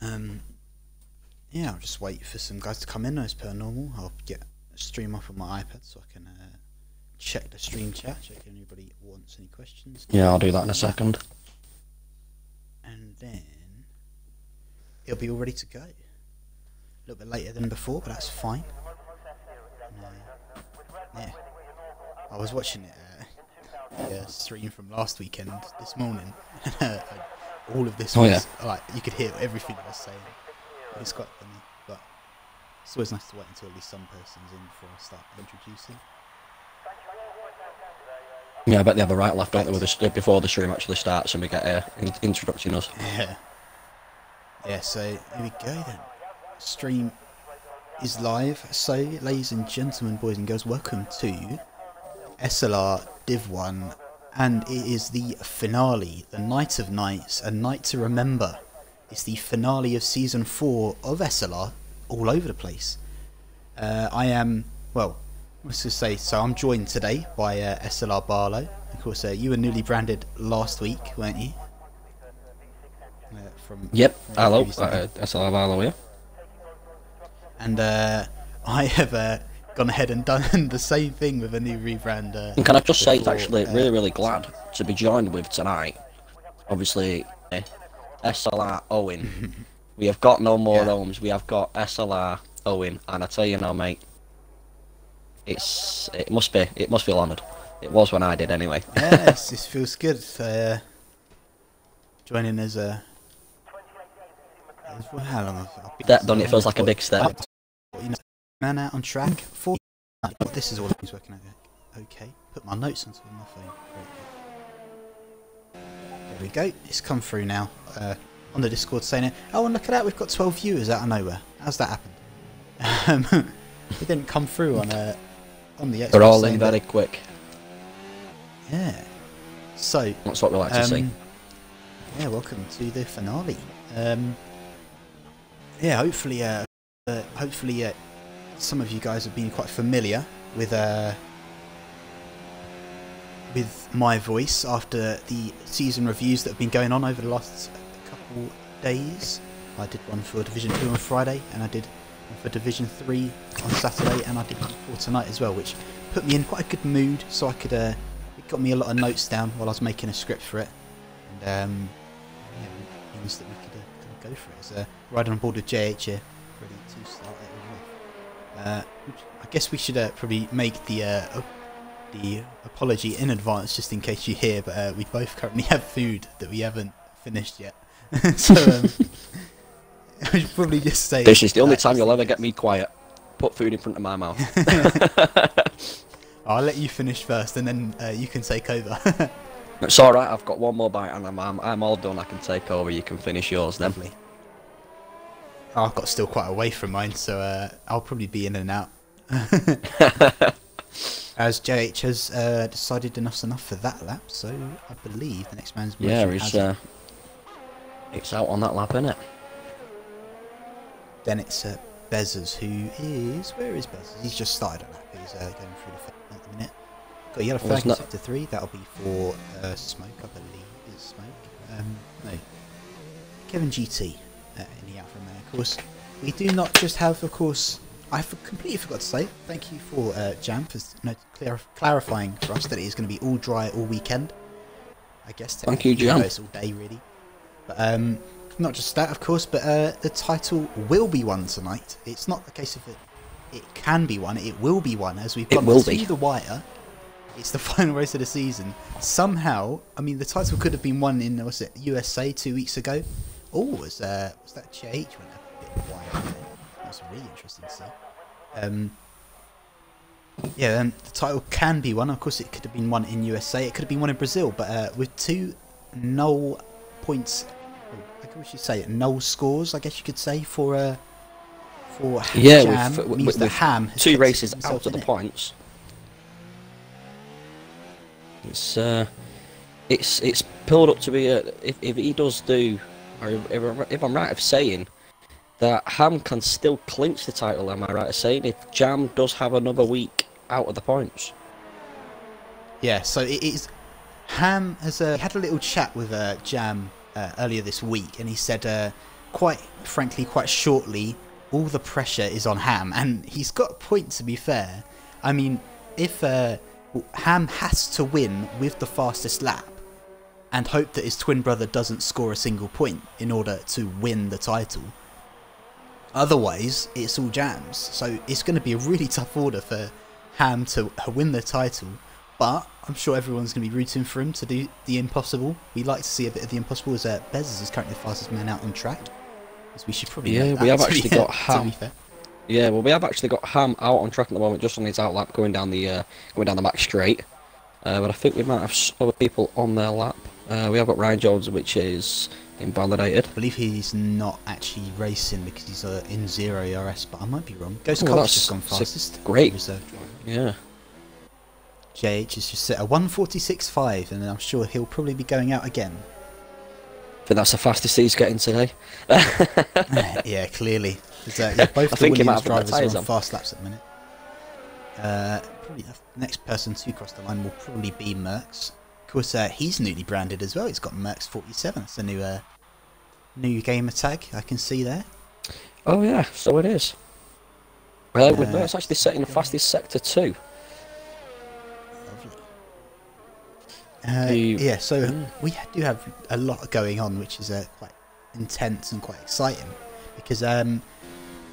Yeah, I'll just wait for some guys to come in as per normal. I'll get a stream up on my iPad so I can check the stream chat, check if anybody wants any questions. Yeah, I'll do that in a second. And then it'll be all ready to go. A little bit later than before, but that's fine. And, yeah, I was watching the stream from last weekend this morning. All of this was like you could hear everything I was saying. It's quite funny, but it's always nice to wait until at least some person's in before I start introducing. Yeah, I bet they have a right left, don't they, with before the stream actually starts and we get introducing us. Yeah. Yeah, so here we go then. Stream is live. So, ladies and gentlemen, boys and girls, welcome to SLR Div 1, and it is the finale, the night of nights, a night to remember. It's the finale of Season 4 of SLR, all over the place. I am, well, let's just say, so I'm joined today by SLR Barlow. Of course, you were newly branded last week, weren't you? Yep, hello, SLR Barlow here. And I have gone ahead and done the same thing with a new rebrand. And can I just say, it's actually really glad to be joined with tonight. Obviously, SLR Owen. We have got no more homes. We have got SLR Owen, and I tell you now, mate, it must feel honoured. It was when I did anyway. Yes, this feels good. Joining as a how long? That done. It feels like a big step. You know, man out on track. This is all things working out. Okay, put my notes onto my phone. There we go. It's come through now on the Discord saying it. Oh, and look at that, we've got 12 viewers out of nowhere. How's that happened? It didn't come through on the Xbox. They're all in very quick. Yeah. So that's what we like to see. Yeah, welcome to the finale. Yeah, hopefully, some of you guys have been quite familiar with my voice after the season reviews that have been going on over the last couple days. I did one for Division 2 on Friday, and I did one for Division 3 on Saturday, and I did one for tonight as well, which put me in quite a good mood, so I could, it got me a lot of notes down while I was making a script for it, and yeah, means that we could go for it. It's riding on board with JH here, ready to start it all off. I guess we should probably make the apology in advance, just in case you hear, but we both currently have food that we haven't finished yet. So I should probably just say this is the only time you'll ever get me quiet. Put food in front of my mouth. I'll let you finish first, and then you can take over. It's alright, I've got one more bite and I'm all done. I can take over, you can finish yours then. Lovely. I've got still quite away from mine, so I'll probably be in and out. As JH has decided enough's enough for that lap, so I believe the next man's it's out on that lap, innit? Then it's Bezzers, who is... Where is Bezzers? He's just started a lap. He's going through the field at the minute. Got a yellow flag in sector 3. That'll be for Smoke, I believe. Is Smoke? No. Kevin GT in the Alpha Romeo. Of course, we do not just have, of course... I completely forgot to say, thank you for Jam for clarifying for us that it is going to be all dry all weekend. I guess. Thank you, Jam. It's all day, really. But not just that, of course, but the title will be won tonight. It's not the case of it can be won, it will be won, as we've gone through the wire. It's the final race of the season. Somehow, I mean, the title could have been won in, was it, USA 2 weeks ago? Oh, was that JH went a bit wild? That's really interesting to see. Yeah, the title can be won. Of course, it could have been won in USA. It could have been won in Brazil, but with 2 null points, I guess we should say null scores, I guess you could say, for Jam, means that Ham has 2 races out of the points. It's pulled up to be if he does do, or if I'm right of saying that Ham can still clinch the title, am I right of saying, if Jam does have another week out of the points? Yeah, so it is. Ham has had a little chat with Jam earlier this week, and he said quite frankly, quite shortly, all the pressure is on Ham, and he's got a point, to be fair. I mean, if Ham has to win with the fastest lap and hope that his twin brother doesn't score a single point in order to win the title. Otherwise, it's all jams. So it's going to be a really tough order for Ham to win the title. But I'm sure everyone's going to be rooting for him to do the impossible. We like to see a bit of the impossible, as Bez is currently the fastest man out on track. As we should probably know that, we have actually got to Ham. be fair. Yeah, well, we have actually got Ham out on track at the moment, just on his out lap, going down the back straight. But I think we might have other people on their lap. We have got Ryan Jones, which is invalidated. I believe he's not actually racing because he's in 0 ERS, but I might be wrong. Ghost Oh, Colt's just gone fastest. great. Reserve driver. Yeah. JH has just set a 1:46.5, and I'm sure he'll probably be going out again. I think that's the fastest he's getting today. Yeah, clearly. Yeah, both the Williams drivers are on fast laps at the minute. Probably the next person to cross the line will probably be Merckx. Of course, he's newly branded as well. He's got Merckx 47. It's a new gamer tag I can see there. Oh yeah, so it is. Well, with Merckx actually setting the fastest sector too. Yeah, so we do have a lot going on, which is quite intense and quite exciting, because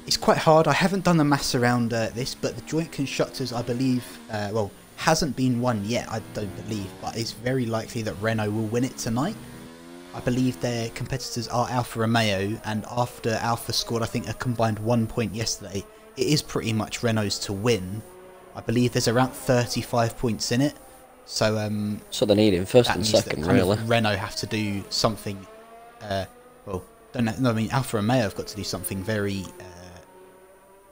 it's quite hard. I haven't done the maths around this, but the joint constructors, I believe, well, hasn't been won yet, I don't believe, but it's very likely that Renault will win it tonight. I believe their competitors are Alfa Romeo, and after Alfa scored, I think, a combined 1 point yesterday, it is pretty much Renault's to win. I believe there's around 35 points in it. So they need him first and second, really. Renault have to do something. Well, don't know. No, I mean, Alfa Romeo have got to do something very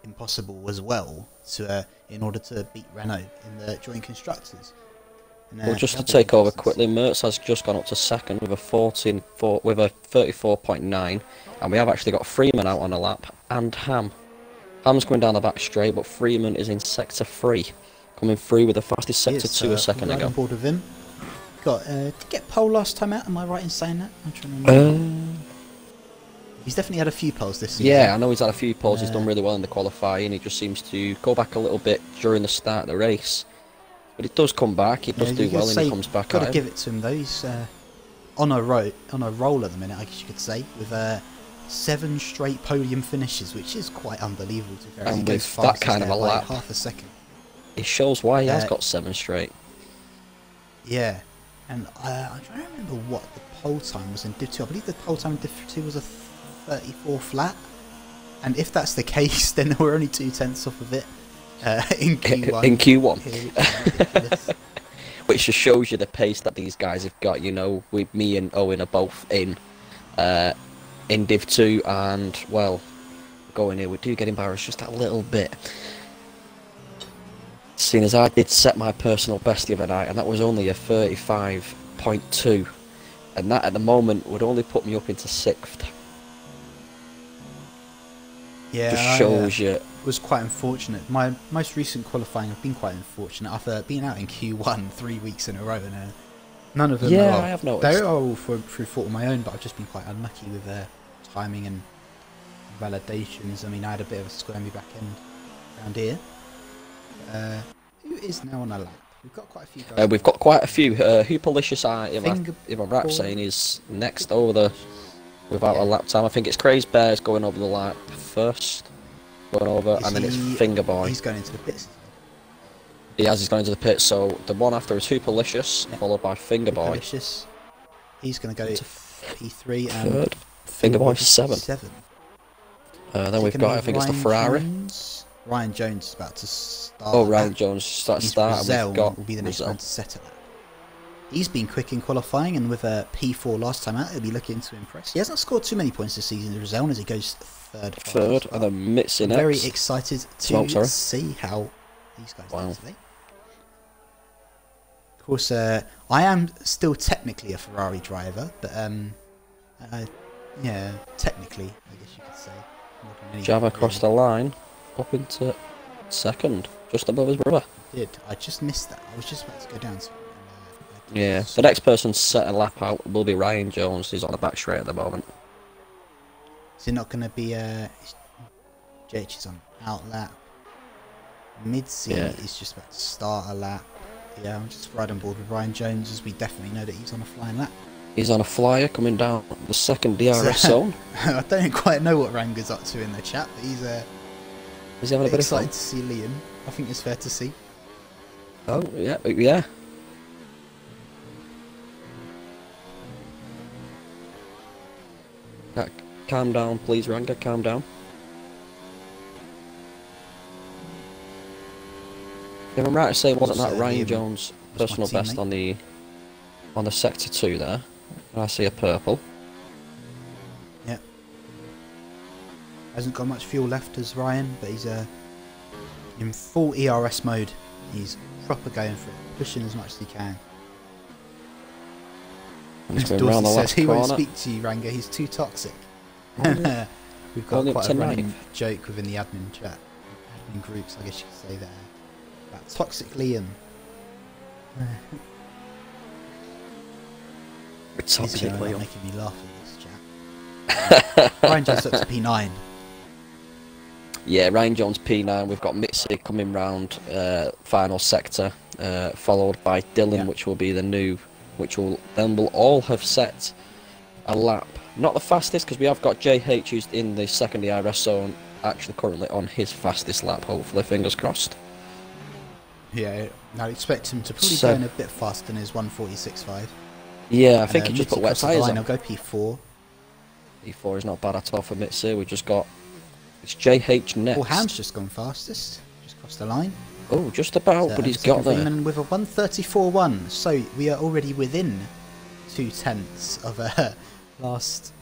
impossible as well to in order to beat Renault in the joint constructors. And, well, just to take over quickly, Merckx has just gone up to second with a 34.9, and we have actually got Freeman out on a lap and Ham. Ham's going down the back straight, but Freeman is in sector 3. Coming through with the fastest sector 2 a second ago. On board with him. Got to get pole last time out. Am I right in saying that? I'm trying to remember. He's definitely had a few poles this season. Yeah, I know he's had a few poles. He's done really well in the qualifying. He just seems to go back a little bit during the start of the race, but it does come back. He does do well, and he comes back. Got to give it to him though. He's on a roll at the minute, I guess you could say, with 7 straight podium finishes, which is quite unbelievable. And with that kind of a lap, half a second. It shows why he has got 7 straight. Yeah, and I'm trying to remember what the pole time was in Div 2. I believe the pole time in Div 2 was a 34 flat. And if that's the case, then we're only 2/10 off of it in Q1. In Q1. Which just shows you the pace that these guys have got. You know, with me and Owen are both in Div 2, and, well, going here, we do get embarrassed just a little bit. Seeing as I did set my personal best the other night, and that was only a 35.2, and that at the moment would only put me up into 6th. Yeah, just shows you. It was quite unfortunate. My most recent qualifying, I've been quite unfortunate after being out in Q1 3 weeks in a row, and none of them. Yeah, I have noticed. They're all through fault of my own, but I've just been quite unlucky with timing and validations. I mean, I had a bit of a squirmy back end around here. Who is now on a lap? We've got quite a few guys. We've got quite a few. Hupalicious, if I'm right saying, is next over without a lap time. I think it's Crazy Bears going over the lap first, going over, and then it's Fingerboy. He's going into the pits. He's going into the pits. So the one after is Hupalicious, followed by Fingerboy. Hupalicious. He's going to go to P3 and third. Fingerboy 7. Then we've got, I think it's the Ferrari. Ryan Jones is about to start. Oh, Ryan Jones start. Rizal and we've got will be the next one to set it. He's been quick in qualifying, and with a P4 last time out, he'll be looking to impress. He hasn't scored too many points this season, Rizal, as he goes third. And then Mitzi next. Very excited to see how these guys do today. Of course, I am still technically a Ferrari driver, but yeah, technically, I guess you could say. Java across the line. Up into 2nd, just above his brother. I just missed that. I was just about to go down to it. Yeah, the next person to set a lap out will be Ryan Jones. He's on the back straight at the moment. Is it not going to be JH is on out lap. Mid-C is just about to start a lap. Yeah, I'm just right on board with Ryan Jones, as we definitely know that he's on a flying lap. He's on a flyer coming down the second DRS zone. I don't quite know what Ranga's up to in the chat, but he's Is he having a bit excited of to see Liam. I think it's fair to see. fun? Oh, yeah. Calm down, please, Ranga, calm down. If I'm right to say, wasn't that Ryan Jones' personal best on the sector 2 there? And I see a purple. Yeah. Hasn't got much fuel left as Ryan, but he's in full ERS mode. He's proper going for it, pushing as much as he can. Dorsey says he won't speak to you, Ranga. He's too toxic. We've got quite a running joke within the admin chat, admin groups, I guess you could say there. That toxic Liam. Toxic Liam. Making me laugh in this chat. Ryan Jones up to P9. Yeah, Ryan Jones P9. We've got Mitzi coming round final sector, followed by Dylan, which will be the new, which will then will all have set a lap. Not the fastest, because we have got JH who's in the second DRS zone, actually currently on his fastest lap. Hopefully, fingers crossed. Yeah, I expect him to probably go in a bit faster than his 146.5. Yeah, I think he just put wet tyres on. He'll go P4. P4 is not bad at all for Mitzi. We just got... It's JH next. Oh, Ham's just gone fastest. Just crossed the line. Oh, just about, but he's got there. With a 134.1, so we are already within 2/10 of last,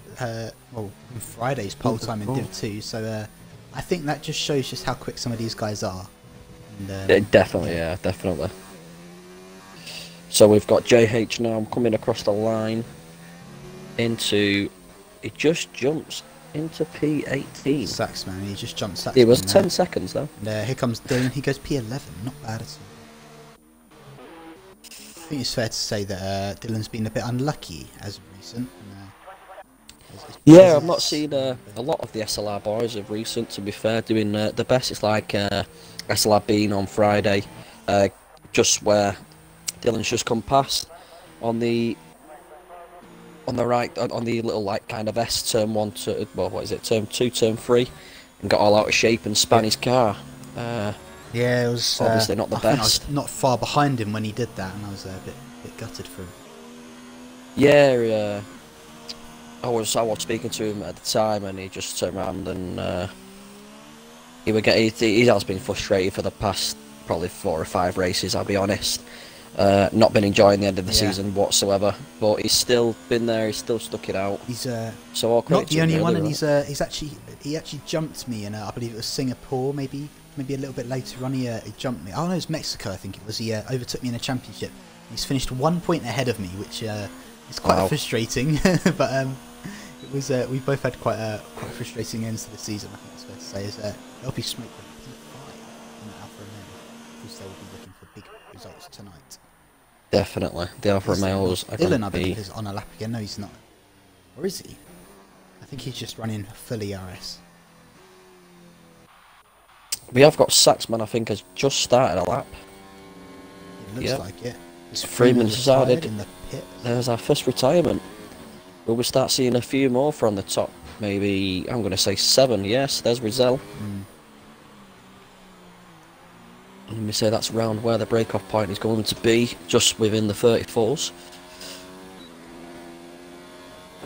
well, Friday's pole time in Div 2, so I think that just shows just how quick some of these guys are. And, definitely. So we've got JH now coming across the line into... He just jumps into P18. Sax, man, he just jumped Sax. It was 10 seconds though. And here comes Dylan, he goes P11, not bad at all. I think it's fair to say that Dylan's been a bit unlucky as of recent. Yeah, I've not seen a lot of the SLR boys of recent, to be fair, doing the best. It's like SLR Bean on Friday, just where Dylan's just come past on the right, on the little like kind of S turn 1 to, well, what is it, turn 2, turn 3, and got all out of shape and span his car. Yeah, it was obviously not the best. I was not far behind him when he did that, and I was a bit gutted for him. Yeah, I was speaking to him at the time, and he just turned around and he has been frustrated for the past probably 4 or 5 races. I'll be honest, not been enjoying the end of the season whatsoever. But he's still been there. He's still stuck it out. He's so all not the only one, and right. he actually jumped me in I believe it was Singapore, maybe a little bit later on. He jumped me. Oh no, it was Mexico, I think it was. He overtook me in a championship. He's finished 1 point ahead of me, which is quite frustrating. But it was we both had quite frustrating ends to the season. I think it's fair to say. Is they'll be smoked with P5 in the Alpha Romeo, because they will be looking for big results tonight. Definitely, the Alpha Romeos. Dylan, I believe, is on a lap again. No, he's not. Or is he? I think he's just running full ERS. We have got Saxman, I think, has just started a lap. It looks like it. Freeman decided. In the pit. There's our first retirement. Will we start seeing a few more from the top? Maybe, I'm going to say 7. Yes, there's Rizal. Let me say that's round where the break-off point is going to be, just within the 34s.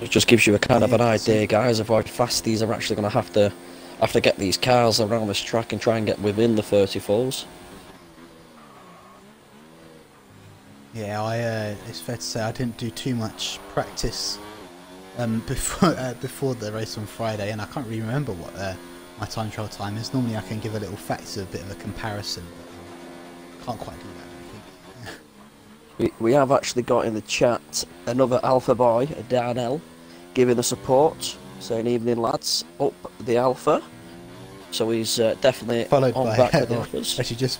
It just gives you a kind of an idea, guys, of how fast these are actually going to have to get these cars around this track and try and get within the 34s. Yeah, it's fair to say I didn't do too much practice before the race on Friday, and I can't really remember what my time trial time is. Normally I can give a little fact, a bit of a comparison, but can't quite do that, I think. We have actually got in the chat another Alpha boy, Darnell, giving the support, saying evening lads, up the Alpha. So he's definitely followed on by back with the Alphas. Actually, just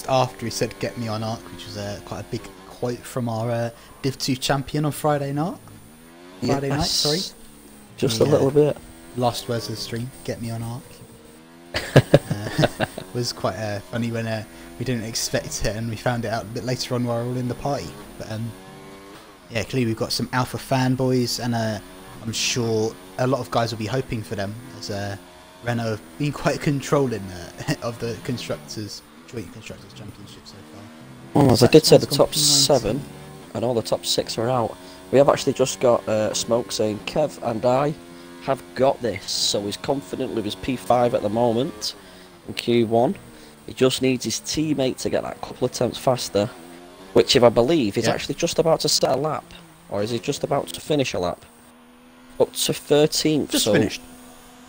after he said "get me on Arc," which was quite a big quote from our Div 2 champion on Friday night. Friday night, sorry. Just a little bit. last words of the stream, get me on arc. Was quite funny when we didn't expect it and we found it out a bit later on while we were all in the party. But yeah, clearly we've got some alpha fanboys, and I'm sure a lot of guys will be hoping for them, as Renault have been quite controlling of the joint constructors championship so far. Well, as I did say, the top 7 and all the top 6 are out. We have actually just got Smoke saying Kev and I have got this, so he's confident with his P5 at the moment in Q1. He just needs his teammate to get that couple of attempts faster, which, if I believe, is actually just about to set a lap, or is he just about to finish a lap? Up to 13th, just so finished.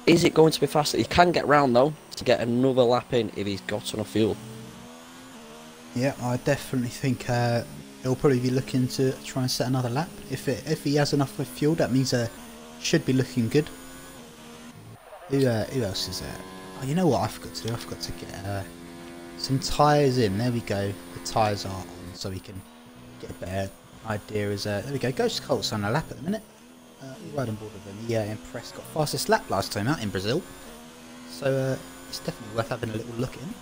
Is it going to be faster? He can get round though to get another lap in if he's got enough fuel. Yeah, I definitely think he'll probably be looking to try and set another lap. If he has enough fuel, that means should be looking good. Who else is there? Oh, you know what I forgot to do? I forgot to get some tyres in. There we go. The tyres are on, so we can get a better idea. There we go. Ghost Colt's on a lap at the minute. Right on board with him. Yeah, impressed. Got fastest lap last time out in Brazil. So it's definitely worth having a little look in.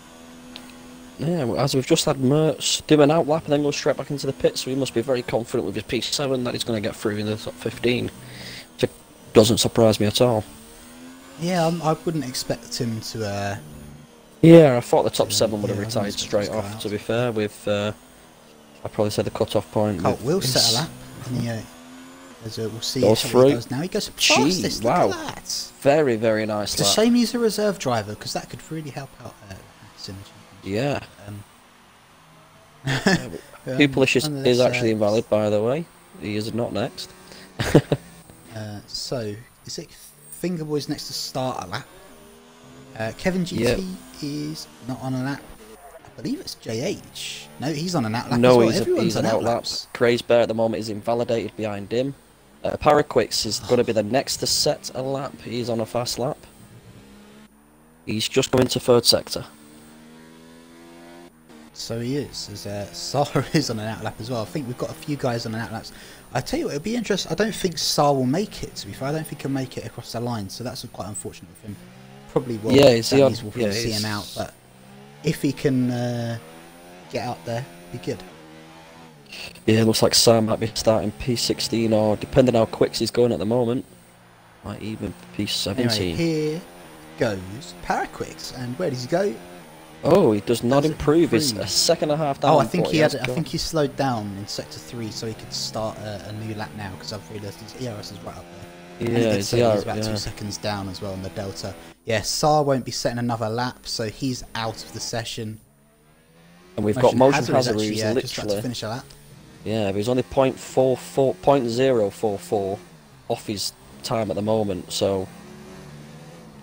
Yeah, as we've just had Mertz do an out lap and then go straight back into the pit, so he must be very confident with his P7 that he's going to get through in the top 15. Which doesn't surprise me at all. Yeah, I wouldn't expect him to. Yeah, I thought the top 7 would have retired straight off, to be fair, with, I probably said the cut-off point. Colt will set a lap. And we'll see goes how through. he does now. He goes fastest. Wow. Look at that. Very, very nice It's a shame he's a reserve driver, because that could really help out Synergy. Yeah. Pupilicious is actually invalid, by the way. He is not next. So, is it Fingerboy's next to start a lap? Kevin GT is not on a lap. I believe it's JH. No, he's on an outlap no, as well. he's on outlaps. Craze Bear at the moment is invalidated behind him. Paraquix is going to be the next to set a lap. He's on a fast lap. He's just going to third sector. So he is. Sarah is on an outlap as well. I think we've got a few guys on an outlaps. I tell you what, it'll be interesting. I don't think Sar will make it, to be fair. I don't think he'll make it across the line, so that's quite unfortunate for him. Probably will. Yeah, is he on? We'll probably see him out, but if he can get out there, be good. Yeah, it looks like Sam might be starting P16, or depending how quick he's going at the moment, might even P17. Anyway, here goes Paraquix, and where does he go? Oh, he does not improve. He's a second and a half down. Oh, I think he had. I think he slowed down in sector 3, so he could start a new lap now, because I've realised his ERS is right up there. Yeah, he's about 2 seconds down as well in the delta. Yeah, Sar won't be setting another lap, so he's out of the session. And we've got Motion Hazard, actually, who's just about literally to finish a lap. Yeah, but he's only 0.44 off his time at the moment, so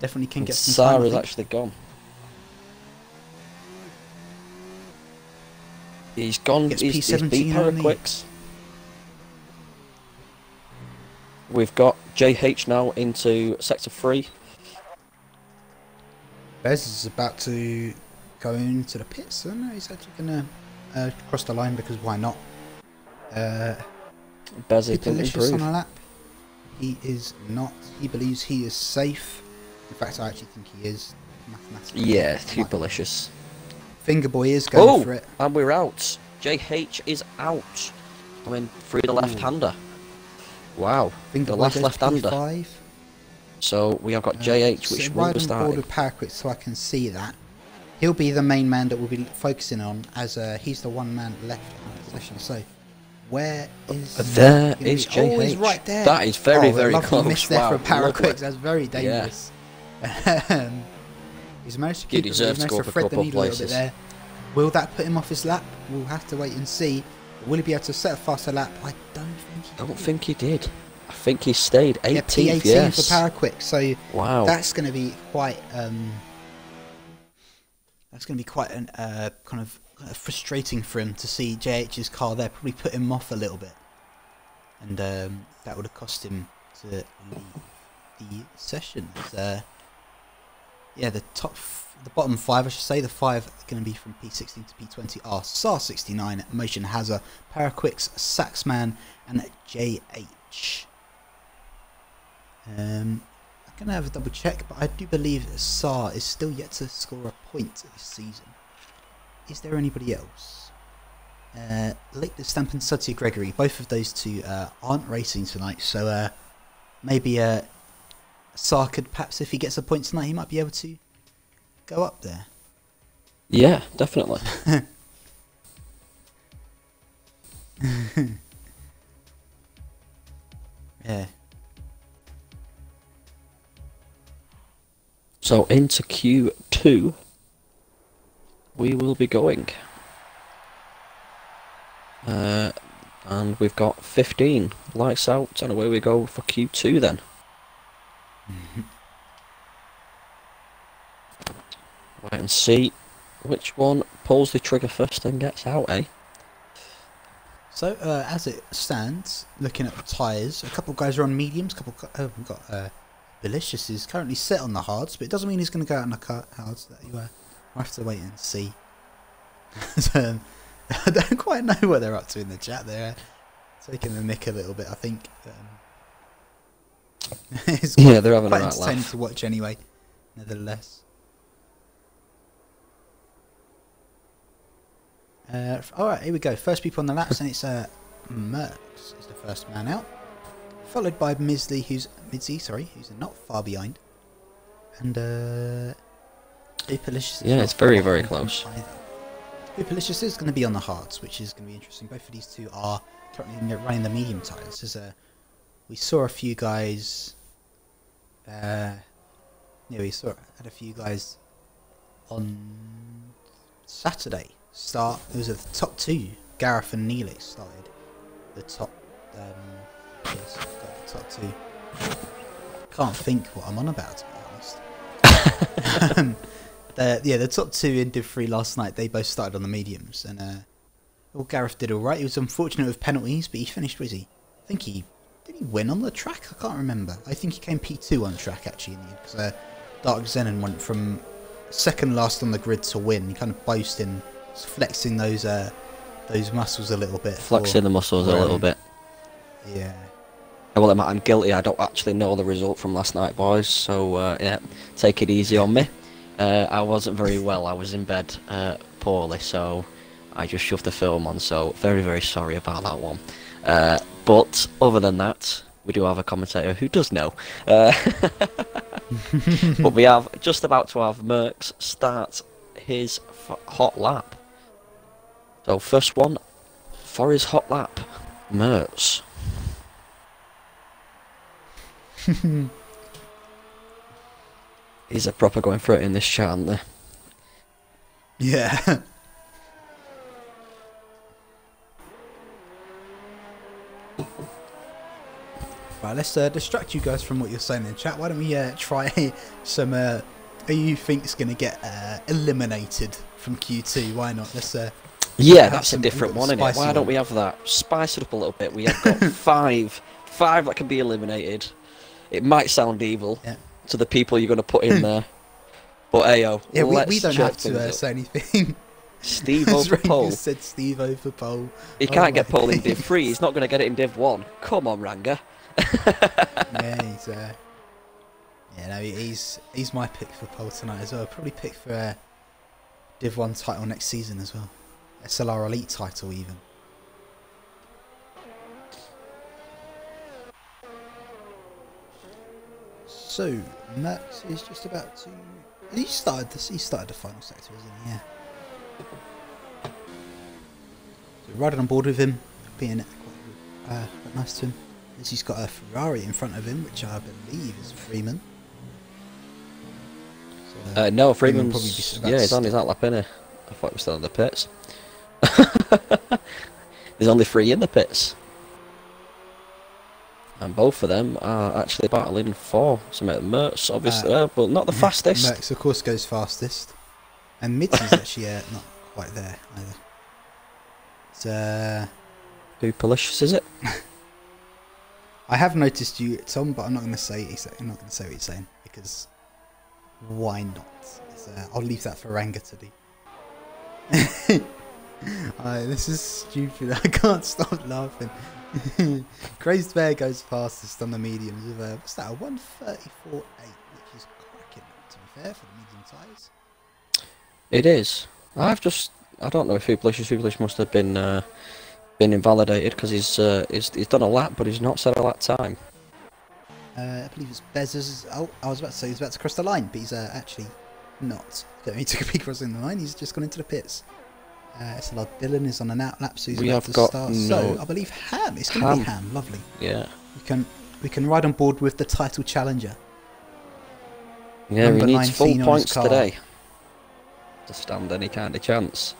definitely can get some time. Sarah's actually gone. He's gone. He's beat Paraquix. We've got JH now into sector 3. Bez is about to go into the pits, so no, he's actually going to cross the line, because why not? Bez is on a lap. He is not. He believes he is safe. In fact, I actually think he is mathematically. Yeah, Pupilicious. Fingerboy is going for it. And we're out. JH is out. I mean, through the left-hander. Wow, the left-hander. P5. So we have got JH, which will be starting. Right on board with Paraquix, so I can see that. He'll be the main man that we'll be focusing on, as he's the one man left in the session. So, where is... There is JH. Oh, he's right there. That is very, very close. Miss there for Paraquix. That's very dangerous. Yeah. He's managed to keep he deserves to go for a couple of places. There. Will that put him off his lap? We'll have to wait and see. Will he be able to set a faster lap? I don't think he did. I think he stayed 18th, yeah, P18 yes. for Paraquix. So wow, that's going to be quite kind of frustrating for him to see JH's car there. Probably put him off a little bit, and that would have cost him to leave the session. Yeah, the bottom 5, I should say, the 5 are going to be from P16 to P20 are SAR69, Motion Hazard, Paraquix, Saxman, and JH. gonna have a double check, but I do believe that Saar is still yet to score a point this season. Is there anybody else? Lake the Stamp and Sudsia Gregory, both of those two aren't racing tonight, so maybe Saar could perhaps, if he gets a point tonight, he might be able to go up there. Yeah, definitely. Yeah. So into Q2 we will be going. And we've got 15. Lights out, and away we go for Q2 then. Wait and see which one pulls the trigger first and gets out, eh? So, as it stands, looking at the tyres, a couple of guys are on mediums, we've got Delicious is currently set on the hards, but it doesn't mean he's going to go out on the hards. That you have to wait and see. So, I don't quite know what they're up to in the chat. They're taking the mick a little bit, I think. It's yeah, they're having quite a right entertaining laugh. to watch anyway, nevertheless. Alright, here we go. First people on the laps, and it's Merckx is the first man out. Followed by Midsley, who's not far behind. And Upalicious. Yeah, it's very, very close. Upalicious is going to be on the hards, which is going to be interesting. Both of these two are currently running the medium tyres. We saw a few guys. Had a few guys on Saturday. There was the top two. Gareth and Neelix started the top. Yes, got the top two. Can't think what I'm on about, to be honest. The top two in Div 3 last night, they both started on the mediums, and Gareth did alright. He was unfortunate with penalties, but he finished, was he? I think did he win on the track? I can't remember. I think he came P2 on track actually in the end, because Dark Zenon went from second last on the grid to win. He kind of boasting, flexing those muscles a little bit. Flexing the muscles a little bit. Yeah. Well, I'm guilty. I don't actually know the result from last night, boys. So yeah, take it easy on me. I wasn't very well. I was in bed poorly, so I just shoved the film on. So very, very sorry about that one. But other than that, we do have a commentator who does know. But we have just about to have Merckx start his hot lap. So first one for his hot lap, Merckx. He's a proper going for it in this chat, aren't they? Yeah. Right, let's distract you guys from what you're saying in the chat. Why don't we try some who you think's going to get eliminated from Q2? Why not? Let's yeah, that's a different one, isn't it? Why one. don't we have that? Spice it up a little bit. We have got five that can be eliminated. It might sound evil to the people you're going to put in there, but ayo, yeah, we don't have to say anything. Steve over pole. Said Steve over pole. He can't get pole in Div 3. He's not going to get it in Div 1. Come on, Ranga. Yeah, he's my pick for pole tonight as well. Probably pick for Div 1 title next season as well. SLR Elite title even. So Max is just about to. He started the final sector, isn't he? Yeah. So riding on board with him, being quite nice to him. As he's got a Ferrari in front of him, which I believe is Freeman. So, no, Freeman's he's on his lap, innit? I thought he was still in the pits. There's only 3 in the pits. And both of them are actually battling for some Merckx, obviously, but not the fastest. Merckx, of course, goes fastest. And Mids is actually not quite there either. It's, who Pelicious is it? I have noticed you, Tom, but I'm not going to say what you're saying, because why not? I'll leave that for Ranga to do. This is stupid. I can't stop laughing. Crazed Bear goes fastest on the mediums with what's that? A 1:34.8, which is cracking. To be fair, for the medium tyres. It is. I don't know if Publish must have been invalidated because he's done a lap, but he's not set a lap time. I believe it's Bez's. Oh, I was about to say he's about to cross the line, but he's actually not. He took a big crossing the line. He's just gone into the pits. SLR Dylan is on an out lap, so he's about to start. So I believe Ham. It's going to be Ham. Lovely. Yeah. We can ride on board with the title challenger. Yeah, Number he needs 4 points car. today to stand any kind of chance.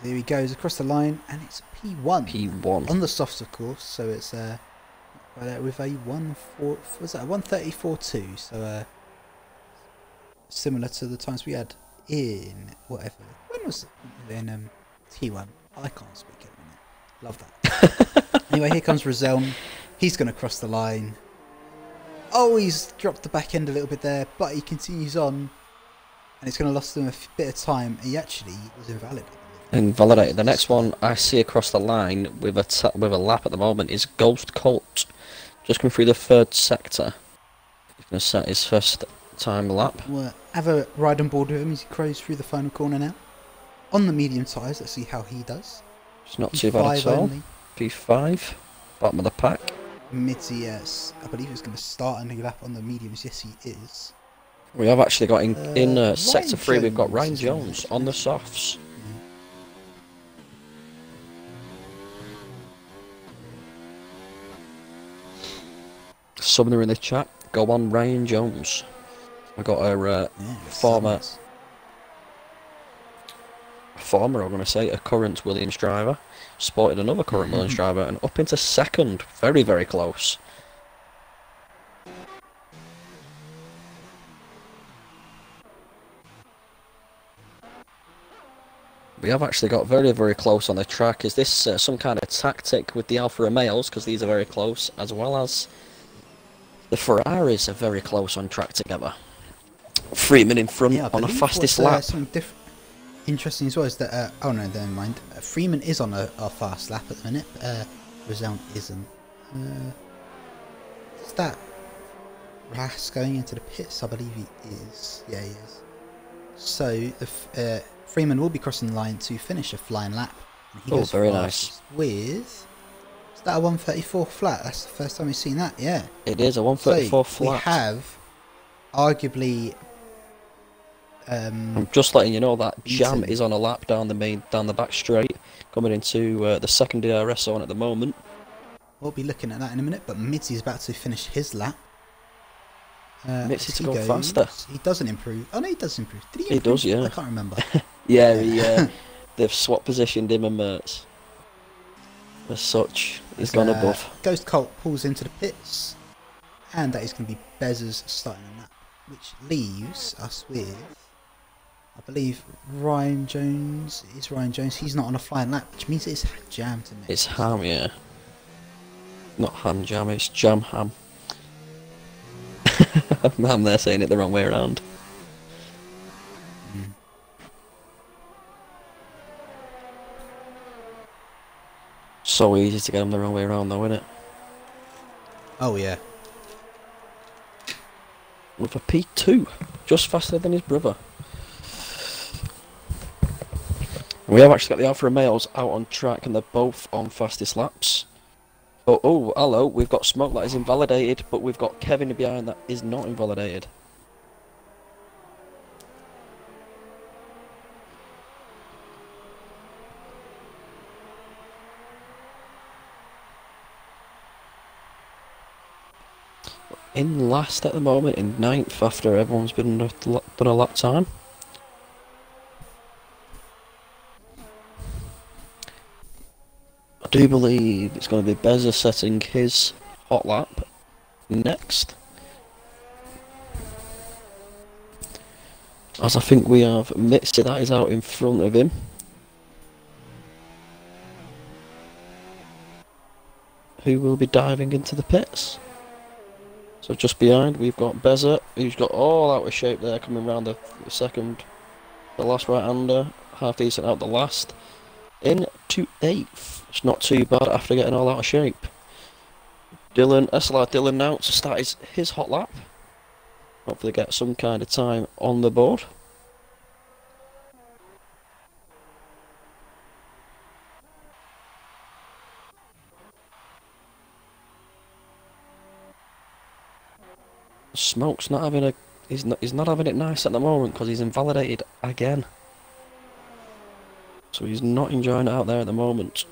There he goes across the line, and it's P1. P1 on the softs, of course. So it's with a 1:34.2. So similar to the times we had in whatever. When was it? In T1? I can't speak at the minute. Love that. Anyway, here comes Roselm. He's going to cross the line. Oh, he's dropped the back end a little bit there, but he continues on, and it's going to last him a bit of time. He actually was invalidated. The next one I see across the line with a lap at the moment is Ghost Colt, just coming through the third sector. He's going to set his first time lap. We'll have a ride on board with him as he crows through the final corner now. On the medium tyres, let's see how he does. It's not too bad at all. Only. P5, bottom of the pack. Mitzi, yes. I believe he's going to start a new lap on the mediums. Yes, he is. We have actually got in sector 3, we've got Ryan Jones on the softs. Somewhere in the chat, go on Ryan Jones. I got a former, I'm going to say, a current Williams driver, spotted another current Williams driver, and up into second, very, very close. We have actually got very, very close on the track. Is this some kind of tactic with the Alfa Romeos, because these are very close, as well as the Ferraris are very close on track together. Freeman in front on the fastest lap. Something interesting as well is that, oh no, never mind. Freeman is on a fast lap at the minute, Roselm isn't. Is that Ras going into the pits? I believe he is. Yeah, he is. So, Freeman will be crossing the line to finish a flying lap. And he goes very nice. With... Is that a 1:34 flat? That's the first time we've seen that, yeah. It is a 1:34 flat. We have arguably... I'm just letting you know that Jam is on a lap down the back straight, coming into the second DRS zone at the moment. We'll be looking at that in a minute, but Mitzi is about to finish his lap. Mitzi to go faster. He doesn't improve. Oh no, he does improve. Did he improve? He does, yeah. I can't remember. Yeah, they've swapped positioned him and Mertz. As such, he's gone above. Ghost Colt pulls into the pits, and that is going to be Bez's starting on that, which leaves us with, I believe, Ryan Jones. It's Ryan Jones. He's not on a flying lap, which means it's Jam to me. It's Ham, yeah. Not Ham Jam, it's Jam Ham. I'm there saying it the wrong way around. So easy to get them the wrong way around though, isn't it? Oh yeah. With a P2, just faster than his brother. And we have actually got the Alfa Romeos out on track and they're both on fastest laps. Oh, hello, we've got Smoke that is invalidated, but we've got Kevin behind that is not invalidated. In last at the moment, in 9th after everyone's been done a lap time. I do believe it's going to be Beza setting his hot lap next. As I think we have Mitzi that is out in front of him. Who will be diving into the pits. So just behind we've got Beza, who's got all out of shape there coming round the second. The last right-hander, half decent out the last. Into 8th. It's not too bad after getting all out of shape. SLR Dylan now to start his hot lap. Hopefully get some kind of time on the board. Smoke's not having a he's not having it nice at the moment because he's invalidated again. So he's not enjoying it out there at the moment.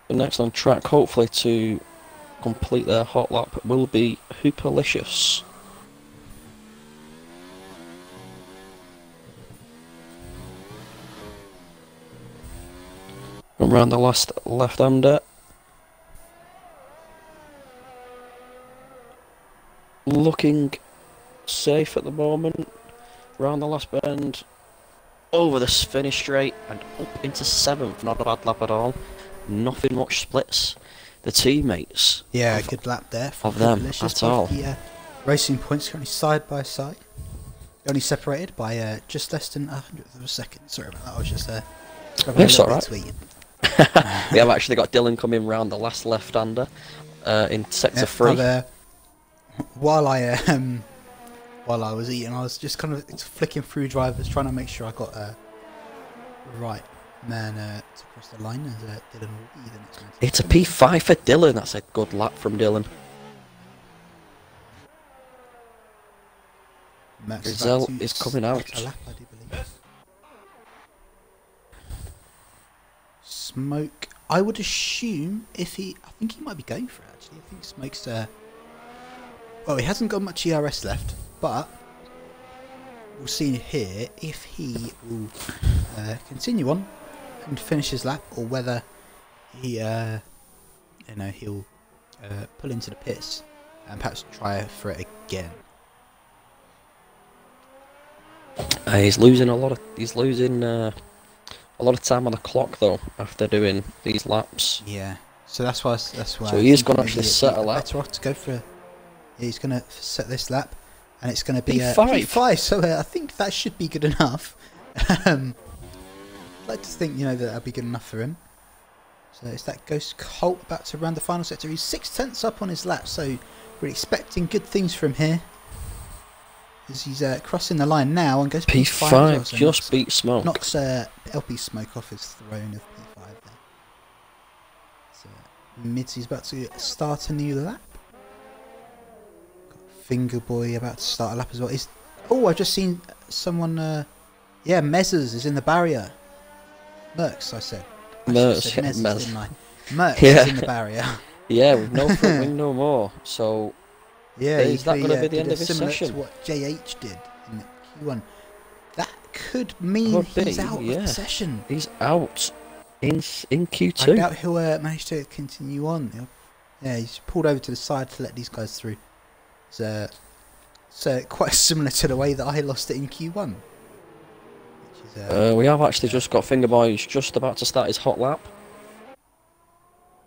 The next on track, hopefully to complete their hot lap, will be Hooperlicious. Around the last left-hander. Looking safe at the moment. Round the last bend. Over the finish straight and up into 7th. Not a bad lap at all. Nothing much splits the teammates. Yeah, good lap there of them at all. The racing points currently side by side. Only separated by just less than 100th of a second. Sorry about that. I was just It's alright. We have actually got Dylan coming round the last left-hander in sector 3. While I was eating, I was just kind of flicking through drivers, trying to make sure I got right man to cross the line as Dylan will be the next man. It's a P5 for Dylan. That's a good lap from Dylan. Rizal is coming out. A lap, I do believe. Smoke, I would assume I think he might be going for it actually. I think Smoke's well, he hasn't got much ERS left, but we'll see here if he will continue on and finish his lap, or whether he he'll pull into the pits and perhaps try for it again. He's losing a lot of time on the clock though after doing these laps. Yeah, so that's why. So he is going to actually set a lap. Better off to go for. He's going to set this lap, and it's going to be P5. So I think that should be good enough. I'd like to think that'll be good enough for him. So it's that Ghost Colt about to run the final sector. He's 6/10 up on his lap, so we're expecting good things from here. As he's crossing the line now and goes P5 well, so just beat Smoke. Knocks LP Smoke off his throne of P5 there. So Midsy's about to start a new lap. Got Finger Boy about to start a lap as well. I've just seen someone. Yeah, Mezzers is in the barrier. Mercs, I said. Mercs is in the barrier. Yeah, with no front wing no more. So. Yeah, is that going to be the end of his similar session? To what JH did in the Q1. That could mean he's out of the session. He's out in Q2. I doubt he'll manage to continue on. Yeah, he's pulled over to the side to let these guys through. So quite similar to the way that I lost it in Q1. Which is, we have actually just got Fingerboy. He's just about to start his hot lap.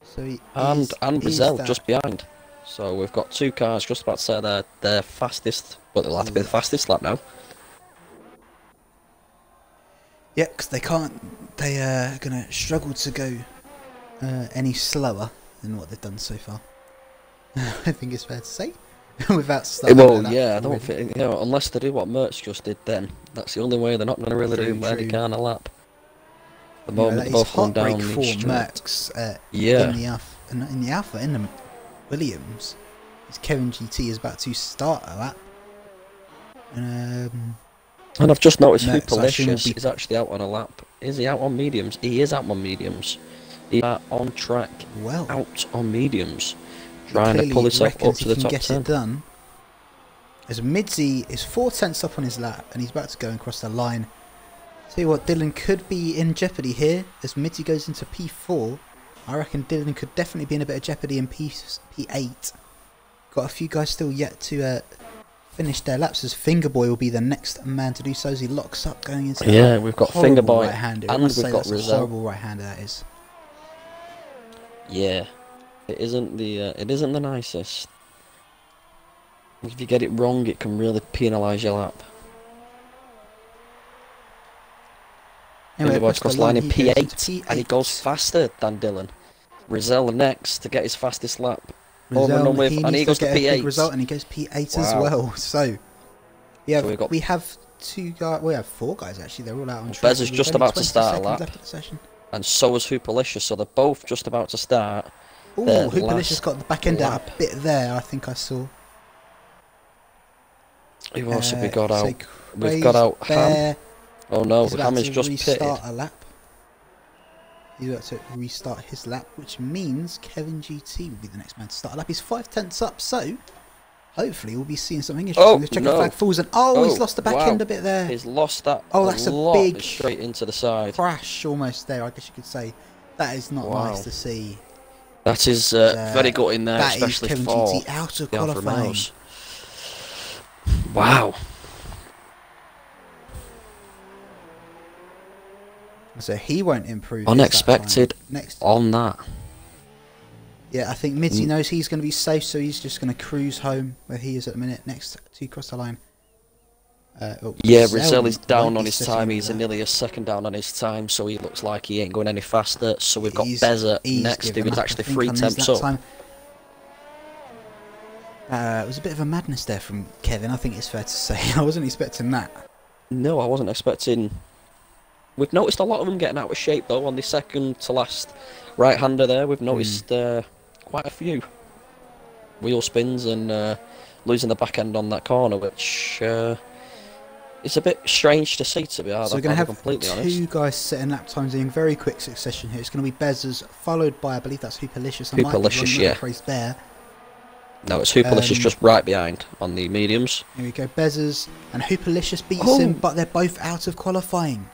So and Rizal just behind. So we've got 2 cars just about to set their fastest, but they'll have to be the fastest lap now. Yeah, because they can't. They are going to struggle to go any slower than what they've done so far. I think it's fair to say. Without starting. Well, yeah, I don't think unless they do what Mertz just did. Then that's the only way they're not going to really do any kind of lap. At the moment, they're both going down the straight. Merckx, in the Alpha, in the Williams, his Kevin GT is about to start a lap. And I've just noticed Hooperlicious is actually out on a lap. Is he out on mediums? He is out on mediums. He's on track, out on mediums, trying to pull himself up to the top 10. It done. As Midsy is 4/10 up on his lap, and he's about to go and cross the line. Tell you what, Dylan could be in jeopardy here as Midsy goes into P4. I reckon Dylan could definitely be in a bit of jeopardy in P8. Got a few guys still yet to finish their laps, as Fingerboy will be the next man to do so as he locks up going into we've got Fingerboy and we've got Rizal. Horrible right-hander that is. Yeah, It isn't the nicest. If you get it wrong, it can really penalise your lap. Anyway, across the line in P8, and he goes faster than Dylan. Rizal next to get his fastest lap. Rizal, and he goes to P8. Big result, and he goes P8 as well. So we have two guys. We have four guys actually. They're all out on track. Bez is just about to start a lap, and so is Hoopalicious. So they're both just about to start. Oh, Hoopalicious got the back end out a bit there. I think I saw. Who else have we got out? We've got out Ham. Oh no, Ham is just pitted. A lap. He's about to restart his lap, which means Kevin GT will be the next man to start a lap. He's 5/10 up, so hopefully we'll be seeing something interesting. The checkered flag falls, and he's lost the back end a bit there. He's lost that. Oh, that's a big straight into the side. Crash almost there, I guess you could say. That is not nice to see. That is very good in there, that especially is Kevin for GT out of qualifying. Wow. So he won't improve. Unexpected on that. Yeah, I think Mitzi knows he's going to be safe, so he's just going to cruise home where he is at the minute, next to cross the line. Rizal is down on his time. He's nearly a second down on his time, so he looks like he ain't going any faster. So we've got Beza next, who is actually 3 temps up. It was a bit of a madness there from Kevin, I think it's fair to say. I wasn't expecting that. No, I wasn't expecting. We've noticed a lot of them getting out of shape, though, on the second to last right-hander there. We've noticed quite a few wheel spins and losing the back end on that corner, which is a bit strange to see, to be honest. So we're going to have two guys setting lap times in very quick succession here. It's going to be Bezos, followed by, I believe that's Hoopalicious. Hoopalicious, yeah. There. No, it's Hoopalicious just right behind on the mediums. Here we go, Bezos and Hoopalicious beats him, but they're both out of qualifying.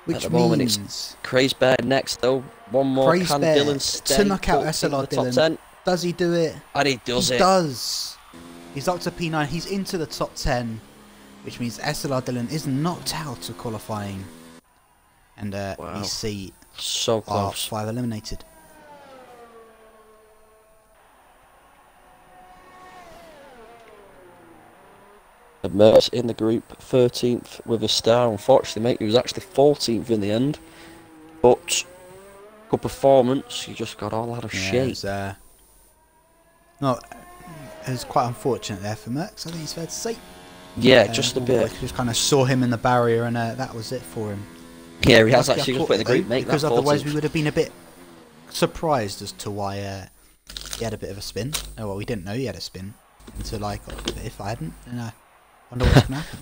Which means it's Craze Bear next, though. One more. Craze Can Bear Dylan stay to knock out SLR Dylan. Does he do it? And he does it. He does. He's up to P9. He's into the top 10, which means SLR Dylan is knocked out of qualifying. And we see so close. 5 eliminated. Mertz in the group, 13th with a star. Unfortunately, mate, he was actually 14th in the end. But good performance. He just got all out of shape. It was quite unfortunate there for Mertz, I think it's fair to say. Yeah, just a bit. Just kind of saw him in the barrier, and that was it for him. Yeah, he has actually just put in the group, mate. Because otherwise we would have been a bit surprised as to why he had a bit of a spin. Oh, well, we didn't know he had a spin until like if I hadn't, then I wonder what's going to happen.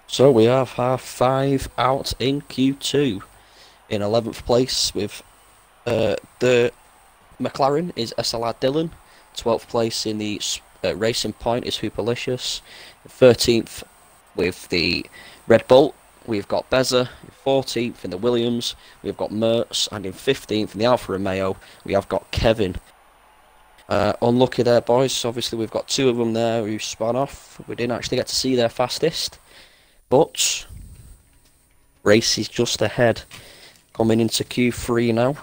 So we have half 5 out in Q2. In 11th place with the McLaren is SLR Dylan. 12th place in the Racing Point is Hoopalicious. 13th with the Red Bull we've got Beza. 14th in the Williams we've got Mertz, and in 15th in the Alfa Romeo we have got Kevin. Unlucky there, boys. Obviously we've got 2 of them there who spun off. We didn't actually get to see their fastest, but race is just ahead. Coming into Q3 now.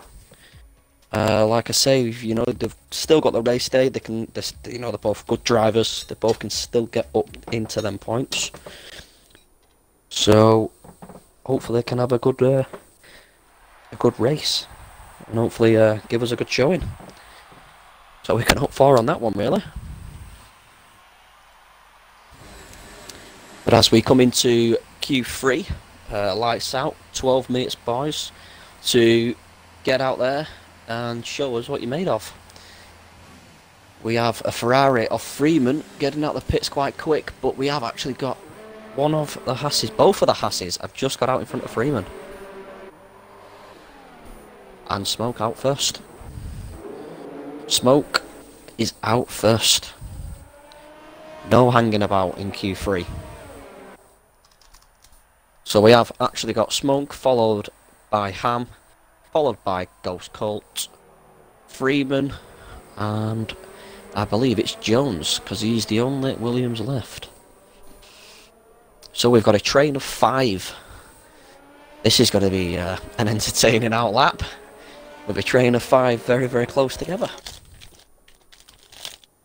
Like I say, you know, they've still got the race day. They're both good drivers. They both can still get up into them points. So hopefully they can have a good race, and hopefully give us a good showing. So we can hope for on that one, really. But as we come into Q3, lights out, 12 minutes, boys, to get out there and show us what you're made of. We have a Ferrari of Freeman getting out the pits quite quick, but we have actually got one of the Hasses, both of the Hasses have just got out in front of Freeman. And Smoke out first. Smoke is out first. No hanging about in Q3. So we have actually got Smoke, followed by Ham, followed by Ghost Colt, Freeman, and I believe it's Jones, because he's the only Williams left. So we've got a train of 5 This is going to be an entertaining outlap with a train of 5 very, very close together.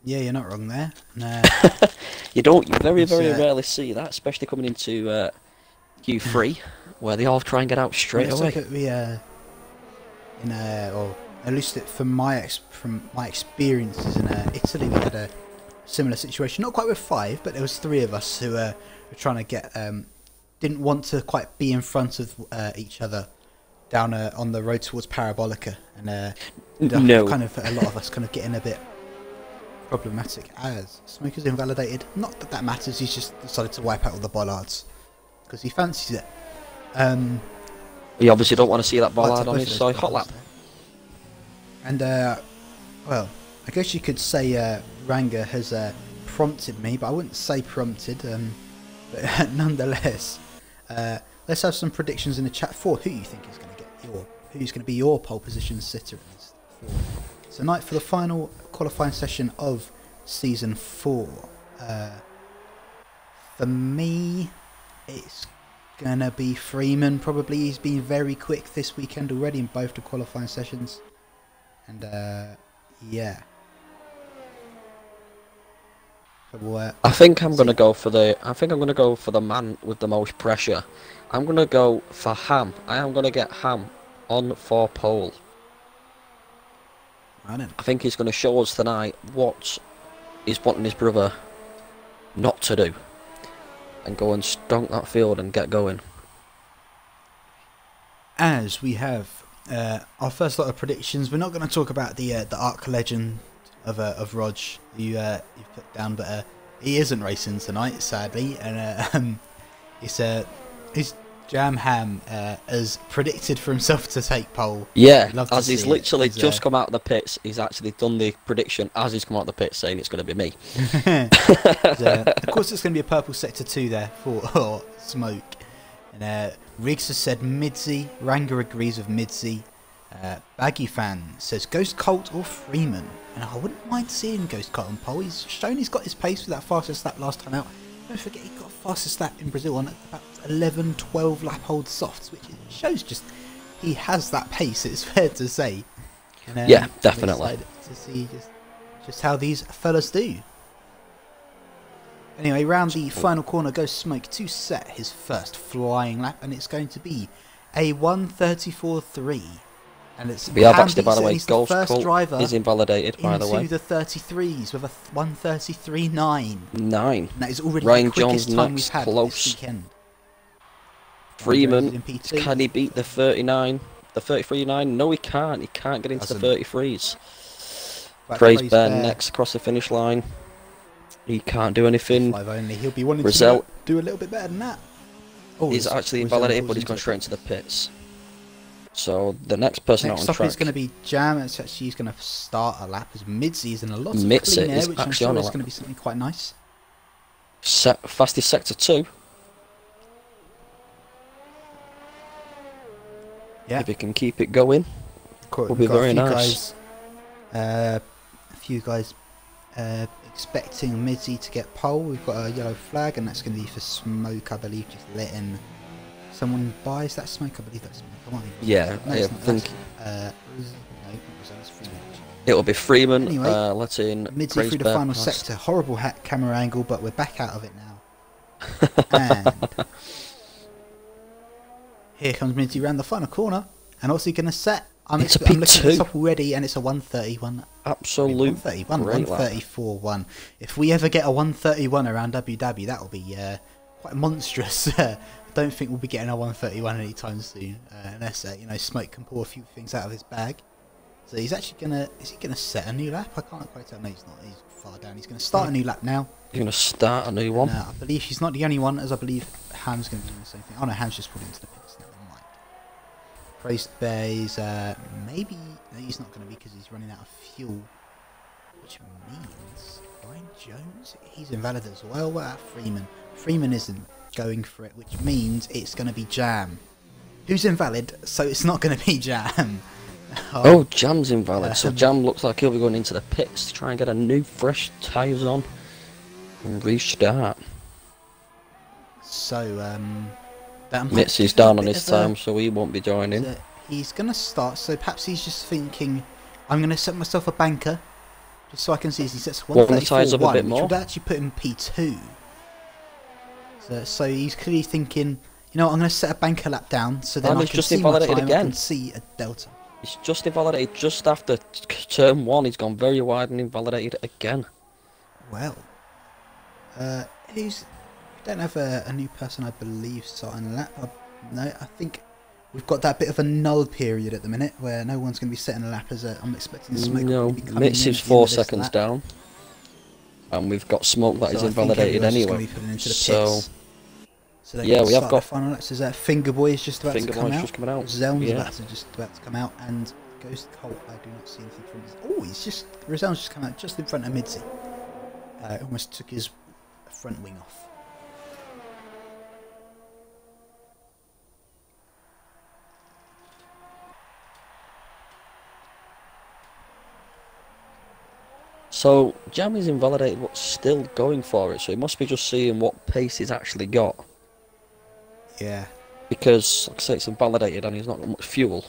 Yeah, you're not wrong there. No. You very, very rarely see that, especially coming into Q3, where they all try and get out straight away. Look at or at least from my experiences in Italy, we had a similar situation. Not quite with 5, but there was 3 of us who were trying to get didn't want to quite be in front of each other down on the road towards Parabolica, and kind of a lot of us kind of getting a bit problematic as Smoker's invalidated. Not that that matters. He's just decided to wipe out all the bollards because he fancies it. You obviously don't want to see that bollard on his side hot lap. And well, I guess you could say Ranga has prompted me, but I wouldn't say prompted. But nonetheless, let's have some predictions in the chat for who you think is going to get who's going to be your pole position sitter in this. Tonight for the final qualifying session of season 4. For me, it's gonna be Freeman. Probably he's been very quick this weekend already in both the qualifying sessions, and yeah. So, I think I'm gonna go for the man with the most pressure. I'm gonna go for Ham. I am gonna get Ham on for pole. I think he's going to show us tonight what he's wanting his brother not to do, and go and stonk that field and get going. As we have our first lot of predictions, we're not going to talk about the Arc Legend of Rog you put down, but he isn't racing tonight, sadly, and he's Jam Ham has predicted for himself to take pole. Yeah, as he's literally just come out of the pits, he's actually done the prediction as he's come out of the pits, saying it's going to be me. Of course, it's going to be a purple sector 2 there for Smoke. And Riggs has said Midzi. Ranga agrees with Midzi. Baggy Fan says Ghost Colt or Freeman. And I wouldn't mind seeing Ghost Colt on pole. He's shown he's got his pace with that fastest lap last time out. Don't forget he got fastest lap in Brazil on about 11-12 lap hold softs, which shows just he has that pace, it's fair to say. And, yeah, definitely. To see just how these fellas do. Anyway, round the final corner goes Smoke to set his first flying lap, and it's going to be a 1:34.3. And it's we have actually, by the way, Ghost Colt is invalidated, by the way. Into the 33s with a 1:33.9. And that is already Ryan the quickest Jones time next, we've had close. this weekend. Freeman, can he beat the 39? The 33.9? No, he can't. He can't get into the 33s. Praise Ben next across the finish line. He can't do anything. Only. He'll be wanting to do a little bit better than that. Oh, he's actually invalidated, but he's gone straight into the pits. So the next person out on track is going to be Jam. It's actually he's going to start a lap as Midzi's in a lot of Mitzi clean air, is which I'm sure is going to be something quite nice. Fastest sector 2. Yeah. If he can keep it going, will be very nice. A few guys expecting Midzi to get pole. We've got a yellow flag, and that's going to be for Smoke, I believe, just letting someone buy. Is that Smoke? I believe that's Smoke. Yeah, I think it'll be Freeman. Anyway, letting Midzi through the final sector. Horrible camera angle, but we're back out of it now. And here comes Midzi round the final corner, and what's he going to set? I'm looking at the top already, and it's a 1:31. Absolute 1:34.1. If we ever get a 1:31 around Abu Dhabi, that will be quite monstrous. I don't think we'll be getting a 1:31 anytime soon, unless Smoke can pull a few things out of his bag. So he's actually is he gonna set a new lap? I can't quite tell. No, he's not. He's far down. He's gonna start a new lap now. He's gonna start a new one. And, I believe he's not the only one, as I believe Ham's gonna be doing the same thing. Oh no, Ham's just put into the pits now. Praised Bay's maybe no, he's not going to be because he's running out of fuel, which means Ryan Jones, he's invalid as well. What about Freeman? Freeman isn't going for it, which means it's going to be Jam, who's invalid, so it's not going to be Jam. Oh, Jam's invalid, so Jam looks like he'll be going into the pits to try and get a new fresh tyres on and restart. So That might Mitzi's give him a down on bit his of a- time, so he won't be joining. so he's going to start, so perhaps he's just thinking, I'm going to set myself a banker, just so I can see as he sets Warm the tyres up a 134.1, bit which more. would actually put him P2. So he's clearly thinking, you know what, I'm going to set a banker lap down, so then And I he's can just see my invalidated time, I again. can see a delta. He's just invalidated just after turn 1. He's gone very wide and invalidated again. Well, we don't have a new person, I believe, starting a lap. No, I think we've got that bit of a null period at the minute where no one's going to be setting a lap. I'm expecting Smoke No, to be coming in. Mitzi's at the end 4 of this seconds lap. down. And we've got Smoke that So is I think invalidated everyone's just anyway. gonna be putting into the So, pits. So they yeah, can we have start got- their final laps. There's Finger Boy is just about to Finger come Boy's out. just coming out. Rosel's Yeah. just about to come out, and Ghost Colt. I do not see anything from his. Oh, Rosel's just come out just in front of Midzi. Almost took his front wing off. So Jam is invalidated, but still going for it. So he must be just seeing what pace he's actually got. Yeah. Because, like I say, it's invalidated and he's not got much fuel.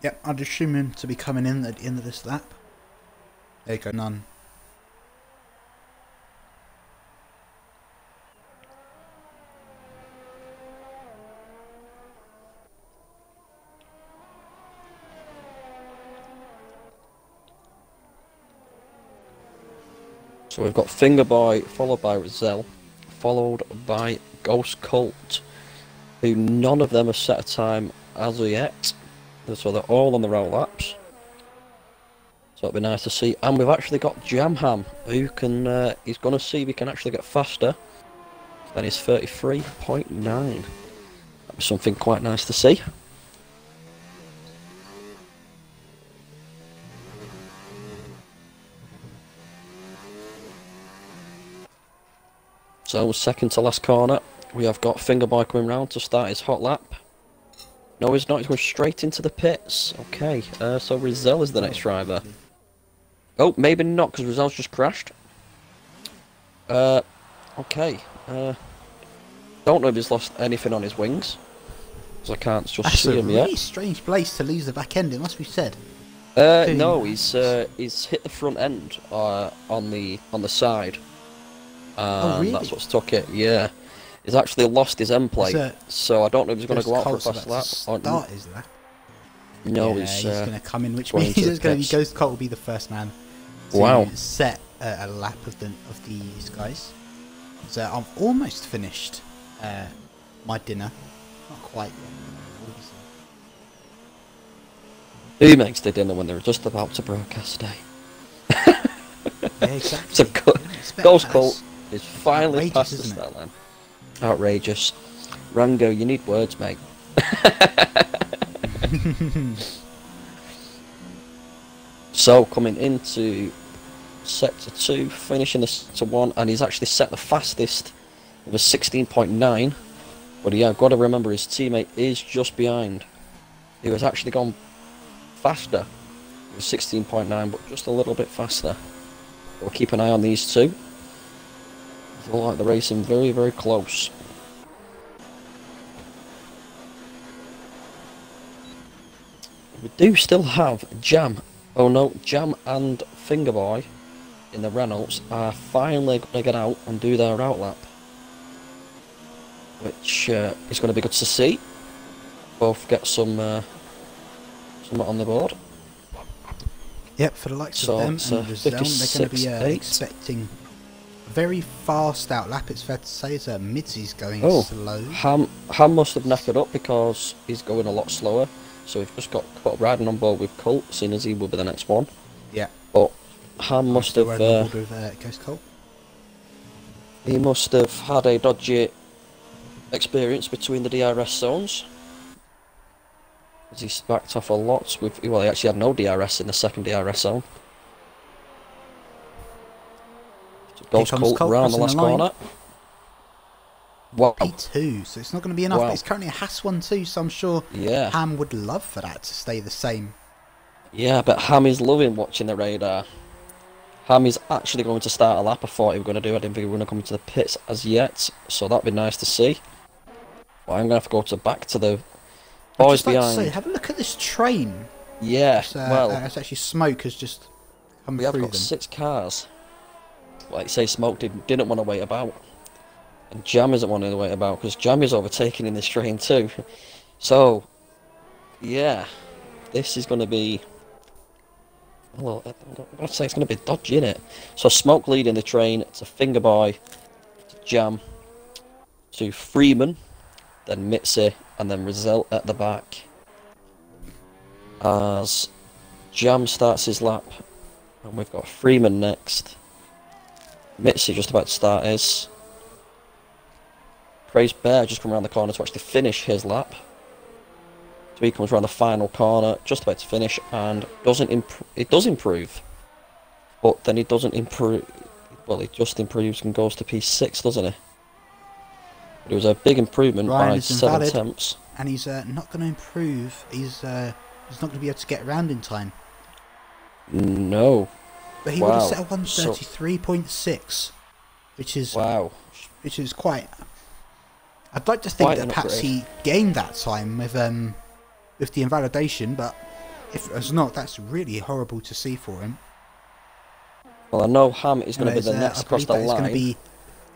Yep, I'd assume him to be coming in at the end of this lap. There you go, none. So we've got Finger Boy, followed by Roselle, followed by Ghost Colt, who none of them have set a time as of yet. So they're all on the roll laps. So it'll be nice to see. And we've actually got Jam Ham, who can, he's going to see if he can actually get faster than his 33.9. That'll be something quite nice to see. So, second to last corner, we have got Finger Boy coming round to start his hot lap. No, he's not. He's going straight into the pits. Okay, so Rizal is the next driver. Oh, maybe not, because Rizal's just crashed. Okay. Don't know if he's lost anything on his wings, because I can't just That's see a him yet. really strange place to lose the back end, it must be said. No, he's hit the front end on the side. Oh, really? That's what's took it. Yeah, he's actually lost his end plate, so I don't know if he's going to go out for a fast lap. Start his lap. No, yeah, he's going to come in, which going means into the it's going to be pits. Ghost Colt will be the first man to Wow. set a lap of these guys. So I've almost finished my dinner, not quite yet. Who makes the dinner when they're just about to broadcast day? Yeah, exactly. So Ghost That's Colt is finally outrageous, past the isn't it? start line. Outrageous. Rango, you need words, mate. So, coming into Sector 2, finishing the Sector 1, and he's actually set the fastest with a 16.9. But yeah, I've got to remember his teammate is just behind. He was actually gone faster with 16.9, but just a little bit faster. We'll keep an eye on these two. They look like they're racing very, very close. We do still have Jam. Oh no, Jam and Fingerboy in the Reynolds are finally going to get out and do their outlap. Which is going to be good to see. Both get some on the board. Yep, for the likes So of them it's, and Rizal, they're going to be 56.8. expecting a very fast outlap, it's fair to say, as Midsy's going slow. Ham must have knackered up because he's going a lot slower. So we've just got riding on board with Colt, seeing as he will be the next one. Yeah. But Ham must have with Ghost Colt. he must have had a dodgy experience between the DRS zones. As he's backed off a lot with, well, he actually had no DRS in the second DRS zone. So Ghost Colt round the last corner. Wow. P2, so it's not going to be enough. Wow. But it's currently a Haas 1-2, so I'm sure Yeah. Ham would love for that to stay the same. Yeah, but Ham is loving watching the radar. Ham is actually going to start a lap. I thought he was going to do. I didn't think he was going to come into the pits as yet, so that'd be nice to see. Well, I'm gonna have to go back to the I'd boys just like to behind. say, have a look at this train. Yeah, well, It's actually smoke has just come we have through got them. 6 cars. Like you say, Smoke didn't want to wait about, and Jam isn't wanting to wait about because Jam is overtaking in this train too. So, yeah, this is going to be. Well, I'd say it's going to be dodgy, innit? So Smoke leading the train to Fingerboy, to Jam, to Freeman, then Mitzi, and then Rizal at the back. As Jam starts his lap, and we've got Freeman next. Mitzi just about to start his. Crazed Bear just come around the corner to actually finish his lap. So he comes around the final corner, just about to finish, and it does improve. But then it doesn't improve. Well, it just improves and goes to P6, doesn't it? But it was a big improvement by 7 attempts. And he's not going to improve. He's not going to be able to get around in time. No. But he would have set a 133.6, which is which is quite. I'd like to think that perhaps he gained that time with the invalidation, but if it's not, that's really horrible to see for him. Well, I know Ham is going to be the next across the line.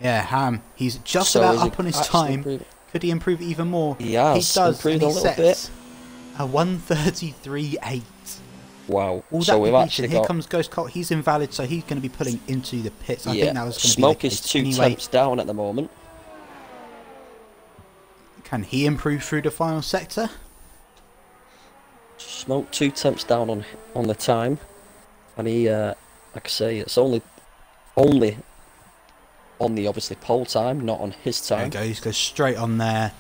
Ham. He's just about up on his time. Could he improve even more? He has improved a little bit. A 133.8. Wow. So we've actually got... Here comes Ghost Colt. He's invalid, so he's going to be pulling into the pits. I think that was going to be Smoke is 2 temps down at the moment. Can he improve through the final sector? Smoke 2 temps down on the time, and he, like I say, it's only on the obviously pole time, not on his time. There he goes straight on there.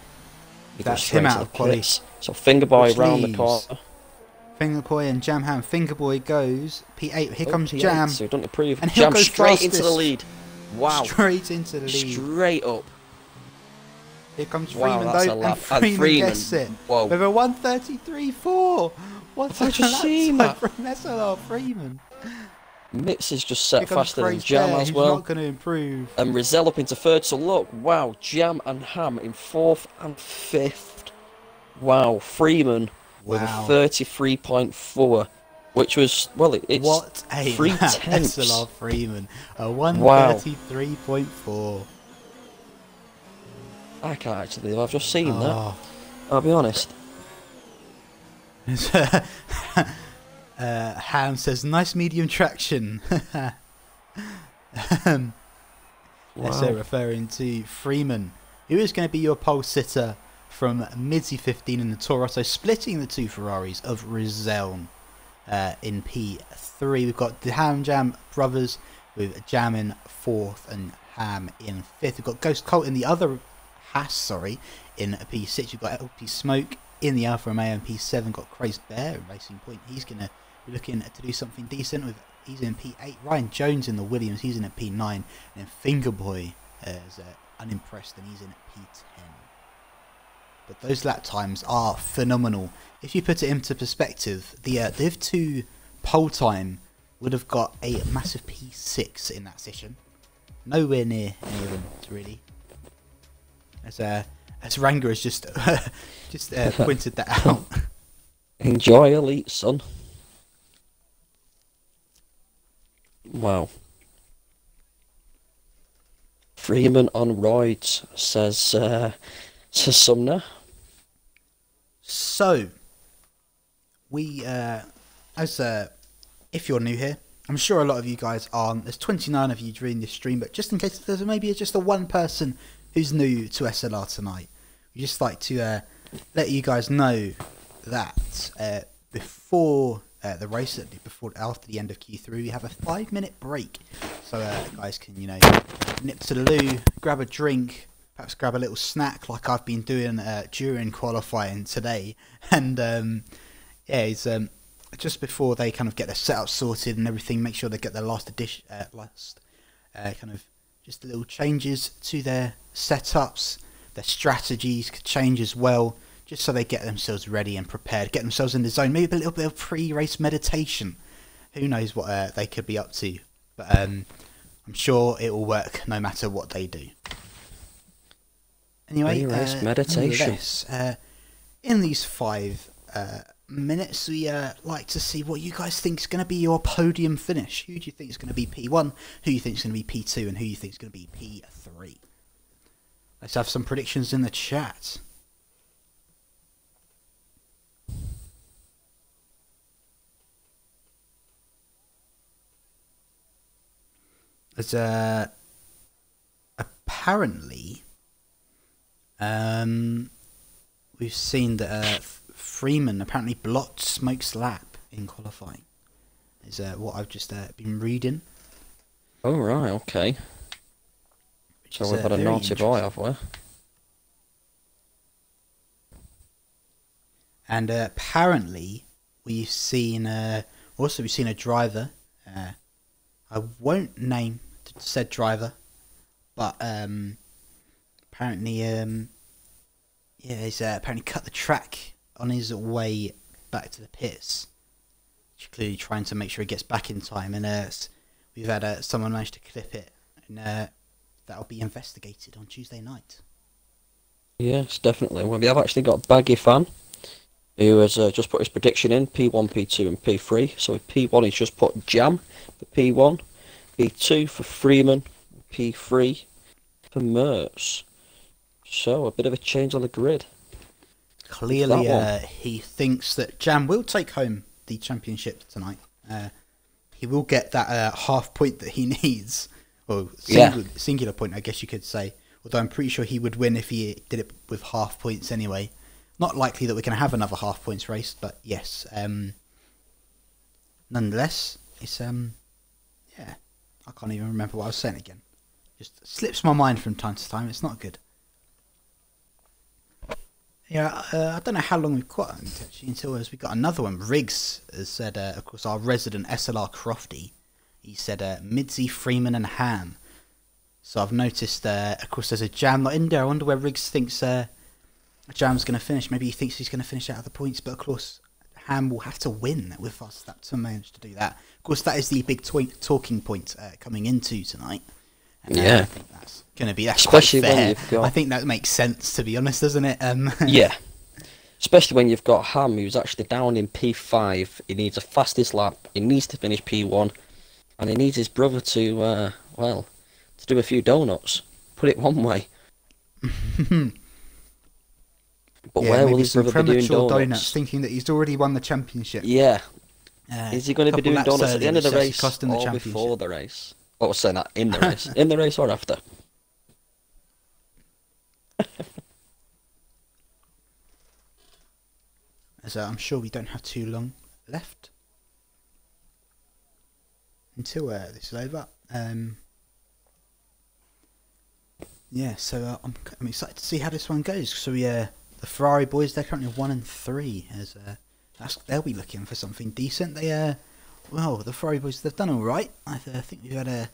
That's him out of quality. So Fingerboy round the corner. Fingerboy and Jam Ham. Fingerboy goes P8. Here comes P8, Jam. So he doesn't improve. And Jam straight into the lead. Wow. Straight into the lead. Straight up. Here comes Freeman though, and Freeman gets it. Whoa. With a 133.4. What's I've just seen that from SLR Freeman? Mitz is just set faster than Jam as well. Not going to improve. And Rizal up into 3rd. So look, wow, Jam and Ham in 4th and 5th. Wow, Freeman with a 33.4, which was, well, it's what a 3 tenths. SLR Freeman, a 133.4. I can't actually believe I've just seen that. I'll be honest. Ham says, nice medium traction. So referring to Freeman, who is going to be your pole sitter from Midzi 15 in the Toronto, splitting the 2 Ferraris of Rizal in P3. We've got the Ham Jam brothers with Jam in 4th and Ham in 5th. We've got Ghost Colt in the other Haas, in P6. We've got LP Smoke in the Alfa Romeo in P7. Got Crazed Bear in Racing Point. He's going to be looking to do something decent. He's in P8. Ryan Jones in the Williams. He's in at P9. And then Fingerboy is unimpressed, and he's in at P10. But those lap times are phenomenal. If you put it into perspective, the Div 2 pole time would have got a massive P6 in that session. Nowhere near any of them, really. As Ranger has just pointed that out. Enjoy Elite, son. Wow. Freeman on roids, says Sumner. So, we, if you're new here, I'm sure a lot of you guys aren't. There's 29 of you during this stream, but just in case there's maybe just a one person who's new to SLR tonight, we just like to let you guys know that before the race, after the end of Q3, we have a 5-minute break, so guys can nip to the loo, grab a drink, perhaps grab a little snack like I've been doing during qualifying today, and it's just before they kind of get their setup sorted and everything, make sure they get their last kind of just little changes to their setups, their strategies could change as well, just so they get themselves ready and prepared, get themselves in the zone, maybe a little bit of pre-race meditation. Who knows what they could be up to, but I'm sure it will work no matter what they do. Anyway, Pre-race meditation. nonetheless, in these 5 minutes, we like to see what you guys think is going to be your podium finish. Who do you think is going to be P1? Who do you think is going to be P2? And who do you think is going to be P3? Let's have some predictions in the chat. As apparently, we've seen that Freeman apparently blocked Smoke's lap in qualifying. Is what I've just been reading. Oh right, okay. So we've had a naughty boy, have we? And apparently, we've seen a driver. I won't name said driver, but apparently, he's apparently cut the track on his way back to the pits. Clearly trying to make sure he gets back in time, and we've had someone manage to clip it, and that'll be investigated on Tuesday night. Yes, definitely. Well, we have actually got Baggy Fan, who has just put his prediction in, P1, P2 and P3. So with P1 he's just put Jam for P1, P2 for Freeman, P3 for Mertz. So a bit of a change on the grid. Clearly he thinks that Jam will take home the championship tonight. He will get that half point that he needs. Well, singular point, I guess you could say. Although I'm pretty sure he would win if he did it with half points anyway. Not likely that we're going to have another half points race, but yes. Nonetheless, it's yeah. I can't even remember what I was saying again. Just slips my mind from time to time. It's not good. Yeah, I don't know how long we've got actually until as we got another one. Riggs has said, of course, our resident SLR Crofty. He said Midzi, Freeman, and Ham. So I've noticed, of course, there's a Jam not in there. I wonder where Riggs thinks Jam's going to finish. Maybe he thinks he's going to finish out of the points, but of course, Ham will have to win with us to manage to do that. Of course, that is the big talking point coming into tonight. And, yeah, I think that's going to be especially quite fair. when you've got... I think that makes sense, to be honest, doesn't it? Yeah, especially when you've got Ham, who's actually down in P5. He needs a fastest lap. He needs to finish P1, and he needs his brother to to do a few donuts. Put it one way. But yeah, where will his brother be doing donuts? Thinking that he's already won the championship. Yeah. Is he going to be doing donuts at the end of the race or before the race? Oh, I was saying that in the race. In the race or after? So I'm sure we don't have too long left until this is over. Yeah, so I'm excited to see how this one goes. So the Ferrari boys, they're currently 1 and 3. As they'll be looking for something decent. The Ferrari boys, they've done all right. I think we've had a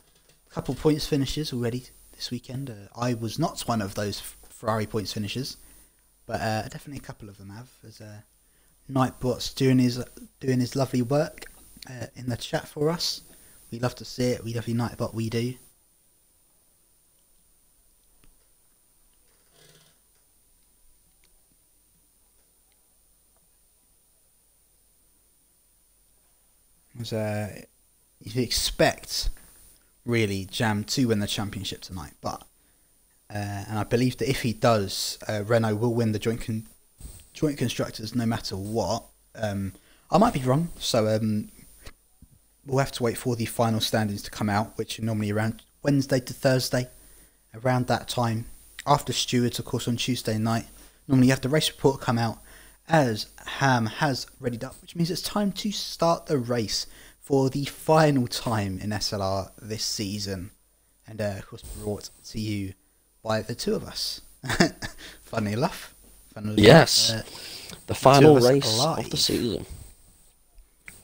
couple points finishes already this weekend. I was not one of those Ferrari points finishers, but definitely a couple of them have. As Nightbot's doing his lovely work in the chat for us. We love to see it. We love you, Nightbot. We do. You expect really Jam to win the championship tonight, but and I believe that if he does, Renault will win the joint constructors no matter what. I might be wrong, so we'll have to wait for the final standings to come out, which are normally around Wednesday to Thursday, around that time. After stewards, of course, on Tuesday night. Normally you have the race report come out as Ham has readied up, which means it's time to start the race for the final time in SLR this season. And of course brought to you by the two of us. Funnily enough. Yes, the final race of the season.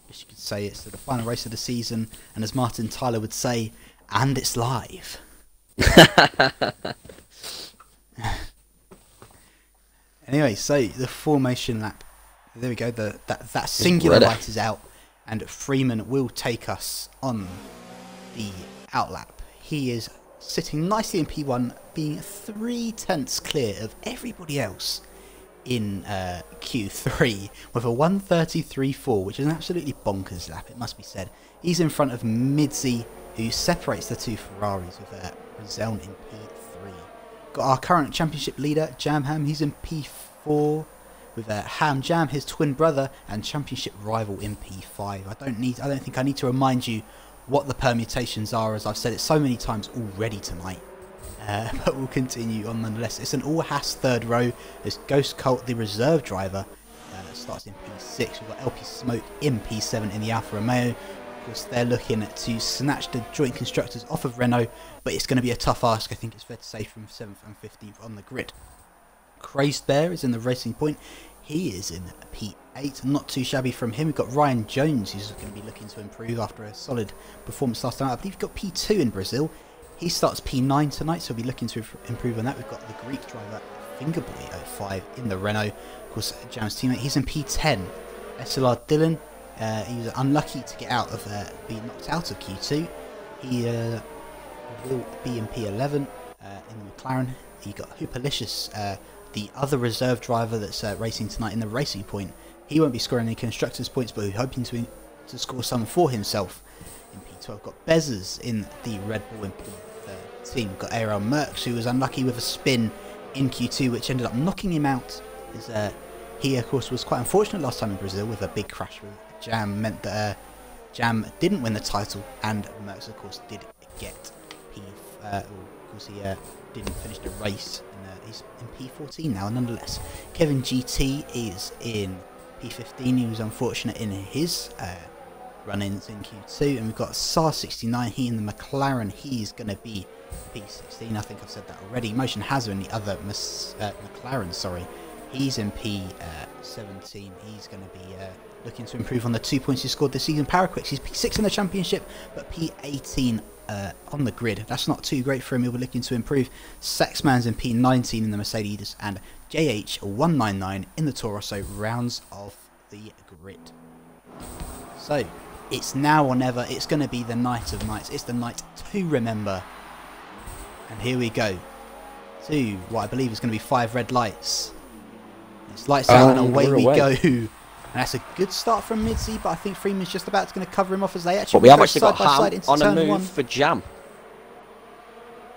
As you could say, it's the final race of the season, and as Martin Tyler would say, and it's live. Anyway, so the formation lap. There we go. That singular light is out, and Freeman will take us on the outlap. He is sitting nicely in P1, being 3/10 clear of everybody else in Q3 with a 1:33.4, which is an absolutely bonkers lap, it must be said. He's in front of Midzi, who separates the two Ferraris with Rizzeln in P3. Got our current championship leader, Jamham, he's in P4 with Ham Jam, his twin brother, and championship rival in P5. I don't think I need to remind you what the permutations are, as I've said it so many times already tonight. But we'll continue on nonetheless. It's an all-Haas third row. There's Ghost Cult, the reserve driver, starts in P6. We've got LP Smoke in P7 in the Alfa Romeo. Of course, they're looking to snatch the joint constructors off of Renault, but it's going to be a tough ask, I think it's fair to say, from 7th and 15th on the grid. Crazed Bear is in the Racing Point. He is in P8, not too shabby from him. We've got Ryan Jones, who's going to be looking to improve after a solid performance last time. I believe we've got P2 in Brazil. He starts P9 tonight, so we'll be looking to improve on that. We've got the Greek driver Fingerboy at 5 in the Renault. Of course, Jam's teammate, he's in P10. SLR Dylan, he was unlucky to get out of being knocked out of Q2. He will be in P11 in the McLaren. You got Hoopalicious, the other reserve driver that's racing tonight in the Racing Point. He won't be scoring any constructors points, but he's hoping to score some for himself in P12. Got Bezzers in the Red Bull in P13. We've got Aaron Merckx, who was unlucky with a spin in Q2, which ended up knocking him out. He, of course, was quite unfortunate last time in Brazil with a big crash with Jam. Meant that Jam didn't win the title, and Merckx, of course, did get of course, he didn't finish the race. He's in P14 now, nonetheless. Kevin GT is in P15. He was unfortunate in his run-ins in Q2. And we've got SAR69. He in the McLaren. He's going to be P16. I think I've said that already. Motion Hazard in the other McLaren, sorry. He's in P17. He's going to be looking to improve on the 2 points he scored this season. Paraquix, he's P6 in the championship, but P18 on the grid. That's not too great for him. He'll be looking to improve. Saxman's in P19 in the Mercedes, and JH199 in the Toro Rosso rounds off the grid. So it's now or never. It's going to be the night of nights. It's the night to remember. And here we go to what I believe is going to be 5 red lights. It's lights out and away we go. And that's a good start from Midzi, but I think Freeman's just about going to cover him off as they actually but we have actually side got by side Ham into on a turn move 1. for Jam.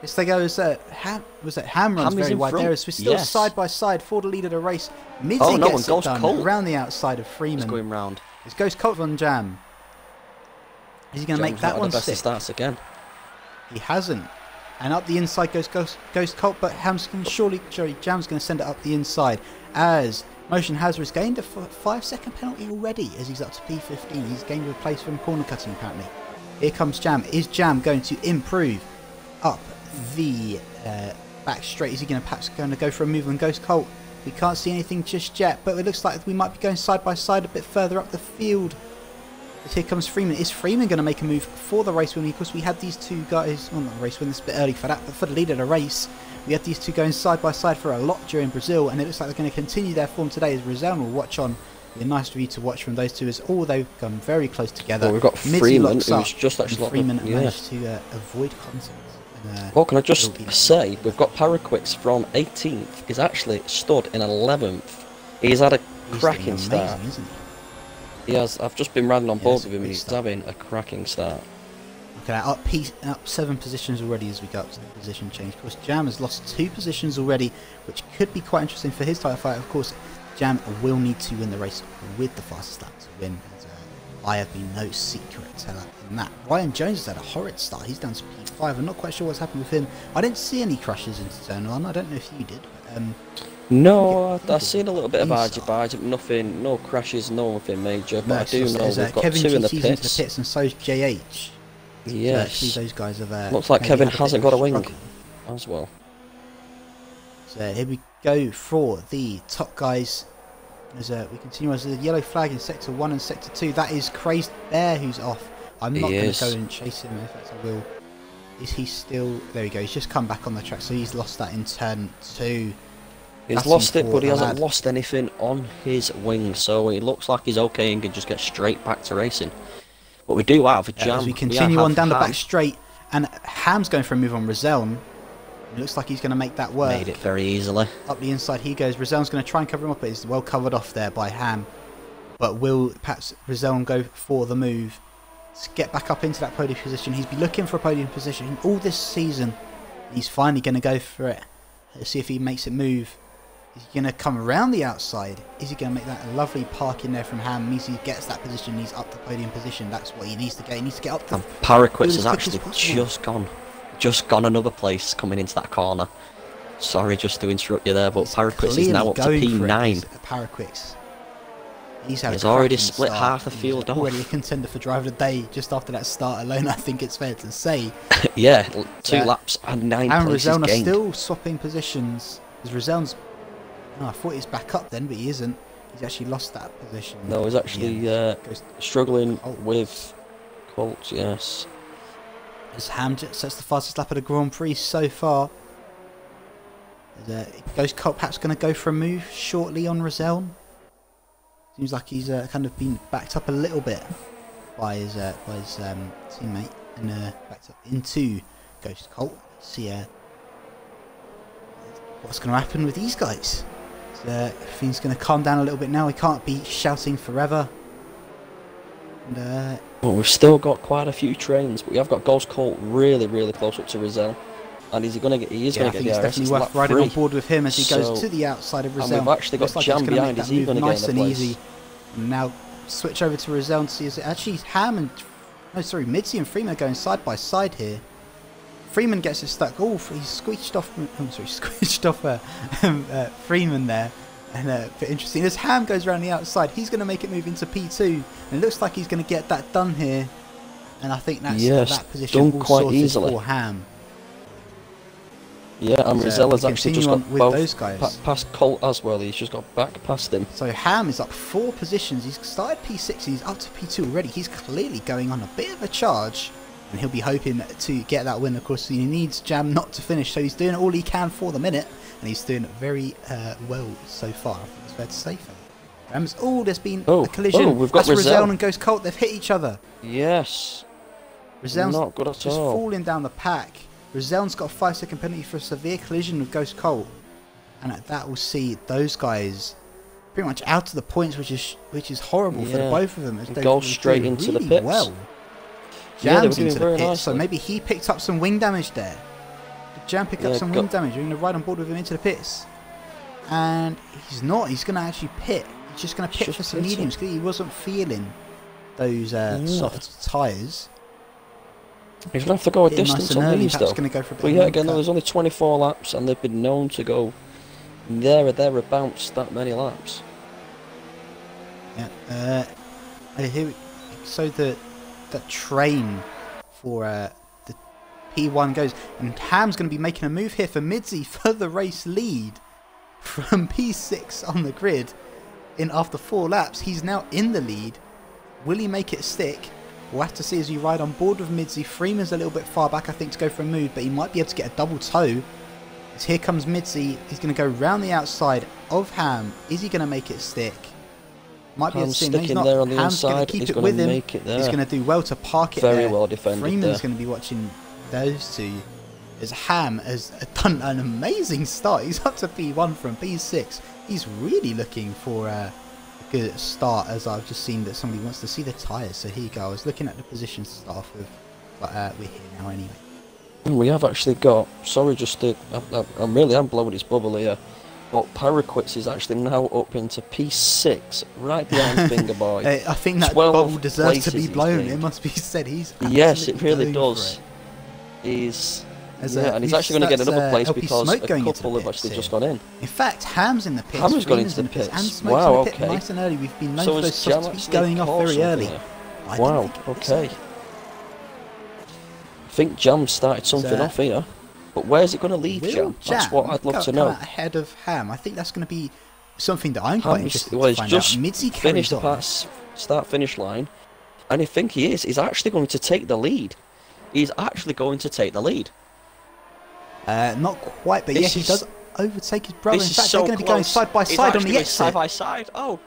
Yes, they go as Ham runs Ham very in wide front. there as we're still Yes. side by side for the lead of the race. Midzi Oh, no, gets and it Ghost done Colt around the outside of Freeman. It's going round. It's Ghost Colt on Jam. Is he going to make that one the best stick? starts again. He hasn't. And up the inside goes Ghost Colt, but Jam's going to send it up the inside as Motion Hazard has gained a 5-second penalty already as he's up to P15. He's gained a place from corner cutting apparently. Here comes Jam. Is Jam going to improve up the back straight? Is he perhaps going to go for a move on Ghost Colt? We can't see anything just yet, but it looks like we might be going side by side a bit further up the field. As here comes Freeman. Is Freeman going to make a move for the race win? Because we had these two guys, well, not the race win, it's a bit early for that, but for the lead of the race, we had these two going side by side for a lot during Brazil, and it looks like they're going to continue their form today as Rizzeln will watch on. It'll be a nice review to watch from those two as all they've come very close together. Well, we've got Midzi Freeman, locks who's up, just actually and Freeman managed to avoid contact. Well, can I just say, we've got Paraquix from 18th. He's actually stood in 11th. He's had a cracking start. Isn't he? He has. I've just been riding on board with him, and great he's start. having a cracking start. Okay, up 7 positions already as we go up to the position change. Of course, Jam has lost 2 positions already, which could be quite interesting for his title fight. Of course, Jam will need to win the race with the fastest lap to win. And, I have been no secret in that. Ryan Jones has had a horrid start. He's down to P5. I'm not quite sure what's happened with him. I didn't see any crashes into turn 1. I don't know if you did. But, No, I've seen a little bit of argy-bargy, but nothing, no crashes, nothing major. But I do know we've got Kevin 2 in the GT's into the pits. pits, and so's JH. Yes. So actually, those guys have. Looks like maybe Kevin had a hasn't bit got a of wing struggle. as well. So here we go for the top guys. As we continue as the yellow flag in sector 1 and sector 2. That is Crazed Bear who's off. I'm not going to go and chase him. In fact, I will. Is he still? There we go. He's just come back on the track, so he's lost that in turn 2. He's lost it, but he hasn't lost anything on his wing, so it looks like he's okay and can just get straight back to racing. But we do have Jam. As we continue on down the back straight, And Ham's going for a move on Roseln. It looks like he's going to make that work. Made it very easily. Up the inside he goes. Roseln's going to try and cover him up, but he's well covered off there by Ham. But will perhaps Roseln go for the move? Let's get back up into that podium position. He's been looking for a podium position all this season. He's finally going to go for it. Let's see if he makes it move. Is he going to come around the outside? Is he going to make that a lovely park in there from Ham? Means he gets that position. He's up the podium position. That's what he needs to get. He needs to get up the... And Paraquits has actually just gone another place coming into that corner. Sorry just to interrupt you there, but Paraquits is now up to P9. Paraquits. He's already split half the field off. Already a contender for driver of the day just after that start alone, I think it's fair to say. Yeah, 2 laps and 9 and places Roseln gained. are still swapping positions. Because Roseln's... Oh, I thought he was back up then, but he isn't. He's actually lost that position. No, he's actually struggling with Colts, yes. As Ham sets the fastest lap of the Grand Prix so far. Ghost Colt perhaps going to go for a move shortly on Roseln. Seems like he's kind of been backed up a little bit by his teammate and backed up into Ghost Colt. Let's see what's going to happen with these guys. Everything's going to calm down a little bit now. He can't be shouting forever. And, well, we've still got quite a few trains, but we have got Ghost Colt really, really close up to Roseln. And is he going to get? He is going to get the DRS. It's definitely worth riding on board with him as he goes to the outside of Roseln. And we've actually got Jam behind. Is he going to get nice in the and place? easy? And now switch over to Roseln to see, is it actually Ham and Midzi and Freeman are going side by side here. Freeman gets it stuck. Oh, he's squeeched off. Squeeched off Freeman there. And a bit interesting. As Ham goes around the outside, he's going to make it move into P2. And it looks like he's going to get that done here. And I think that's that position all quite sorted easily for Ham. Yeah, and Rosella's actually just got with those guys. Past Colt as well. He's just got back past him. So Ham is up 4 positions. He's started P6. He's up to P2 already. He's clearly going on a bit of a charge. And he'll be hoping to get that win. Of course, he needs Jam not to finish. So he's doing all he can for the minute. And he's doing very well so far. I think it's fair to say. Oh, there's been a collision. Oh, we've got Roseln and Ghost Colt. They've hit each other. Yes. Roseln's not good at just all. falling down the pack. Roseln's got a 5-second penalty for a severe collision with Ghost Colt. And that will see those guys pretty much out of the points, which is horrible for the both of them. As they go straight into the pits. Well. Jam's into the pits, so maybe he picked up some wing damage there. Did Jam pick up some wing damage? You're going to ride on board with him into the pits. And he's not. He's going to actually pit. He's just going to pit for some mediums because he wasn't feeling those soft tyres. He's going to have to go a distance on these though. Go for a bit but yeah, again, there was only 24 laps and they've been known to go there or thereabouts that many laps. Yeah. So the train for the P1 goes, and Ham's going to be making a move here for Midzi for the race lead from P6 on the grid. In after 4 laps, he's now in the lead. Will he make it stick? We'll have to see as you ride on board with Midzi. Freeman's a little bit far back, I think, to go for a move, but he might be able to get a double toe. As here comes Midzi. He's going to go round the outside of Ham. Is he going to make it stick? Might be able to see him. He's not. There on the Ham's going to keep it with him. He's going to do well to park it there. Very well defended. Freeman's going to be watching those two. As Ham has done an amazing start. He's up to P1 from P6. He's really looking for a good start, as I've just seen that somebody wants to see the tyres. So here you go. I was looking at the position to start off with, but we're here now anyway. We have actually got, sorry, just to, I'm blowing his bubble here, but Paraquits is actually now up into P6, right behind Fingerboy. I think that bubble deserves to be blown, it must be said. Yes, it really does. And he's actually going to get another place because a couple have actually just gone in. In fact, Ham's in the pits. Ham's gone into the pits. Wow, okay. Nice and early. We've been known for those soft speeds going off very early. Wow, okay. I think Jam started something off here. But where's it going to lead, Jam? That's what I'd love to know. Ahead of Ham. I think that's going to be something that I'm quite interested to find out. Midzi finished the pass, start-finish line. And I think he's actually going to take the lead. He's actually going to take the lead. Not quite, but yes, he does overtake his brother. In fact, they're going to be going side by side on the exit. Side by side. Oh,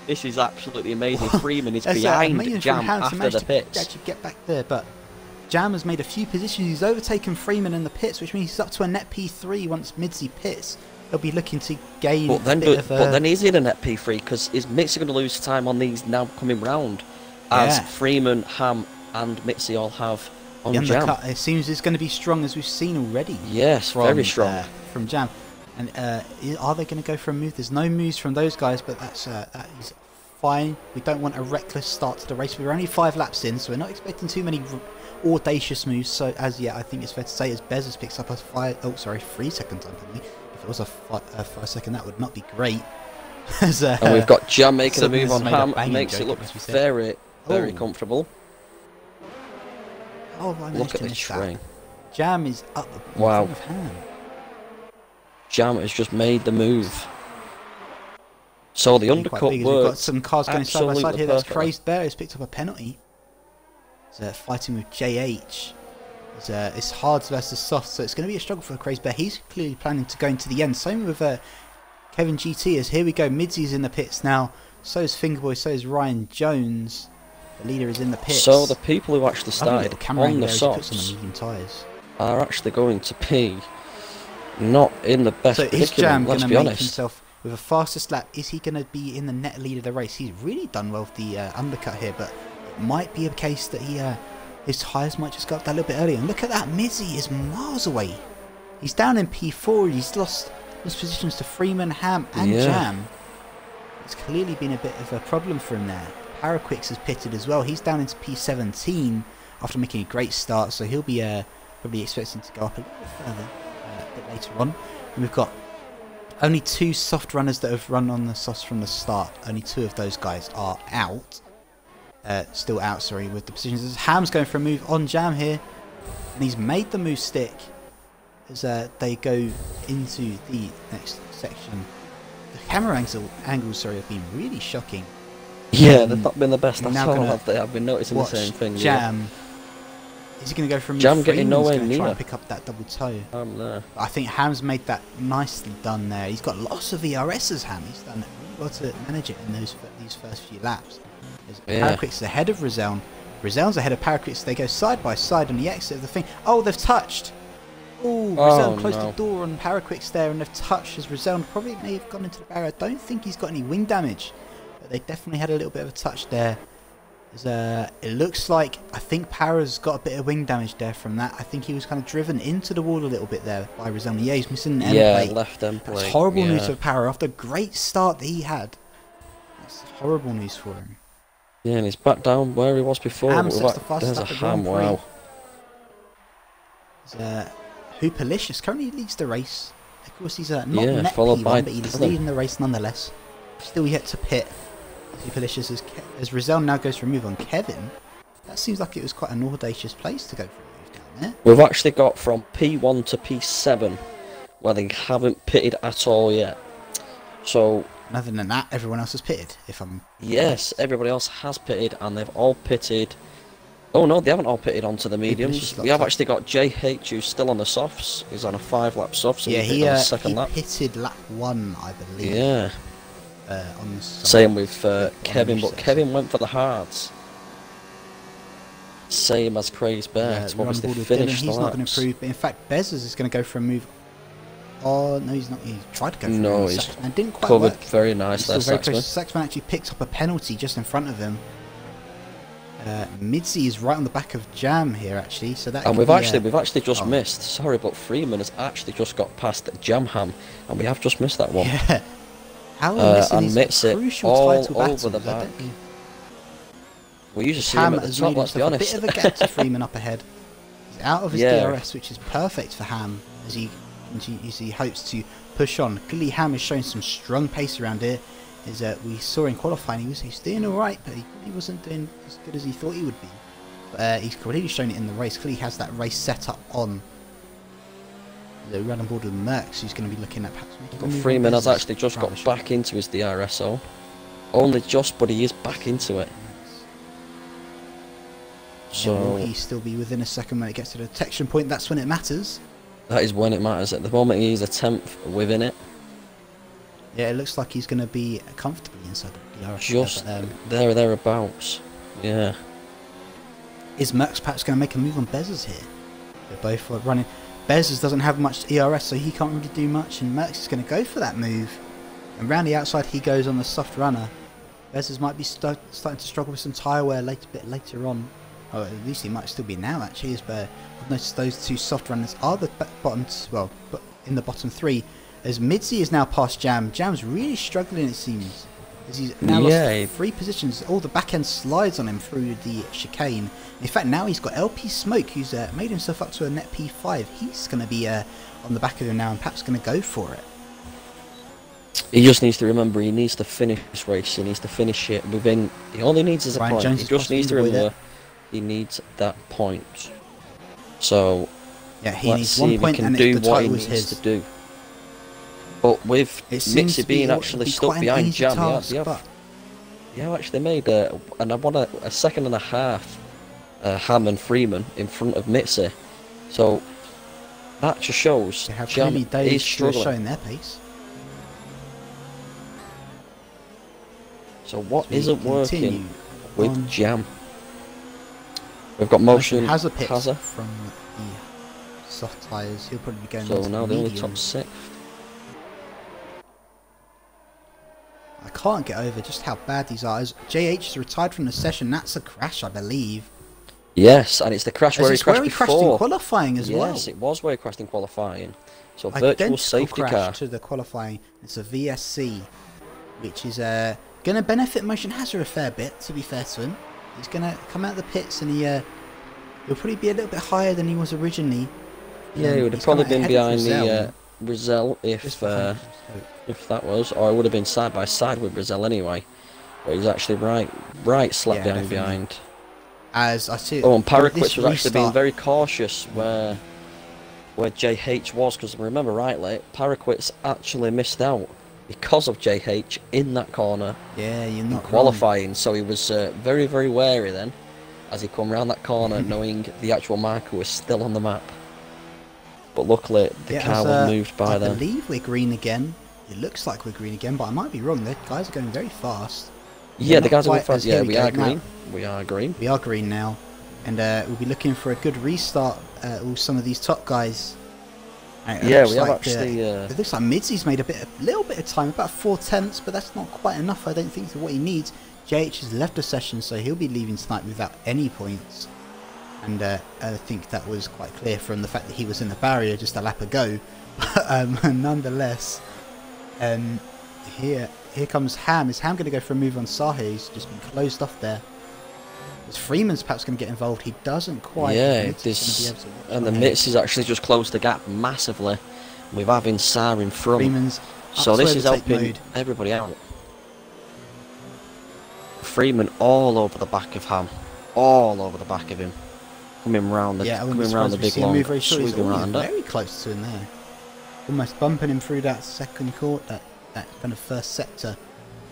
this is absolutely amazing. Freeman is behind Jam after the pits. Actually get back there, but Jam has made a few positions. He's overtaken Freeman in the pits, which means he's up to a net P3 once Midzi pits. He'll be looking to gain but then, a bit of but then he's in a net P3 because his Mitzi going to lose time on these now coming round, as Freeman, Ham, and Mitzi all have on the Jam. undercut, it seems it's going to be strong, as we've seen already. Yes, very strong from Jam. And are they going to go for a move? There's no moves from those guys, but that is fine. We don't want a reckless start to the race. We're only 5 laps in, so we're not expecting too many audacious moves. So as yet, I think it's fair to say, as Bezos picks up a 3-second time penalty. If it was a 5-second, that would not be great. And we've got Jam making a move on Ham, makes it look very comfortable. Oh, look at this train. Jam is up in front of Ham. Jam has just made the move. So the undercut worked. We've got some cars going side by side here. That's Crazed Bear who's picked up a penalty. He's fighting with JH. It's hards versus soft, so it's going to be a struggle for Crazed Bear. He's clearly planning to go into the end. Same with Kevin GT. As here we go, Midsy's in the pits now. So is Fingerboy. So is Ryan Jones. The leader is in the pits. So the people who actually started on the softs are actually going to be not in the best predicament. So is Jam going to make honest. himself with a fastest lap? Is he going to be in the net lead of the race? He's really done well with the undercut here, but it might be a case that his tyres might just go up that little bit earlier. And look at that, Midzi is miles away. He's down in P4. He's lost positions to Freeman, Ham, and Jam. It's clearly been a bit of a problem for him there. Paraquix has pitted as well. He's down into P17 after making a great start, so he'll be probably expecting to go up a little bit further a bit later on. And we've got only 2 soft runners that have run on the softs from the start. Only 2 of those guys are out. Still out, sorry, with the positions. Ham's going for a move on Jam here, and he's made the move stick as they go into the next section. The camera angles, have been really shocking. Yeah, they've not been the best at all, have they? I've been noticing the same thing. Jam. Is he going to go for a move? Jam getting nowhere near. Try and pick up that double toe. There. I think Ham's made that nicely done there. He's got lots of ERSs, Ham. He's done really well to manage it in these first few laps. Paraquix is ahead of Rizal. Rizal's ahead of Paraquix. They go side by side on the exit of the thing. Oh, they've touched. Oh, Rizal closed the door on Paraquix there, and they've touched as Rizal probably may have gone into the barrier. I don't think he's got any wing damage, but they definitely had a little bit of a touch there. It looks like, I think Para's got a bit of wing damage there from that. I think he was kind of driven into the wall a little bit there by Rizal. Yeah, he's missing an end plate. Left end plate. That's horrible news for Para after a great start that he had. That's horrible news for him. Yeah, and he's back down where he was before. Ham sets the fastest There's a lap Ham, wow. Hoopalicious currently leads the race. Of course, he's not net followed P1, by but he's leading the race nonetheless. Still yet to pit. Hoopalicious as Rizal now goes for a move on Kevin. That seems like it was quite an audacious place to go for a move down there. We've actually got from P1 to P7 where they haven't pitted at all yet. So other than that, everyone else has pitted. Yes, everybody else has pitted, and they've all pitted. Oh no, they haven't all pitted onto the mediums. We have actually got JH who's still on the softs. He's on a 5-lap soft, so he on the second lap. Pitted lap 1, I believe. Yeah. On the same with Kevin, but Kevin went for the hards. Same as Crazed Bear to obviously finish the laps. He's not going to improve, but in fact, Bezos is going to go for a move. Oh no, he's not. He tried to go for a move. Saxman didn't quite covered work. Very nice there, Saxman. Saxman actually picks up a penalty just in front of him. Midzi is right on the back of Jam here, actually. So that. And we've actually just missed. Sorry, but Freeman has actually just got past Jam Ham, and we have just missed that one. Yeah. How are we missing these crucial all title over the back. We usually see him at the top. Let's be honest. A bit of a gap to Freeman up ahead. He's out of his DRS, which is perfect for Ham as he hopes to push on. Clearly, Ham is showing some strong pace around here. We saw in qualifying he's doing alright, but he wasn't doing as good as he thought he would be. But he's clearly shown it in the race. Clearly, he has that race set up on the run on board with Merckx, who's going to be looking at perhaps. Freeman has actually just got back into his DRS zone. Only just, but he is back into it. So will he still be within a second when it gets to the detection point? That's when it matters. That is when it matters. At the moment, he's a 10th within it. Yeah, it looks like he's going to be comfortably inside the DRS. Just there or thereabouts. Yeah. Is Merckx perhaps going to make a move on Bezos here? They're both running. Bezos doesn't have much ERS, so he can't really do much, and Merckx is going to go for that move. And round the outside he goes on the soft runner. Bezos might be starting to struggle with some tyre wear a bit later on. Oh, at least he might still be now, actually, as I've noticed those two soft runners are the bottoms, well, in the bottom three. As Midzi is now past Jam. Jam's really struggling, it seems. As he's now lost 3 positions. All the back end slides on him through the chicane. In fact, now he's got LP Smoke, who's made himself up to a net P5. He's going to be on the back of him now and perhaps going to go for it. He just needs to remember he needs to finish this race. He needs to finish it within. All he needs is a point. He just needs to remember he needs that point. So yeah, he let's needs see 1 if he point can and do the what he title is needs his. to do. But with Mitzi being actually stuck behind Jam, actually made and I want a second and a half Ham and Freeman in front of Mitzi. So that just shows Jam is struggling. Showing their pace. So what isn't working with Jam? We've got Motion has a pit from the soft tyres. He'll probably be going. So now the only medium. top 6. I can't get over just how bad these are. As JH is retired from the session. That's a crash, I believe. Yes, and it's the crash where he crashed before. Crashed in qualifying as well. Yes, it was where he crashed in qualifying. So virtual safety car to the qualifying. It's a VSC, which is going to benefit Motion Hazard a fair bit. To be fair to him, he's going to come out of the pits and he'll probably be a little bit higher than he was originally. Yeah, he would have probably been behind the Rizal if that was, or it would have been side by side with Rizal anyway. But he's actually right slap behind. As I see. Oh, and Paraquits was actually being very cautious where JH was, because remember rightly, Paraquits actually missed out because of JH in that corner. Yeah, you're not qualifying, wrong. So he was very, very wary then as he come round that corner, knowing the actual marker was still on the map. But luckily, the car was moved by then. I believe we're green again. It looks like we're green again, but I might be wrong. The guys are going very fast. Yeah, the guys are going fast. Yeah, we are green. We are green. We are green now. And we'll be looking for a good restart with some of these top guys. Yeah, we have actually... it looks like Midzi's made a little bit of time, about 4/10, but that's not quite enough, I don't think, for what he needs. JH has left the session, so he'll be leaving tonight without any points. And I think that was quite clear from the fact that he was in the barrier just a lap ago. Nonetheless, here comes Ham. Is Ham going to go for a move on Sahi? He's just been closed off there. Is Freeman's perhaps going to get involved? He doesn't quite. Yeah, and the Mitz has actually just closed the gap massively with having Sar in front. Freeman's so this is helping everybody out. Freeman all over the back of Ham, all over the back of him, coming round the big long, sweeping round very close to him there, almost bumping him through that second court, that kind of first sector.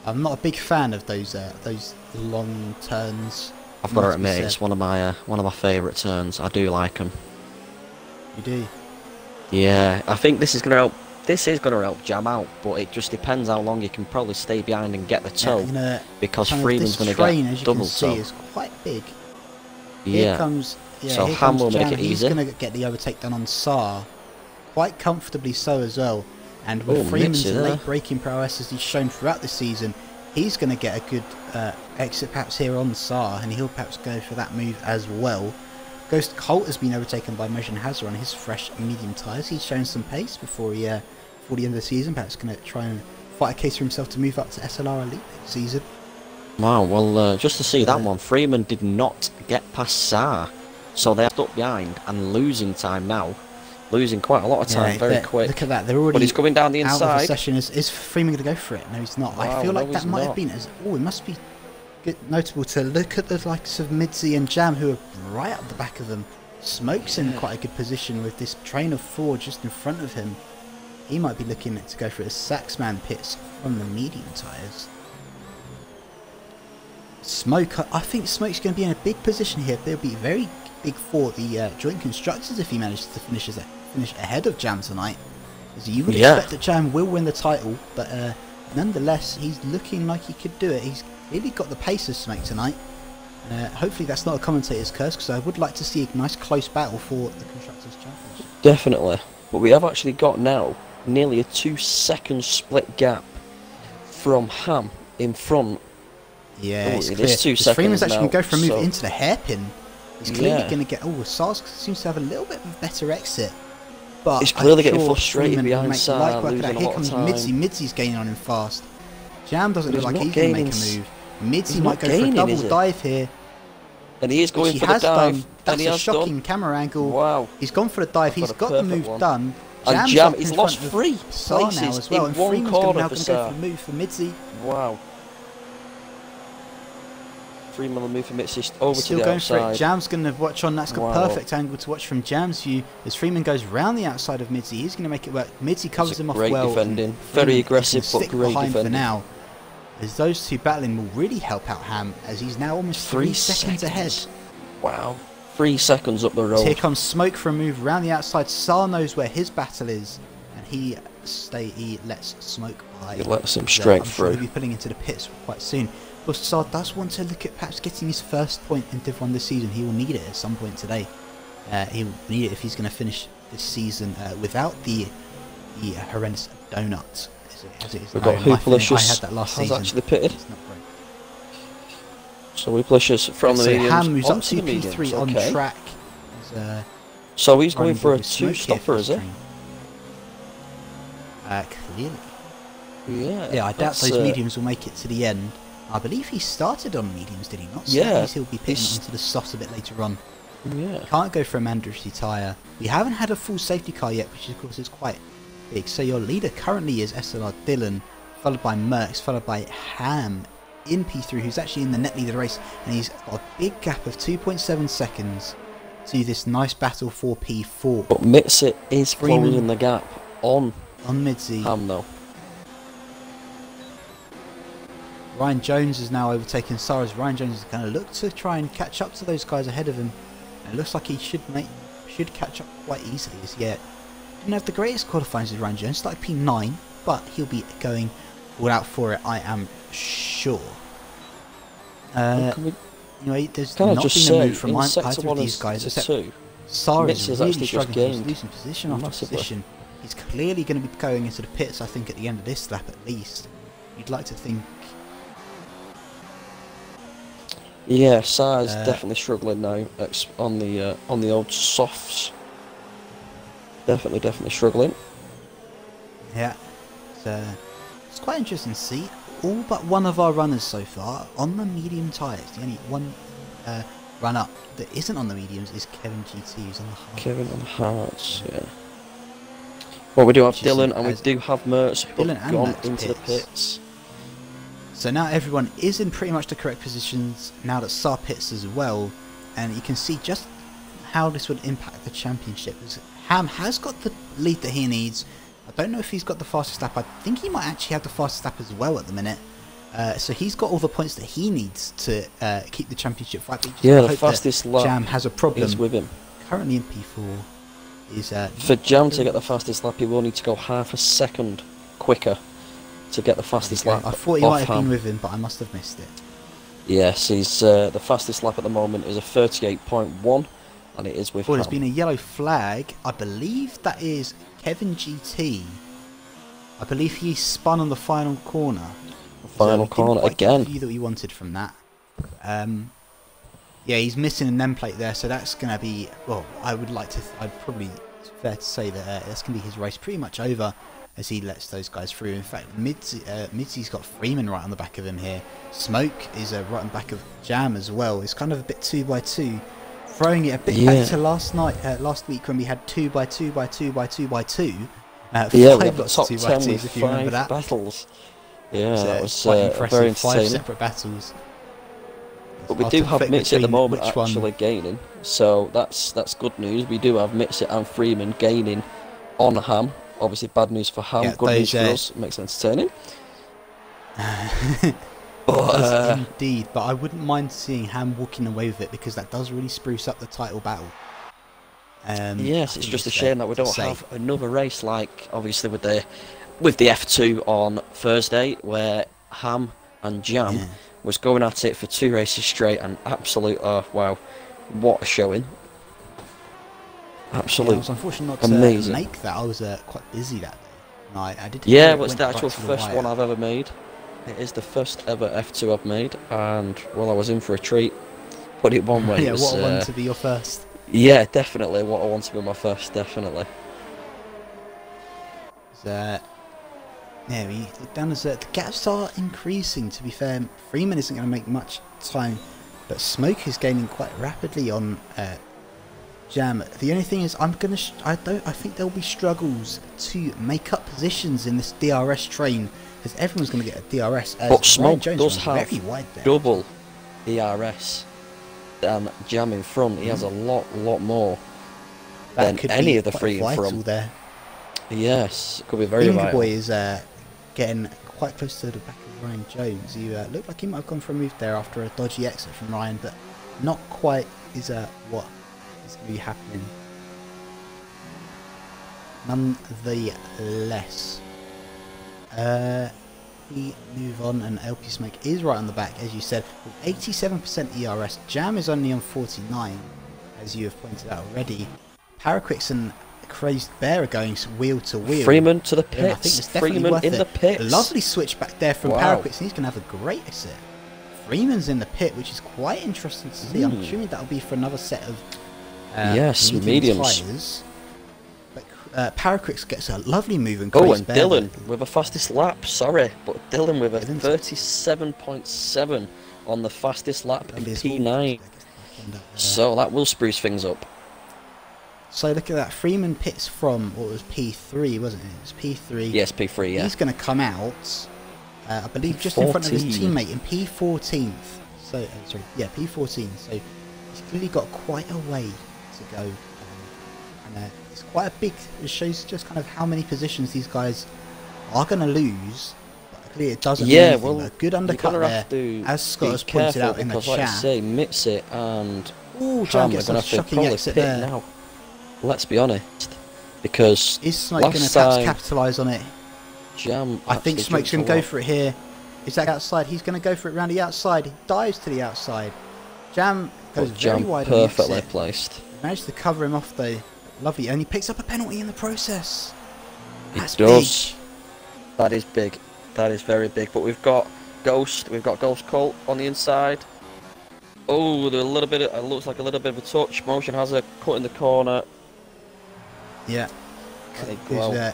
I'm not a big fan of those long turns. I've got to admit, it's one of my favourite turns. I do like them. You do? Yeah, I think this is going to help. This is going to help Jam out, but it just depends how long you can probably stay behind and get the toe, because Freeman's going to get double toe. Is quite big. Yeah. Here comes. Yeah, so Ham will make it easy. He's going to get the overtake done on Saar, quite comfortably so as well. And with Freeman's late braking prowess as he's shown throughout the season, he's going to get a good exit perhaps here on Saar, and he'll perhaps go for that move as well. Ghost Colt has been overtaken by Motion Hazard on his fresh medium tyres. He's shown some pace before the end of the season. Perhaps going to try and fight a case for himself to move up to SLR Elite next season. Wow, well, just to see that one, Freeman did not get past Saar, so they're stuck behind and losing time now. Losing quite a lot of time very quick. Look at that, they're already but he's coming down the inside. Out of the session. Is Freeman going to go for it? No, he's not. Wow, I feel like that might have been... it must be notable to look at the likes of Midzi and Jam, who are right up the back of them. Smoke's in quite a good position with this train of 4 just in front of him. He might be looking to go for his Saxman pits from the medium tyres. Smoke, I think Smoke's going to be in a big position here. They'll be very big for the joint constructors if he manages to finish ahead of Jam tonight. As you would expect that Jam will win the title, but nonetheless, he's looking like he could do it. He's really got the pace of Smoke tonight. Hopefully that's not a commentator's curse, because I would like to see a nice close battle for the Constructors' Championship. Definitely. But we have actually got now nearly a 2-second split gap from Ham in front. Yeah, it's it clear. is 2 seconds Freeman's actually now, going to go for a move so- into the hairpin. He's clearly going to get... Oh, Sars seems to have a little bit of a better exit. But He's clearly I'm getting sure frustrated Freeman will behind make Sar, light work of losing that. a Here lot of comes time. Midzi. Midzi's gaining on him fast. Jam doesn't But look he's like not he's going to make gaining a move. Midzi not might go for a gaining, double is he? dive here. And he is going Which for he the has dive. done. And That's he a has shocking done. camera angle. Wow. He's gone for the dive. He's a got the perfect move one. done. And Jam's Jam, up he's in lost front of 3 Sar now places as well. in And one Freeman's corner now for going to go Sar. for the move for Midzi. Wow. Freeman will move from Mitzi over Still to the going for outside. it. Jam's going to watch on. That's a Wow. perfect angle to watch from Jam's view. As Freeman goes round the outside of Midzi, he's going to make it work. Midzi covers him off Great well. defending. Freeman Very can aggressive, but stick great behind defending. for now. As those two battling will really help out Ham, as he's now almost 3 seconds ahead. Wow. 3 seconds up the So road. here comes Smoke for a move round the outside. Sar knows where his battle is, and he lets Smoke by. He lets him straight I'm sure through. he'll be pulling into the pits quite soon. But Sar does want to look at perhaps getting his first point in Div 1 this season. He will need it at some point today. He will need it if he's going to finish this season without the horrendous donut. As it is We've now. got In my opinion, I Hoopalicious had that last has season. actually pitted. It's not great. So Hoopalicious from the So mediums Ham moves up onto to the P3 mediums. on Okay. track. So he's going Running for a with Smoke here 2-stopper, is it? stream. Clearly. Yeah. I doubt that's, those mediums will make it to the end. I believe he started on mediums, did he not? So Yeah, that means he'll be pitting he's- onto the soft a bit later on. Yeah. Can't go for a mandatory tyre. We haven't had a full safety car yet, which of course is quite big. So your leader currently is SLR Dylan, followed by Merckx, followed by Ham in P3, who's actually in the net leader of the race, and he's got a big gap of 2.7 seconds to this nice battle for P4. But Mitzi is Freeman closing the gap on on Midzi. Ham though. Ryan Jones is now overtaken Sarah's. Ryan Jones is going to look to try and catch up to those guys ahead of him. And it looks like he should catch up quite easily as yet. Didn't have the greatest qualifying as Ryan Jones, started P9, but he'll be going all out for it, I am sure. Anyway, there's Can I not just been a say, move from in either sector of 1 these and guys, except sector 2, Sarah is Mitzi's really actually just struggling. He's gained losing position after massively. position. He's clearly going to be going into the pits, I think, at the end of this lap at least. You'd like to think. Yeah, Sar's definitely struggling now on the old softs. Definitely struggling. Yeah, it's quite interesting to see. All but one of our runners so far on the medium tyres. The only one run-up that isn't on the mediums is Kevin GT, who's on the hard. Kevin on hards, yeah. Well, we do have Which is Dylan and we as- do have Mertz who Dylan have and gone Matt's into the pits. pits. So now everyone is in pretty much the correct positions now that Sar pits as well, and you can see just how this would impact the championship. Ham has got the lead that he needs. I don't know if he's got the fastest lap. I think he might actually have the fastest lap as well at the minute. So he's got all the points that he needs to keep the championship fight. But you just Yeah, gotta the hope that fastest lap Jam has a problem. is with him. Currently in P4 is For Jam to get the fastest lap, he will need to go half a second quicker to get the fastest lap. I thought he off might have Ham. been with him, but I must have missed it. Yes, he's the fastest lap at the moment is a 38.1, and it is with Oh, there's Ham. been a yellow flag. I believe that is Kevin GT. I believe he spun on the final corner. Final we didn't corner quite get again. the view that we wanted from that. Yeah, he's missing a name plate there, so that's going to be. Well, I'd probably. It's fair to say that that's going to be his race pretty much over as he lets those guys through. In fact, Midzi's got Freeman right on the back of him here. Smoke is right on the back of Jam as well. It's kind of a bit 2x2, throwing it a bit back to last week when we had 2x2x2x2x2. Yeah, we five have the lots top of 10 2x2s, with if you remember 5 that. battles. Yeah, So that was quite impressive. very 5 entertaining. separate battles. But we Hard do to have pick Mitzi at the between moment which one. actually gaining, so that's good news. We do have Mitzi and Freeman gaining on Ham. Obviously bad news for Ham, Yeah, good news for those, us, it makes it entertaining. It does indeed, but I wouldn't mind seeing Ham walking away with it because that does really spruce up the title battle. Yes, I it's think just a fair shame that we to don't say. have another race like obviously with the F2 on Thursday where Ham and Jam was going at it for 2 races straight, and absolute, wow, what a showing. Absolute, I was unfortunate not to amazing. make that. I was quite busy that day. No, I did. Yeah, well, it's the actual first one I've ever made. It is the first ever F2 I've made, and well, I was in for a treat. Put it one way. Yeah, what a one to be your first. Yeah, definitely. What I want to be my first, definitely. Yeah, we look down as the gaps are increasing. To be fair, Freeman isn't going to make much time, but Smoke is gaining quite rapidly on Jam. The only thing is, I think there'll be struggles to make up positions in this DRS train, because everyone's going to get a DRS. But Smoke does have very wide there. double DRS than Jam in front. He has a lot more than any of the three in front. There. Yes, it could be very vital. Boy is getting quite close to the back of Ryan Jones. He looked like he might have gone for a move there after a dodgy exit from Ryan, but not quite is what is going to be happening. Nonetheless, we move on, and LP Smoke is right on the back, as you said, with 87% ERS. Jam is only on 49, as you have pointed out already. Paraquix and Crazed Bear are going wheel to wheel. Freeman to the pits. I think it's definitely Freeman in the pits. A lovely switch back there from Paraquix, and he's going to have a great exit. Freeman's in the pit, which is quite interesting to see. I'm assuming that'll be for another set of mediums. Tyres. But Paraquix gets a lovely move, and Dylan with a fastest lap. Sorry, but Dylan with a 37.7 on the fastest lap in P9. So that will spruce things up. So look at that. Freeman pits from what was P3, wasn't it? It was P3. Yes, P3. Yeah. He's going to come out, I believe, just in front of his teammate in P14. So sorry, yeah, P14. So he's clearly got quite a way to go, and it's quite a big. It shows just kind of how many positions these guys are going to lose. But clearly, it doesn't. Yeah, well, a good undercut there, as Scott has pointed out in the chat. Like I say, Mitsit and Jam gets a shocking exit there. Now. Let's be honest, because is Smoke going to perhaps capitalise on it? Jam, I think Smoke's going to go for it here. Is that outside? He's going to go for it around the outside. He dives to the outside. Jam goes very wide. Perfectly placed. Managed to cover him off though. Lovely, and he picks up a penalty in the process. It does. That is big. That is very big. But we've got Ghost. We've got Ghost Colt on the inside. Oh, there's a little bit. It looks like a little bit of a touch. Motion has a cut in the corner. Yeah,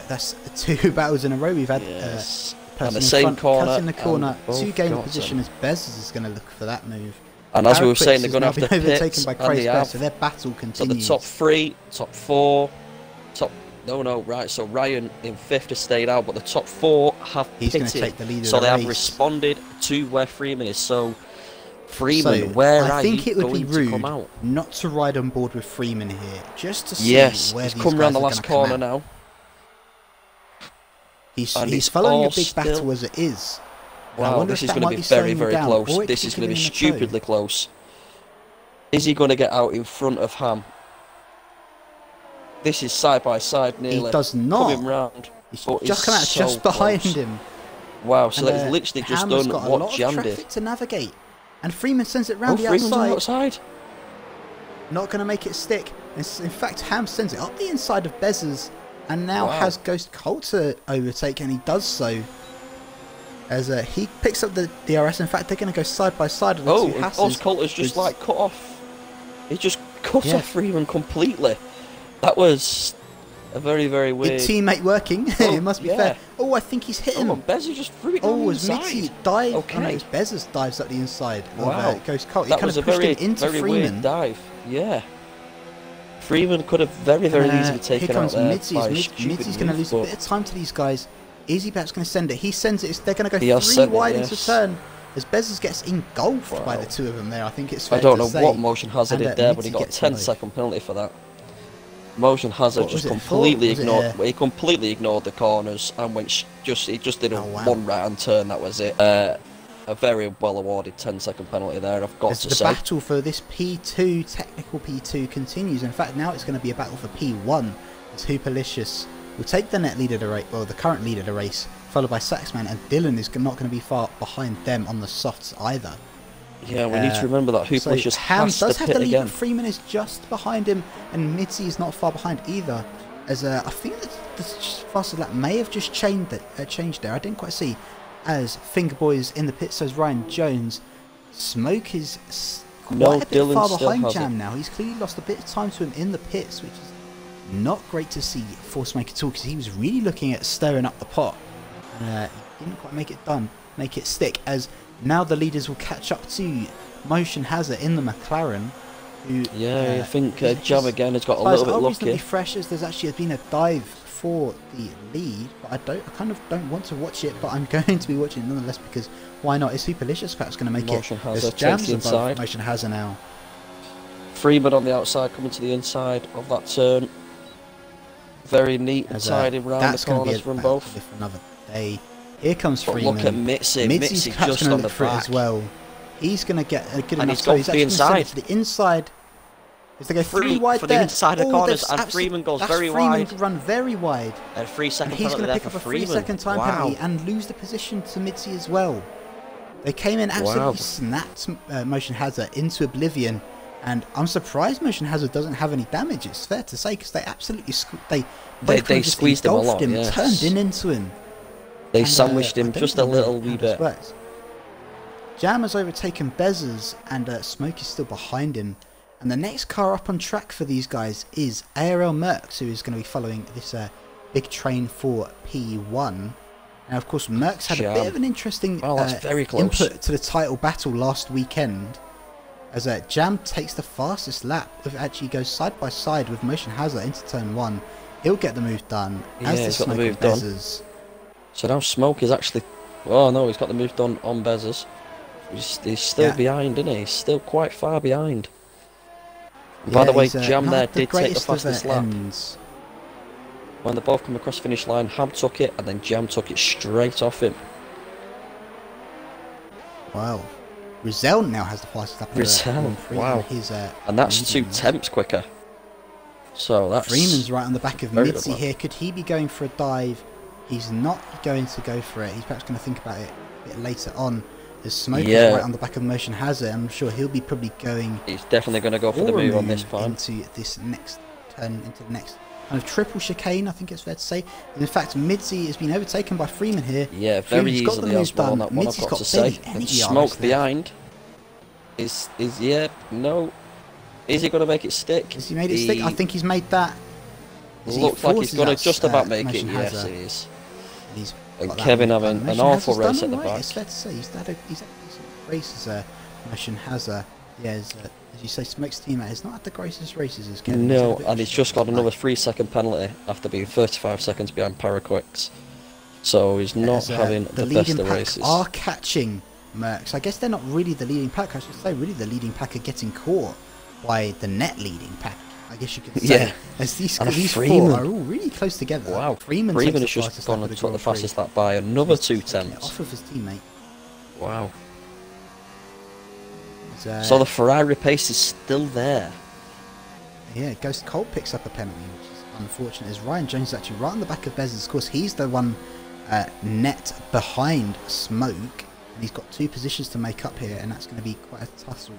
that's 2 battles in a row we've had. Yes. And the same corner. Cut in the corner. 2 game position as Bez is going to look for that move. And as we were saying, they're going to have to overtaken by Crazy Bear, so their battle continues. So the top 3, top 4, right. So Ryan in 5th has stayed out, but the top 4 have pitted. He's going to take the lead of so the they race. have responded to where Freeman is. So Freeman, where are you going to come out? I think it would be rude not to ride on board with Freeman here, just to see where he's these come guys around the are last gonna corner now. He's following a big battle as it is. Wow, this is going to be very, very close. This is going to be stupidly close. Is he going to get out in front of Ham? This is side by side nearly. He does not. Coming round. He's just come out just behind him. Wow, so they've literally just done what Jam did. To navigate. And Freeman sends it round the outside. On the outside. Not going to make it stick. In fact, Ham sends it up the inside of Bez's, and now has Ghost Colt to overtake, and he does so. As he picks up the DRS. In fact, they're going to go side by side with the two Hasses. Ghost Colt has just like cut off. He just cut off Freeman completely. That was a very, very weird. Good teammate working. It must be fair. Oh, I think he's hit him. Bezza just threw it down the inside. Mitzi dive. Okay. Oh, no, it's Bezza's dives up the inside. Wow. Ghost Colt. He that kind was of a pushed very, him into very Freeman. Weird dive. Yeah. Freeman could have very, very easily taken out there. Mitzi's going to lose a bit of time to these guys. Easy perhaps going to send it. He sends it. They're going to go 3 wide into turn. As Bezos gets engulfed by the 2 of them there. I think it's fair to say. I don't know what Motion Hazard did there, but he got a 10-second penalty for that. Motion Hazard just completely ignored. He completely ignored the corners and went he just did a one right-hand turn. That was it. A very well awarded 10-second penalty there. I've got to say. The battle for this P2 technical P2 continues. In fact, now it's going to be a battle for P1 as Hooperlicious will take the net lead of the race. Well, the current lead of the race followed by Saxman, and Dylan is not going to be far behind them on the softs either. Yeah, we need to remember that Hooper's just Ham has does to have pit the lead, again. but Freeman is just behind him, and Mitzi is not far behind either. As I think that the fastest lap may have just changed there. I didn't quite see. As Fingerboy's in the pit, so is Ryan Jones. Smoke is quite a bit Dylan far still behind has Jam it. now. He's clearly lost a bit of time to him in the pits, which is not great to see for Smoke at all, because he was really looking at stirring up the pot. And he didn't quite make it stick, as now the leaders will catch up to Motion Hazard in the McLaren. Who, I think Jam again has got a little bit reasonably lucky. fresh, as there's actually been a dive for the lead, but I kind of don't want to watch it, but I'm going to be watching it nonetheless, because why not? Is Superlicious perhaps going to make Motion it? Hazard As takes Jam's the above inside. Motion Hazard now. Freeman on the outside, coming to the inside of that turn. Very neat and tidy round the corners from both. For another day. Here comes But Freeman. look at Mitzi. Mitzi's Mitzi perhaps just going on to the look for it back. as well. He's going to get a good And enough he's go. gone He's for the actually gonna send it inside. to the inside. If they go Free wide for the there. inside of the corners, that's and absolute- Freeman goes that's very Freeman wide. run very wide. And 3 second And he's penalty going to there pick for up a Freeman. 3-second time Wow. penalty and lose the position to Mitzi as well. They came in absolutely snapped Motion Hazard into oblivion, and I'm surprised Motion Hazard doesn't have any damage. It's fair to say, because they absolutely they squeezed him a lot, him, yes. turned into him. They And, sandwiched I him don't just a really little know wee how this bit. works. Jam has overtaken Bezzers, and Smoke is still behind him. And the next car up on track for these guys is ARL Merckx, who is going to be following this big train for P1. And of course, Merckx had a bit of an interesting that's very close. input to the title battle last weekend, as Jam takes the fastest lap. It actually goes side by side with Motion Hazard into turn 1. He'll get the move done, as he's the got the Smoke move and done. Bezzers. So now Smoke is actually... Oh no, he's got the move done on Bezzers. He's still behind, isn't he? He's still quite far behind. By the way, Jam there did take the fastest lap. When they both come across the finish line, Ham took it, and then Jam took it straight off him. Wow. Rizal now has the fastest lap. Rizal, wow. And that's 2/10 quicker. So that's... Freeman's right on the back of very Mitzi good here. Could he be going for a dive? He's not going to go for it. He's perhaps going to think about it a bit later on. The Smoke is right on the back of Motion Hazard. I'm sure he'll be probably going... He's definitely going to go for the move on this point. Into this next turn, into the next kind of triple chicane, I think it's fair to say. And in fact, Mitzi has been overtaken by Freeman here. Yeah, very Freeman's got easily the as move well done. on that one, Mitzi's I've got to got say. barely any And yards Smoke left. behind is no. Is he going to make it stick? Has he made it stick? I think he's made that. Looks like he's going to just about make it. Motion Yes, Hazard. he is. He's And got that Kevin move having done. an Motion awful Hazard's race done at the alright, back. It's fair to say he's had a decent race as Motion Hazard. Yeah, as you say, Smoke's teammate has not had the greatest races as Kevin. No, and he's just got another 3-second penalty after being 35 seconds behind Paraquix. So he's not having the best leading of pack races. are catching Merckx. I guess they're not really the leading pack. I should say really the leading pack are getting caught by the net leading pack, I guess you could say. Yeah. As these Freeman. four are all really close together. Wow, Freeman has takes the just fastest gone lap and of took the Grand Prix. fastest lap by another He's taking 2 it tenths. off of his teammate. Wow. But, So the Ferrari pace is still there. yeah, Ghost Colt picks up a penalty, which is unfortunate, as Ryan Jones is actually right on the back of Bezzers. Of course, he's the one net behind Smoke, and he's got 2 positions to make up here, and that's going to be quite a tussle.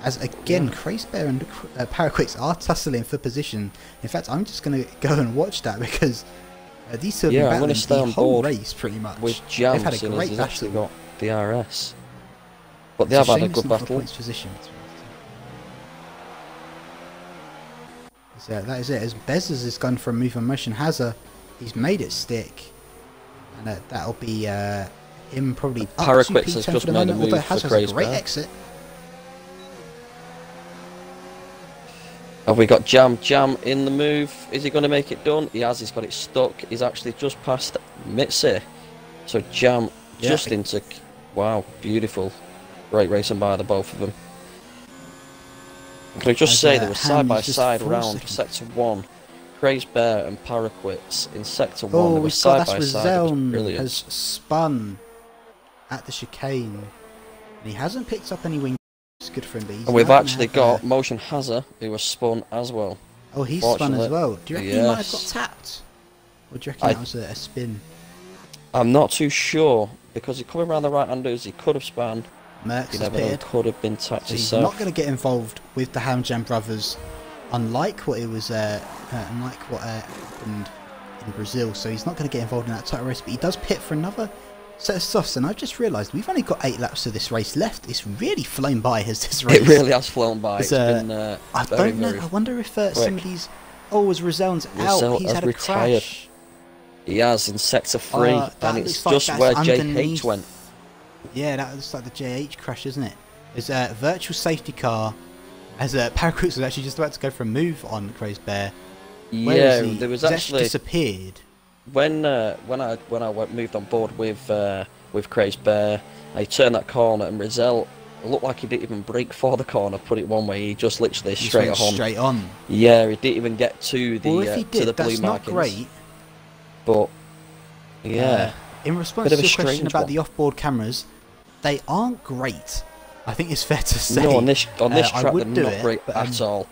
As again, Craze Bear and Paraquix are tussling for position. In fact, I'm just going to go and watch that, because these two have been battling the whole race pretty much. With Jam, They've had a great he's battle. actually got the RS. But they It's have had a shame it's good not for battle. points position. So that is it. As Bezzers has gone for a move on Motion Hazard, he's made it stick, and that'll be him probably up to Paraquix P10 has for just the made a moment, move although for Hazard has Craze a great Bear. exit. Have we got Jam in the move? Is he going to make it done? He has, he's got it stuck. He's actually just past Mitzi. So Jam just into... Wow, beautiful. Great racing by the both of them. Can I just say they were side by side around Sector 1. Craze Bear and Paraquix in Sector 1. Oh, They were we've side got by that side. It was Rizal brilliant. has spun at the chicane, and he hasn't picked up any wing. It's good for him, but he's And we've now gonna actually have, got Motion Hazard, who was spun as well. Oh, he's spun as Fortunately. well. Do you reckon he might have got Yes. tapped? Or do you reckon that was a spin? I'm not too sure because he's coming around the right-handers. He could have spun. Merckx You is never know. pitted. Could have been tapped So he's himself. not going to get involved with the Hamjam brothers, unlike what it was, unlike what happened in Brazil. So he's not going to get involved in that title race, but he does pit for another set of softs. And I've just realised we've only got 8 laps of this race left. It's really flown by, has this race? It really has flown by. It's been I very, don't know. very I wonder if some of these. Oh, as Rosel's out, Rizal he's has had a retired. crash. He has in sector 3, That and it's looks like just that's where underneath. JH went. Yeah, that looks like the JH crash, isn't it? There's a virtual safety car. As Paraquix was actually just about to go for a move on Crazed Bear. Where Yeah, is he? there was He's actually disappeared. when I moved on board with Crazed Bear, I turned that corner and Rizal looked like he didn't even brake for the corner. Put it one way, he just literally He straight went on. straight on. Yeah, he didn't even get to the Well, if he to did, the blue that's not markings. great. But yeah, In response Bit to of a your question strange about one. the off-board cameras, they aren't great. I think it's fair to say. no, on this I track they're would do not it, great but, at all.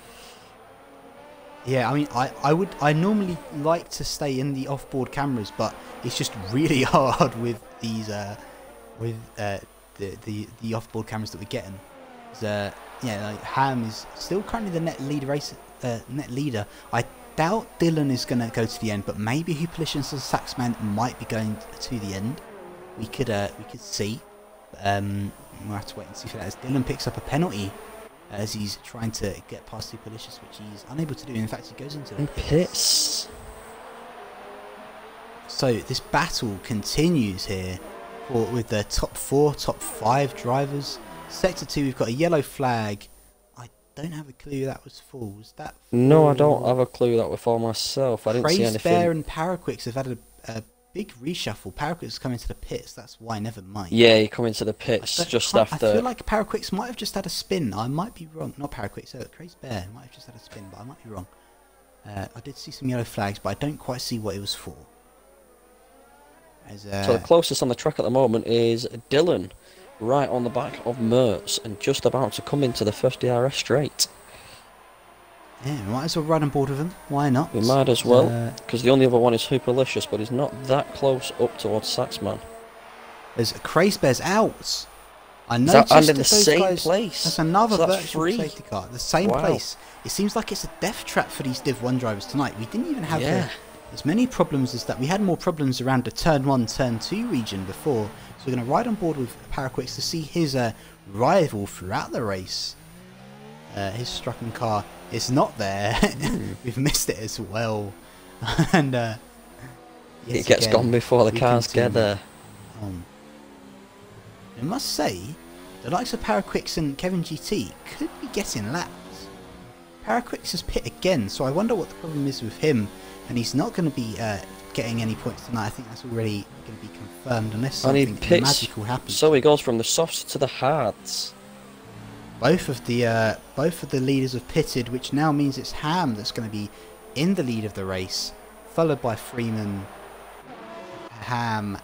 Yeah, I mean, I normally like to stay in the off-board cameras, but it's just really hard with these the off-board cameras that we're getting. Yeah, like Ham is still currently the net leader. I doubt Dylan is going to go to the end, but maybe Hupalicious and Saxman might be going to the end. We could see. We'll have to wait and see for that as Dylan picks up a penalty as he's trying to get past Hupalicious, which he's unable to do. In fact, he goes into the And pits. So this battle continues here with the top 4, top 5 drivers. Sector 2, we've got a yellow flag. I don't have a clue who that was for. Was that for... No, I don't have a clue that were for myself. I didn't see Crazed anything. Bear and Paraquix have had a big reshuffle. Paraquix is coming to the pits. That's why, never mind. Yeah, he come into the pits just after. I feel like Paraquix might have just had a spin. I might be wrong. Not Paraquix, Crazed Bear might have just had a spin, but I might be wrong. I did see some yellow flags, but I don't quite see what it was for. So the closest on the track at the moment is Dylan, right on the back of Mertz, and just about to come into the first DRS straight. Yeah, we might as well ride on board with him. Why not? We might as well, because the only other one is Hupalicious, but he's not that close up towards Saxman. There's Crazed Bear's out. I Is noticed that and in that the those same guys, place? That's another So that's virtual 3. safety car. The same Wow. place. It seems like it's a death trap for these Div 1 drivers tonight. We didn't even have Yeah. as many problems as that. We had more problems around the Turn 1, Turn 2 region before. So we're going to ride on board with Paraquix to see his rival throughout the race. His Strucken car is not there. We've missed it as well. And It gets gone before the cars get there. I must say, the likes of Paraquix and Kevin GT could be getting laps. Paraquix has pit again, so I wonder what the problem is with him. And he's not going to be getting any points tonight. I think that's already going to be confirmed unless something magical happens. So he goes from the softs to the hards. Both of the leaders have pitted, which now means it's Ham that's going to be in the lead of the race, followed by Freeman, Jam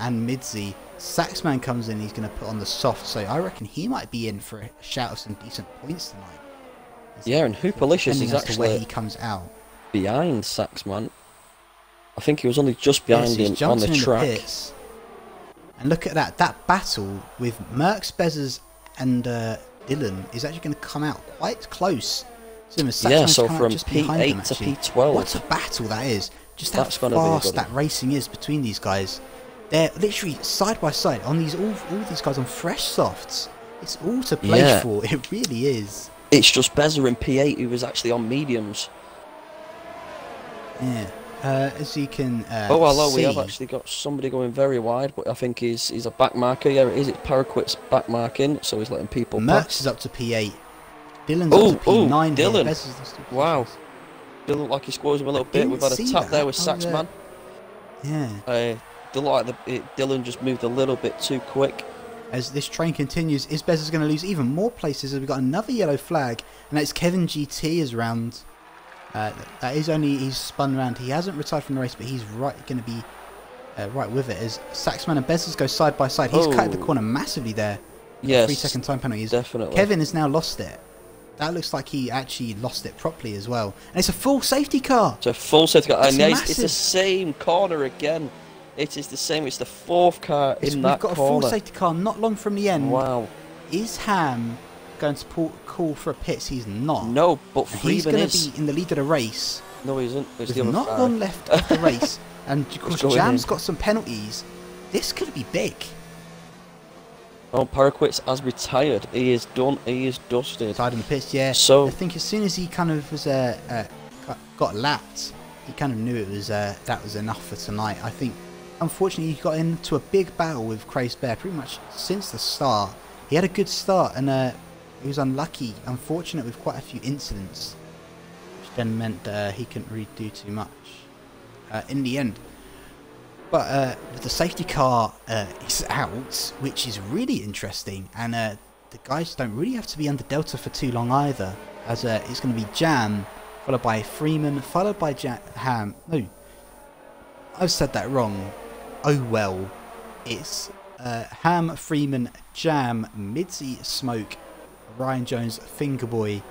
and Midzi. Saxman comes in, he's going to put on the soft, so I reckon he might be in for a shout of some decent points tonight. Yeah, and Hupalicious is actually where he comes out behind Saxman. I think he was only just behind him on the track. And look at that battle with Merckx, Bezzers and Dylan is actually going to come out quite close to him. Yeah, so from P8 to P12. What a battle that is. Just how That's gonna be a fast good that racing is between these guys. They're literally side by side on these all these guys on fresh softs. It's all to play for. It really is. It's just Bezer in P8 who was actually on mediums. Yeah. As you can hello, see, we have actually got somebody going very wide, but I think he's a back marker. Yeah, it is. It's Paraquix back marking, so he's letting people Merckx pass. is up to P8. Dylan's up to P9. Dylan. Wow. Dylan looked like he squoze him a little bit. We've had a tap there with Saxman. Yeah. Dylan just moved a little bit too quick. As this train continues, Isbez is going to lose even more places as we've got another yellow flag, and that's Kevin GT is round. He's spun around. He hasn't retired from the race, but he's going to be right with it as Saxman and Bezzers go side by side. He's cut the corner massively there. Yes, 3-second time penalty. Definitely. Kevin has now lost it. That looks like he actually lost it properly as well. And it's a full safety car. It's a full safety car. And massive. it's the same corner again. It is the same. It's the fourth car in that We've got corner. a full safety car not long from the end. Wow. Is Ham going to call for a pits? He's not. No, but He's going to be in the lead of the race. No, he isn't. It's With the other not guy. long left of the race. And of course, going Jam's in. got some penalties. This could be big. Oh, Paraquits has retired. He is done. He is dusted. Tied in the pits, yeah. So I think as soon as he kind of was got lapped, he kind of knew it was that was enough for tonight. I think, unfortunately, he got into a big battle with Crazed Bear pretty much since the start. He had a good start, and he was unlucky, unfortunate with quite a few incidents, which then meant he couldn't really do too much in the end. But the safety car is out, which is really interesting, and the guys don't really have to be under Delta for too long either, as it's going to be Jam, followed by Freeman, followed by Ham. No, I've said that wrong. Oh well. It's Ham, Freeman, Jam, Midzy, Smoke, Ryan Jones, Fingerboy.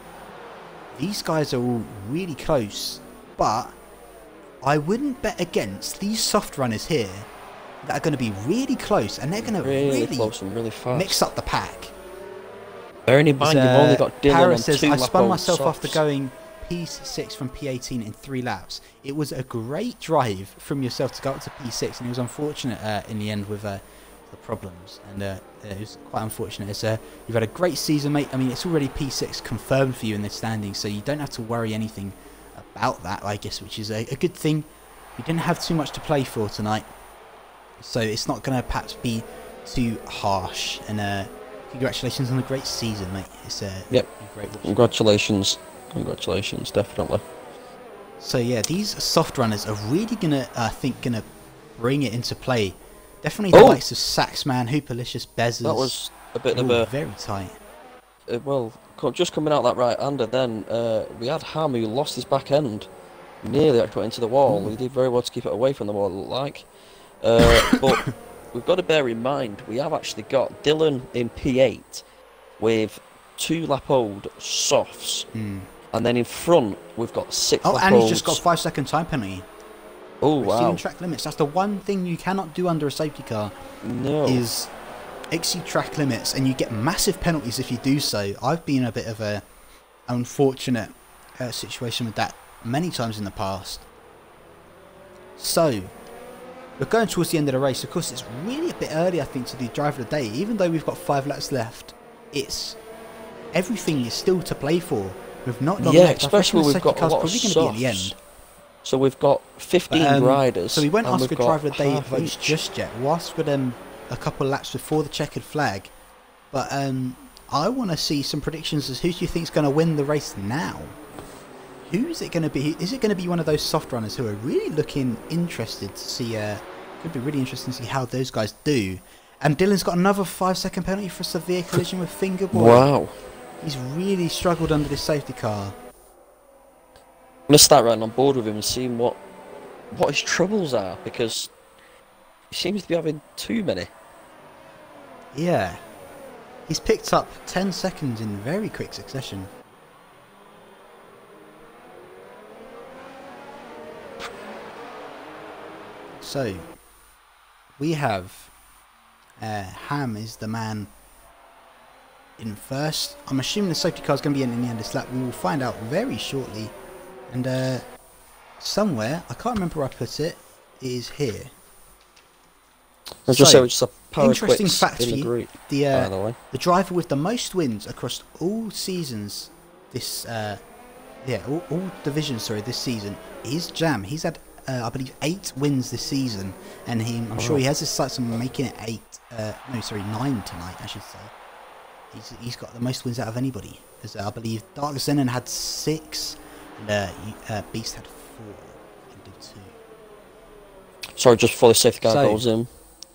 These guys are all really close, but I wouldn't bet against these soft runners here that are going to be really close, and they're going to really close and really fast. mix up the pack. Bearing in mind, you've only got Dylan Paris on says, 2 I lap spun old myself softs. after going P6 from P18 in 3 laps. It was a great drive from yourself to go up to P6, and it was unfortunate in the end with the problems, and it was quite unfortunate. It's, you've had a great season, mate. I mean, it's already P6 confirmed for you in the standings, so you don't have to worry anything about that, I guess, which is a good thing. You didn't have too much to play for tonight, so it's not going to perhaps be too harsh. And congratulations on a great season, mate. It's yep. Great watch. Congratulations, definitely. So yeah, these soft runners are really gonna, I think, gonna bring it into play. Definitely the likes of Saxman, Hooperlicious, Bezzers. That was a bit of a very tight. Well, just coming out that right-hander, then we had Ham who lost his back end, nearly actually went into the wall. He did very well to keep it away from the wall, it looked like. But we've got to bear in mind, we have actually got Dylan in P8 with 2 lap old softs, and then in front we've got 6 lap olds. Oh, and he's just got a 5-second time penalty. Oh wow! Exceeding track limits. That's the one thing you cannot do under a safety car. No. Is exceed track limits, and you get massive penalties if you do so. I've been in a bit of a unfortunate situation with that many times in the past. So we're going towards the end of the race. Of course, it's really a bit early, I think, to do driver of the day. Even though we've got 5 laps left, it's everything is still to play for. We've not long left. Especially we've got a lot of probably going to be at the end. So we've got 15 riders. So we won't ask for driver of the day half votes just yet. We'll ask for them a couple of laps before the checkered flag. But I want to see some predictions as who do you think is going to win the race now? Who is it going to be? Is it going to be one of those soft runners who are really looking interested to see? Could be really interesting to see how those guys do. And Dylan's got another 5-second penalty for a severe collision with Fingerboy. Wow. He's really struggled under this safety car. I'm going to start riding on board with him and seeing what his troubles are, because he seems to be having too many. Yeah. He's picked up 10 seconds in very quick succession. So, we have Ham is the man in first. I'm assuming the safety car is going to be in the end of this lap. We will find out very shortly. And somewhere, I can't remember where I put it, is here. Let's just say it's a power interesting quits fact in for the you. group, The by the way. driver with the most wins across all seasons this all divisions, sorry, this season is Jam. He's had I believe 8 wins this season, and I'm sure he has his sights on making it 9 tonight, I should say. He's got the most wins out of anybody. As I believe Dark Zenon had 6, and Beast had 4 in Div 2. Sorry, just before the safety car goes in,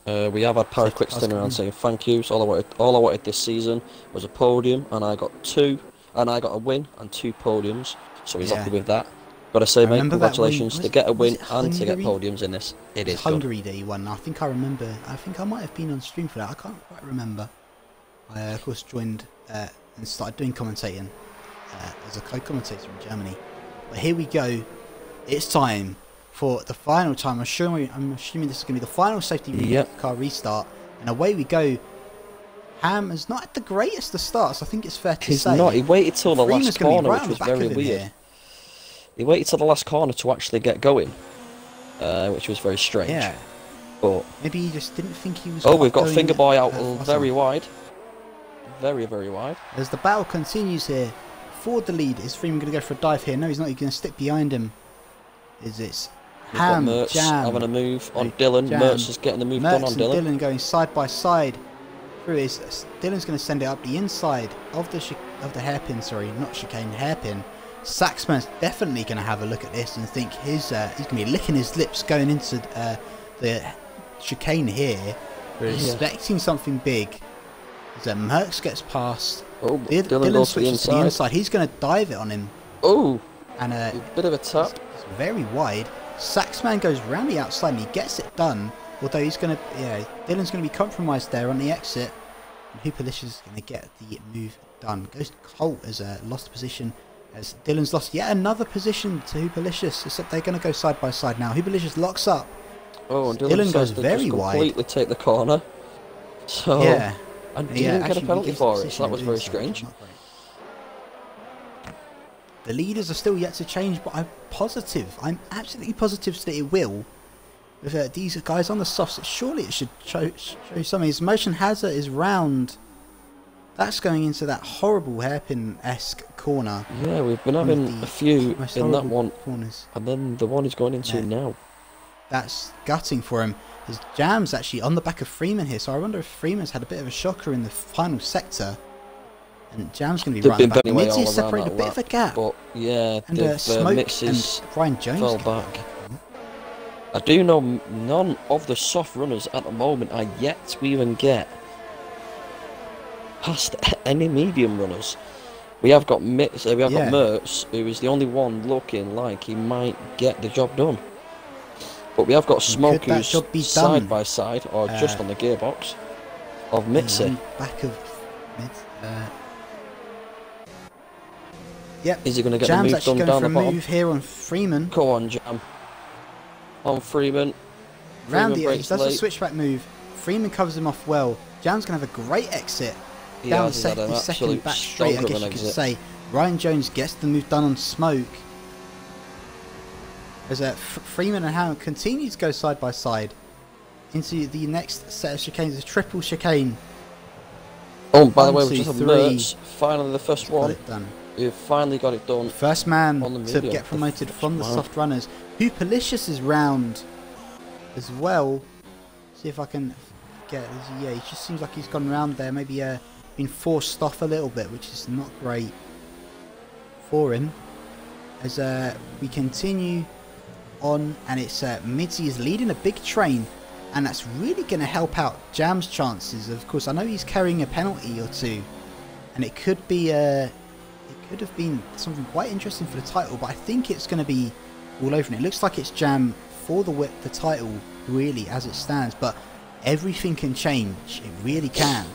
we have had Power Quick standing around saying thank you. So all I wanted this season was a podium, and I got 2, and I got a win and 2 podiums. So he's happy with that. Gotta say, mate, congratulations to get a win and to get podiums in this. It is Hungary good. that he won. I think I remember. I think I might have been on stream for that. I can't quite remember. I of course joined and started doing commentating as a co-commentator in Germany. But here we go. It's time for the final time. I'm assuming this is going to be the final safety car restart. And away we go. Ham has not had the greatest of starts, I think it's fair to say. He's not. He waited till the last corner, right which was very weird. He waited till the last corner to actually get going, which was very strange. Yeah. But maybe he just didn't think he was. Oh, we've got Fingerboy out very wide. Very, very wide. As the battle continues here for the lead, is Freeman going to go for a dive here? No, he's not. He's going to stick behind him. It's Ham, Mertz Jam having a move on Dylan. Jam. Mertz is getting the move done on Dylan. Dylan going side by side through his. Dylan's going to send it up the inside of the hairpin. Sorry, not chicane, hairpin. Saxman's definitely going to have a look at this and think he's going to be licking his lips going into the chicane here. We're expecting something big. As Merckx gets past. Oh, Dylan switches to the inside. He's going to dive it on him. Oh, and a bit of a tap. It's very wide. Saxman goes round the outside and he gets it done. Although he's going to, Dylan's going to be compromised there on the exit. And Hoopalicious is going to get the move done. Goes Colt as lost position. As Dylan's lost yet another position to Hoopalicious. Except they're going to go side by side now. Hoopalicious locks up. Oh, and Dylan goes very wide. Completely take the corner. So yeah. And didn't get a penalty for it, so that was very strange. The leaders are still yet to change, but I'm absolutely positive that it will. With these guys on the softs, surely it should show something. His motion hazard is round. That's going into that horrible hairpin-esque corner. Yeah, we've been having a few in that one. Corners. And then the one he's going into now. That's gutting for him. His Jam's actually on the back of Freeman here, so I wonder if Freeman's had a bit of a shocker in the final sector. And Jam's going to be right back. Mitzi has separated a bit of a gap. But yeah, and Smoke and Ryan Jones fell back. I do know none of the soft runners at the moment are yet to even get past any medium runners. We have got Mertz, who is the only one looking like he might get the job done. But we have got Smoke, who's side by side, or just on the gearbox, of Mitzi. Back of Mitzi. Yep. Is he going to get the move done down the bottom? Move here on Freeman. Go on, Jam. On Freeman. Round the edge, does a switchback move. Freeman covers him off well. Jam's going to have a great exit. Down the second back straight, I guess you could say. Ryan Jones gets the move done on Smoke. As Freeman and Ham continue to go side by side into the next set of chicanes, a triple chicane. Oh, by the way, we just have Mertz, finally the first one. We've finally got it done. First man to get promoted from the soft runners. Hoopalicious is round as well. See if I can get. Yeah, he just seems like he's gone round there. Maybe been forced off a little bit, which is not great for him. As we continue on, and it's Mitzi is leading a big train, and that's really going to help out Jam's chances. Of course, I know he's carrying a penalty or two, and it could be it could have been something quite interesting for the title, but I think it's going to be all over. And it looks like it's Jam for the title, really, as it stands. But everything can change. It really can.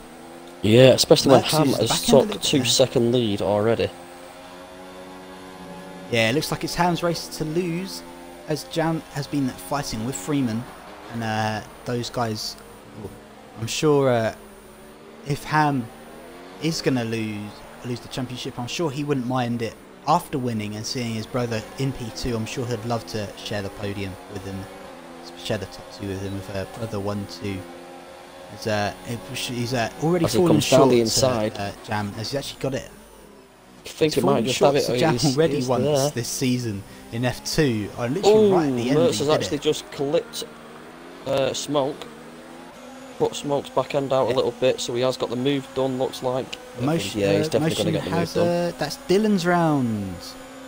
Yeah, especially when Ham has took a 2-second lead already. Yeah, it looks like it's Ham's race to lose, as Jam has been fighting with Freeman, and those guys. I'm sure if Ham is going to lose the championship, I'm sure he wouldn't mind it after winning and seeing his brother in P2. I'm sure he'd love to share the podium with him, share the top 2 with him, with brother 1-2. He's already fallen short the inside. Jam, as he's actually got it. I think he might just have it. Jam already once this season in F2. I literally right at the end. Mertz has actually just clipped Smoke. Put Smoke's back end out a little bit, so he has got the move done, looks like. Motion, yeah, he's definitely going to get the move done. That's Dylan's round.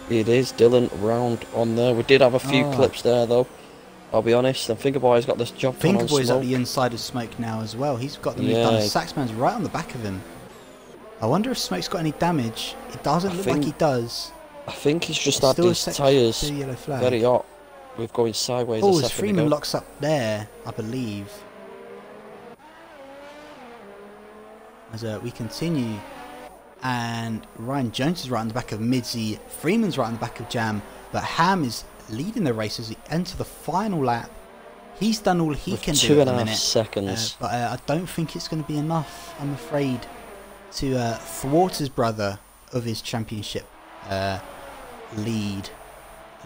It is Dylan round on there. We did have a few clips there, though. I'll be honest. And Fingerboy's got this job done on Smoke. Fingerboy's at the inside of Smoke now as well. He's got the move done. Saxman's right on the back of him. I wonder if Smoke's got any damage. It doesn't look like he does. I think he's just had his tyres very hot with going sideways a second ago. Freeman locks up there, I believe. As we continue, and Ryan Jones is right on the back of Midzi, Freeman's right on the back of Jam, but Ham is leading the race as we enter the final lap. He's done all he can do at the minute. 2.5 seconds. But I don't think it's going to be enough, I'm afraid, to thwart his brother of his championship lead.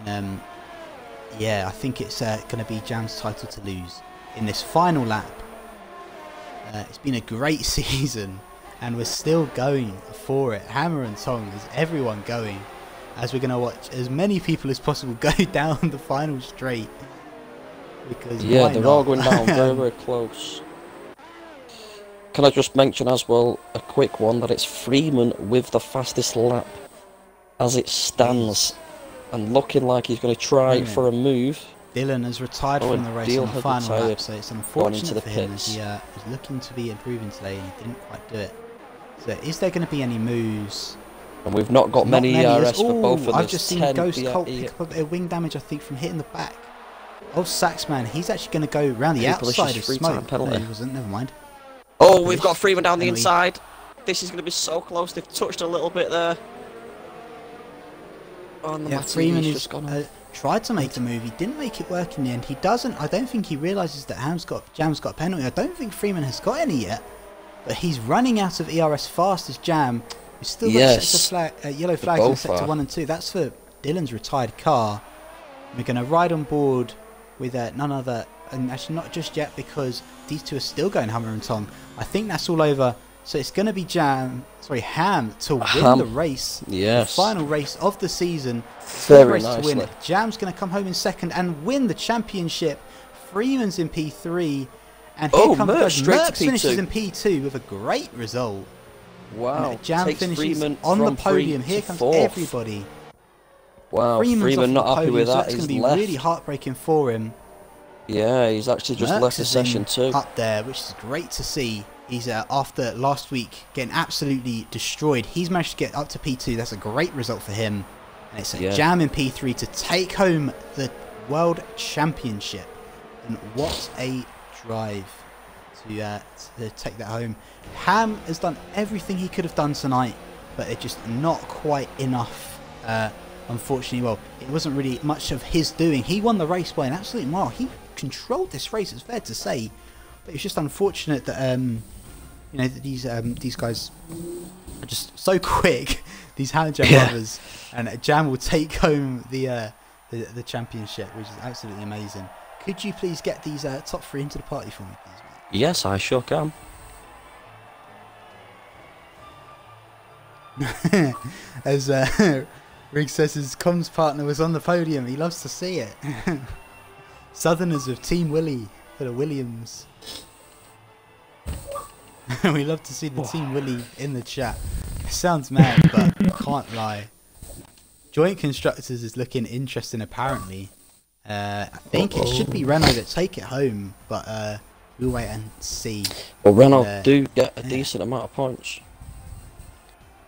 And yeah, I think it's going to be Jam's title to lose in this final lap. It's been a great season, and we're still going for it. Hammer and Tong is everyone going, as we're going to watch as many people as possible go down the final straight. Because yeah, they're all going down very, very close. Can I just mention as well, a quick one, that it's Freeman with the fastest lap as it stands, and looking like he's going to try for a move. Dylan has retired from the race on the final lap, so it's unfortunate for him as he was looking to be improving today and he didn't quite do it. So is there going to be any moves? And we've not got many ERS for both of us. I've just seen Ghost Colt pick up a bit of wing damage, I think, from hitting the back. Oh, Saxman, he's actually going to go around the outside of Smoke. No, he wasn't, never mind. Oh, we've got Freeman down the inside. This is going to be so close. They've touched a little bit there. Oh, and the Freeman has tried to make the move. He didn't make it work in the end. He doesn't. I don't think he realises that Jam's got a penalty. I don't think Freeman has got any yet. But he's running out of ERS fast as Jam. He's still got yellow flags in sector 1 and 2. That's for Dylan's retired car. We're going to ride on board with none other, and actually not just yet, because these two are still going hammer and tong. I think that's all over. So it's going to be Ham to win the race. Yes. The final race of the season. Very nicely. To win. Jam's going to come home in second and win the championship. Freeman's in P3. And here comes Merckx finishes in P2 with a great result. Wow. Jam finishes Freeman on the podium. Here comes everybody. Wow, Freeman not happy with that. That's going to be really heartbreaking for him. Yeah, he's actually just left the session too. Up there, which is great to see. He's after last week getting absolutely destroyed. He's managed to get up to P2. That's a great result for him. And it's a Jam in P3 to take home the World Championship. And what a drive to take that home. Ham has done everything he could have done tonight, but it's just not quite enough. Unfortunately, well, it wasn't really much of his doing. He won the race by an absolute mile. He controlled this race, it's fair to say. But it's just unfortunate that you know, that these guys are just so quick. These Ham Jam brothers, and Jam will take home the championship, which is absolutely amazing. Could you please get these top three into the party for me, please, mate? Yes, I sure can. As Riggs says his comms partner was on the podium, he loves to see it. Southerners of Team Willie for the Williams. We love to see the Team Willie in the chat. It sounds mad, but can't lie. Joint Constructors is looking interesting apparently. I think it should be Renault that take it home, but we'll wait and see. Well, Renault do get a decent amount of points.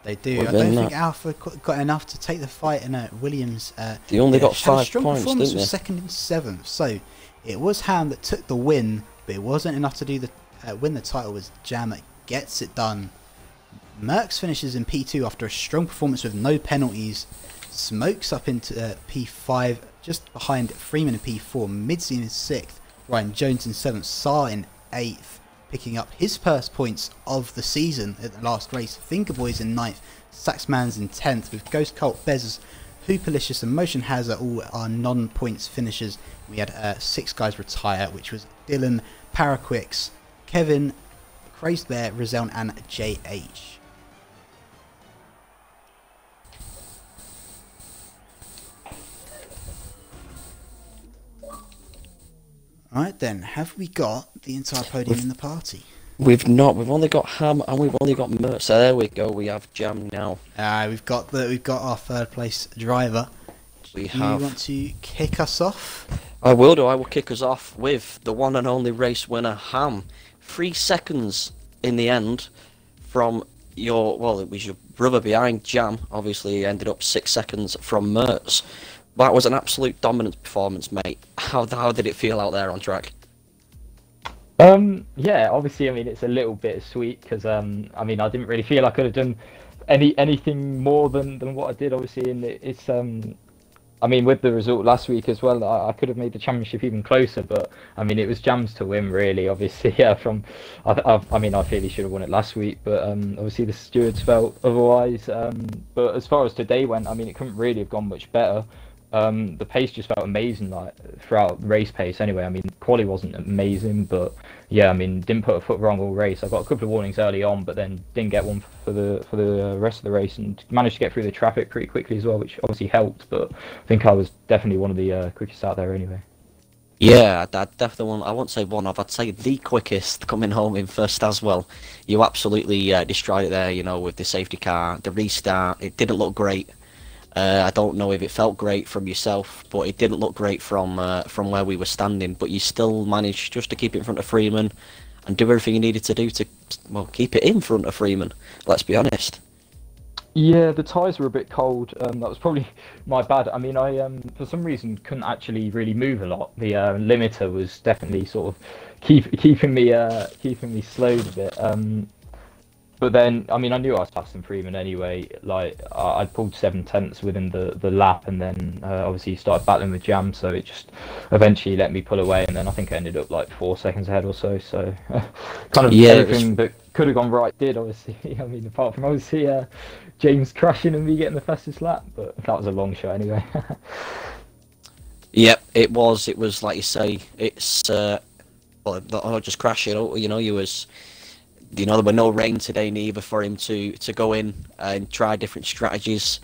They do. I don't think Alpha got enough to take the fight in Williams. They only got 5 strong points, performance, didn't they? was second and 7th. So it was Ham that took the win, but it wasn't enough to do the win the title. Was Jam that gets it done. Merckx finishes in P2 after a strong performance with no penalties. Smokes up into P5, just behind Freeman in P4. Midseam in 6th. Ryan Jones in 7th. Saar in 8th. Picking up his first points of the season at the last race. Fingerboys in 9th. Saxman's in 10th. With Ghost Cult, Bezos, Hoopalicious and Motion Hazard all our non-points finishers. We had 6 guys retire, which was Dylan, Paraquix, Kevin, Crazed Bear, Rizal and JH. Right then, have we got the entire podium in the party? We've not. We've only got Ham and we've only got Merckx. So there we go. We have Jam now. We've got our third place driver. Do you want to kick us off? I will do. I will kick us off with the one and only race winner, Ham. 3 seconds in the end from it was your brother behind Jam. Obviously, he ended up 6 seconds from Merckx. That was an absolute dominant performance, mate. How did it feel out there on track? Yeah, obviously, I mean, it's a little bit sweet because, I mean, I didn't really feel I could have done anything more than what I did, obviously, and it's, I mean, with the result last week as well, I could have made the championship even closer. But I mean, it was Jams to win, really. Obviously, yeah. I mean, I feel he should have won it last week, but obviously the stewards felt otherwise. But as far as today went, I mean, it couldn't really have gone much better. The pace just felt amazing, like throughout race pace. Anyway, I mean, quali wasn't amazing, but yeah, I mean, didn't put a foot wrong all race. I got a couple of warnings early on, but then didn't get one for the rest of the race, and managed to get through the traffic pretty quickly as well, which obviously helped. But I think I was definitely one of the quickest out there anyway. Yeah, that definitely one. I won't say one of. I'd say the quickest coming home in first as well. You absolutely destroyed it there. You know, with the safety car, the restart. It didn't look great. I don't know if it felt great from yourself, but it didn't look great from where we were standing. But you still managed just to keep it in front of Freeman and do everything you needed to do to, well, keep it in front of Freeman. Let's be honest. Yeah, the tyres were a bit cold. That was probably my bad. I mean, I for some reason couldn't actually really move a lot. The limiter was definitely sort of keeping me slowed a bit. But then, I mean, I knew I was faster than Freeman anyway. Like, I'd pulled 7/10 within the lap, and then obviously started battling with Jam, so it just eventually let me pull away, and then I think I ended up like 4 seconds ahead or so. So, kind of everything that could have gone right did, obviously. I mean, apart from obviously James crashing and me getting the fastest lap, but that was a long shot anyway. Yep, it was. It was like you say. It's well, not just crashing. You know, there were no rain today neither for him to go in and try different strategies.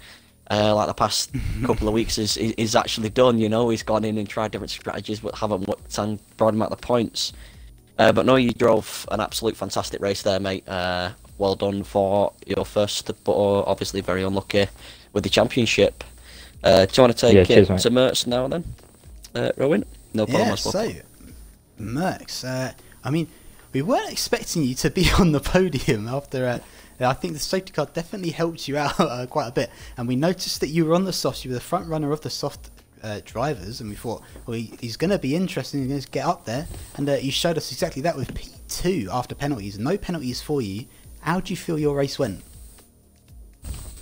Like the past couple of weeks is actually done. You know, he's gone in and tried different strategies, but haven't worked and brought him out the points. But no, you drove an absolute fantastic race there, mate. Well done for your first, but obviously very unlucky with the championship. Do you want to take it to Mertz now then, Rowan? No problem. Yeah, so Mertz, I mean, we weren't expecting you to be on the podium after. I think the safety car definitely helped you out quite a bit, and we noticed that you were on the softs. You were the front runner of the soft drivers, and we thought, well, he's going to be interesting. He's going to get up there, and you showed us exactly that with P2 after penalties. No penalties for you. How do you feel your race went?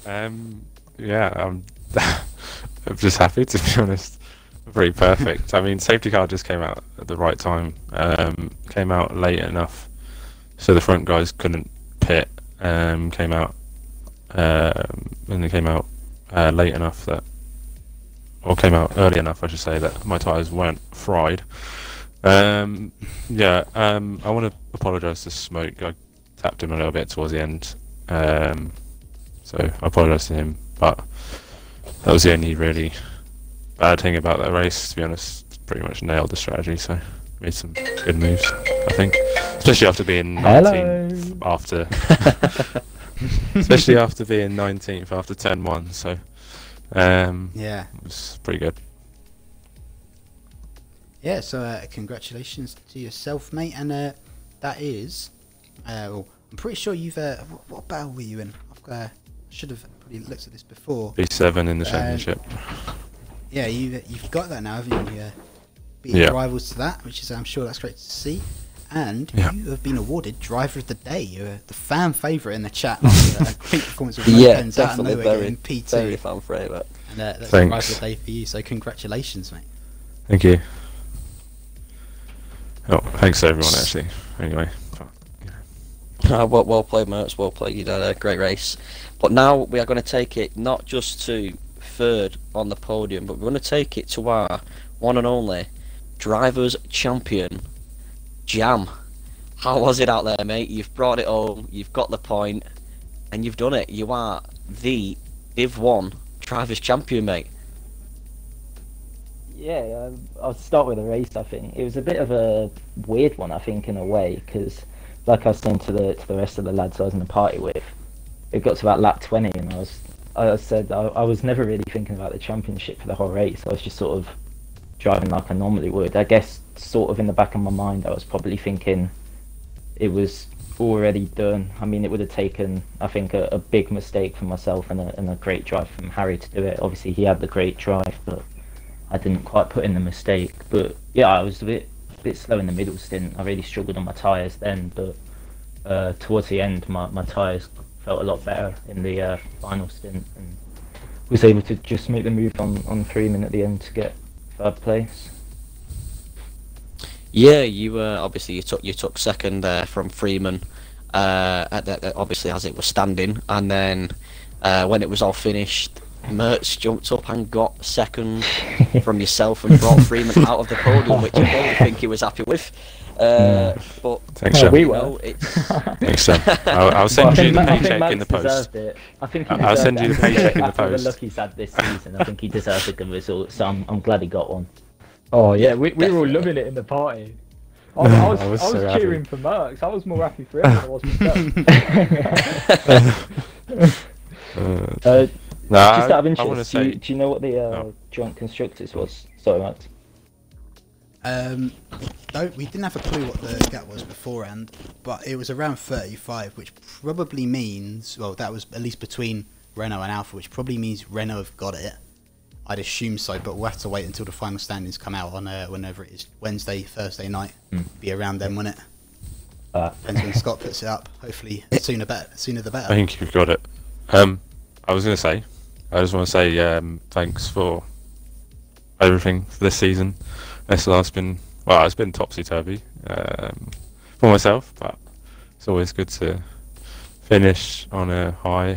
Yeah, I'm just happy, to be honest. Pretty perfect. I mean, safety car just came out at the right time. Came out late enough so the front guys couldn't pit. Came out and they came out late enough that, or came out early enough, I should say, that my tyres weren't fried. I want to apologise to Smoke. I tapped him a little bit towards the end, so I apologise to him. But that was the only really bad thing about that race, to be honest. Pretty much nailed the strategy, so made some good moves, I think. Especially after being 19th especially after being 19th after 10-1, so yeah, it was pretty good. Yeah, so congratulations to yourself, mate, and that is well, I'm pretty sure you've what battle were you in? I should have probably looked at this before. B7 in the championship. Yeah, you've got that now, haven't you? Beat your rivals to that, which is, I'm sure that's great to see. And you have been awarded Driver of the Day. You're the fan favourite in the chat after a great performance with Pens out of nowhere in P2. Very fan favourite. And that's Driver of the Day for you, so congratulations, mate. Thank you. Oh, thanks to everyone, actually. Anyway. Well played, Mertz. Well played. You did a great race. But now we are going to take it not just to third on the podium, but we're going to take it to our one and only drivers champion, Jam. How was it out there, mate? You've brought it home, you've got the point, and you've done it. You are the Div 1 drivers champion, mate. Yeah, I'll start with the race. I think it was a bit of a weird one, I think, in a way, because like I was saying to the rest of the lads I was in the party with, it got to about lap 20 and I was never really thinking about the championship for the whole race. I was just sort of driving like I normally would. I guess sort of in the back of my mind I was probably thinking it was already done. I mean, it would have taken, I think, a big mistake from myself and a great drive from Harry to do it. Obviously he had the great drive, but I didn't quite put in the mistake. But yeah, I was a bit slow in the middle stint. I really struggled on my tyres then, but towards the end my tyres felt a lot better in the final stint, and was able to just make the move on Freeman at the end to get third place. Yeah, you obviously you took second there from Freeman, obviously as it was standing, and then when it was all finished, Mertz jumped up and got second from yourself and brought Freeman out of the podium, which I don't think he was happy with. But Thanks, Sam. we you were. know, it's Thanks, Sam. I'll send you the paycheck in the post. Deserved it. I think I'll send you the paycheck in the after post. the luck he's had this season, I think he deserves a good result. So I'm glad he got one. Oh yeah, we were all Definitely. loving it in the party. I was I was so happy. cheering for Merckx. I was more happy for him than I was myself. Just out of I want to interest, say, do you know what the joint constructors was? Sorry, Max. We didn't have a clue what the gap was beforehand, but it was around 35, which probably means, well, that was at least between Renault and Alpha, which probably means Renault have got it. I'd assume so, but we'll have to wait until the final standings come out on whenever it is, Wednesday, Thursday night. Be around then, won't it? Depends when Scott puts it up. Hopefully, sooner the better. I think you've got it. I was going to say, I just want to say thanks for everything this season. SLR's been, well, it's been topsy-turvy for myself, but it's always good to finish on a high.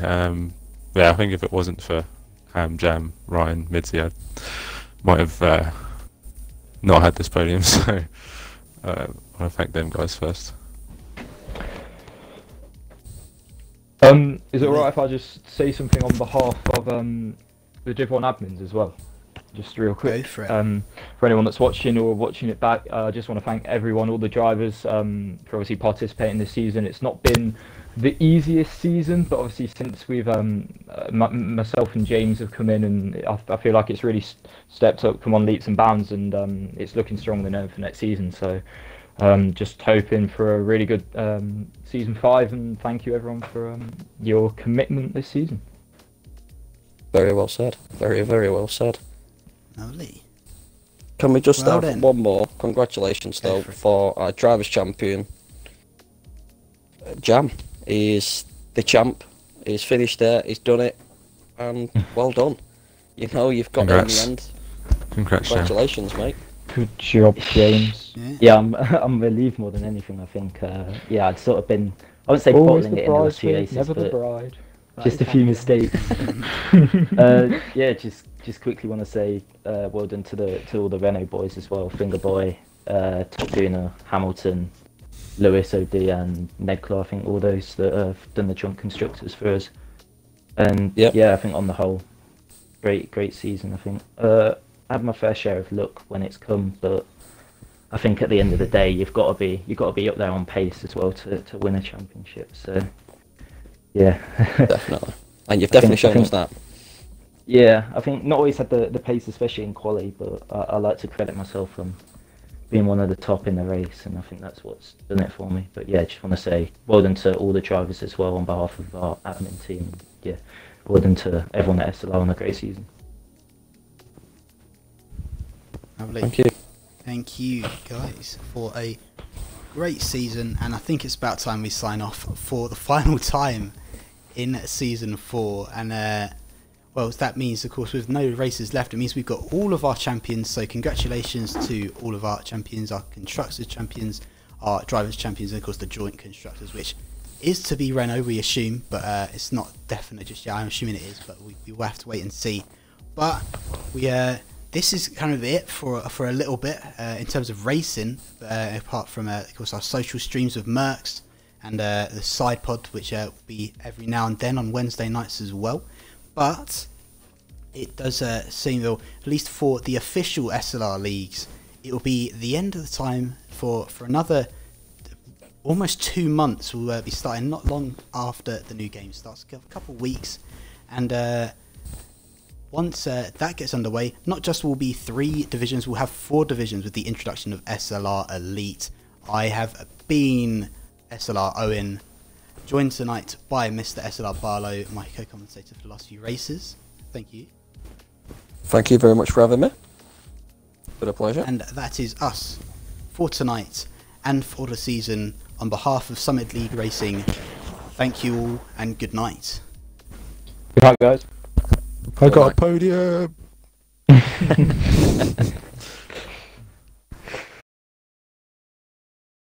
Yeah, I think if it wasn't for Ham, Jam, Ryan, Midzi, I might have not had this podium, so I want to thank them guys first. Is it alright if I just say something on behalf of the Div 1 admins as well? Just real quick. Go for it. For anyone that's watching or watching it back, I just want to thank everyone, all the drivers, for obviously participating this season. It's not been the easiest season, but obviously since we've myself and James have come in, and I feel like it's really stepped up, come on leaps and bounds, and it's looking stronger than ever for next season. So just hoping for a really good season 5, and thank you everyone for your commitment this season. very well said. Very, very well said. Lovely. Can we just Well have then. one more? Congratulations, Go though, for it. for our drivers' champion. Jam is the champ. He's finished there. He's done it, and well done. You know, you've got there in the Congrats. end. Congrats, Jam. Congratulations, mate. Good job, James. Yeah. Yeah, I'm relieved more than anything. I think. Yeah, I'd sort of been. I wouldn't say Always bottling the it in the last few bridesmaid, races, never the but bride. That just a is few happy. mistakes. Yeah, just quickly want to say well done to all the Renault boys as well. Finger Boy, Top Gunner, Hamilton, Lewis, OD, and Nedclaw. I think all those that have done the joint constructors for us. And Yep. yeah, I think on the whole, great season. I think I had my fair share of luck when it's come, but I think at the end of the day, you've got to be up there on pace as well to win a championship. So yeah. Definitely. And you've definitely shown us that. Yeah, I think not always had the pace, especially in quali, but I like to credit myself on being one of the top in the race, and I think that's what's done it for me. But yeah, just want to say well done to all the drivers as well on behalf of our admin team. Yeah, well done to everyone at SLR on a great season. Lovely. Thank you. Thank you, guys, for a great season, and I think it's about time we sign off for the final time in season 4. And well, that means, of course, with no races left, it means we've got all of our champions. So congratulations to all of our champions, our constructors champions, our drivers champions, and of course the joint constructors, which is to be Renault, we assume, but it's not definite just yet. I'm assuming it is, but we will have to wait and see. But we this is kind of it for a little bit in terms of racing, apart from of course our social streams of Merckx and the side pod, which will be every now and then on Wednesday nights as well. But it does seem, though, at least for the official SLR leagues, it will be the end of the time for another almost 2 months. We'll be starting not long after the new game starts, a couple of weeks, and once that gets underway, not just will be 3 divisions, we'll have 4 divisions with the introduction of SLR Elite. I have been SLR Owen, joined tonight by Mr. SLR Barlow, my co-commentator for the last few races. Thank you. Thank you very much for having me. Been a pleasure. And that is us for tonight and for the season. On behalf of Summit League Racing, thank you all and good night. Good night, guys. I got a podium.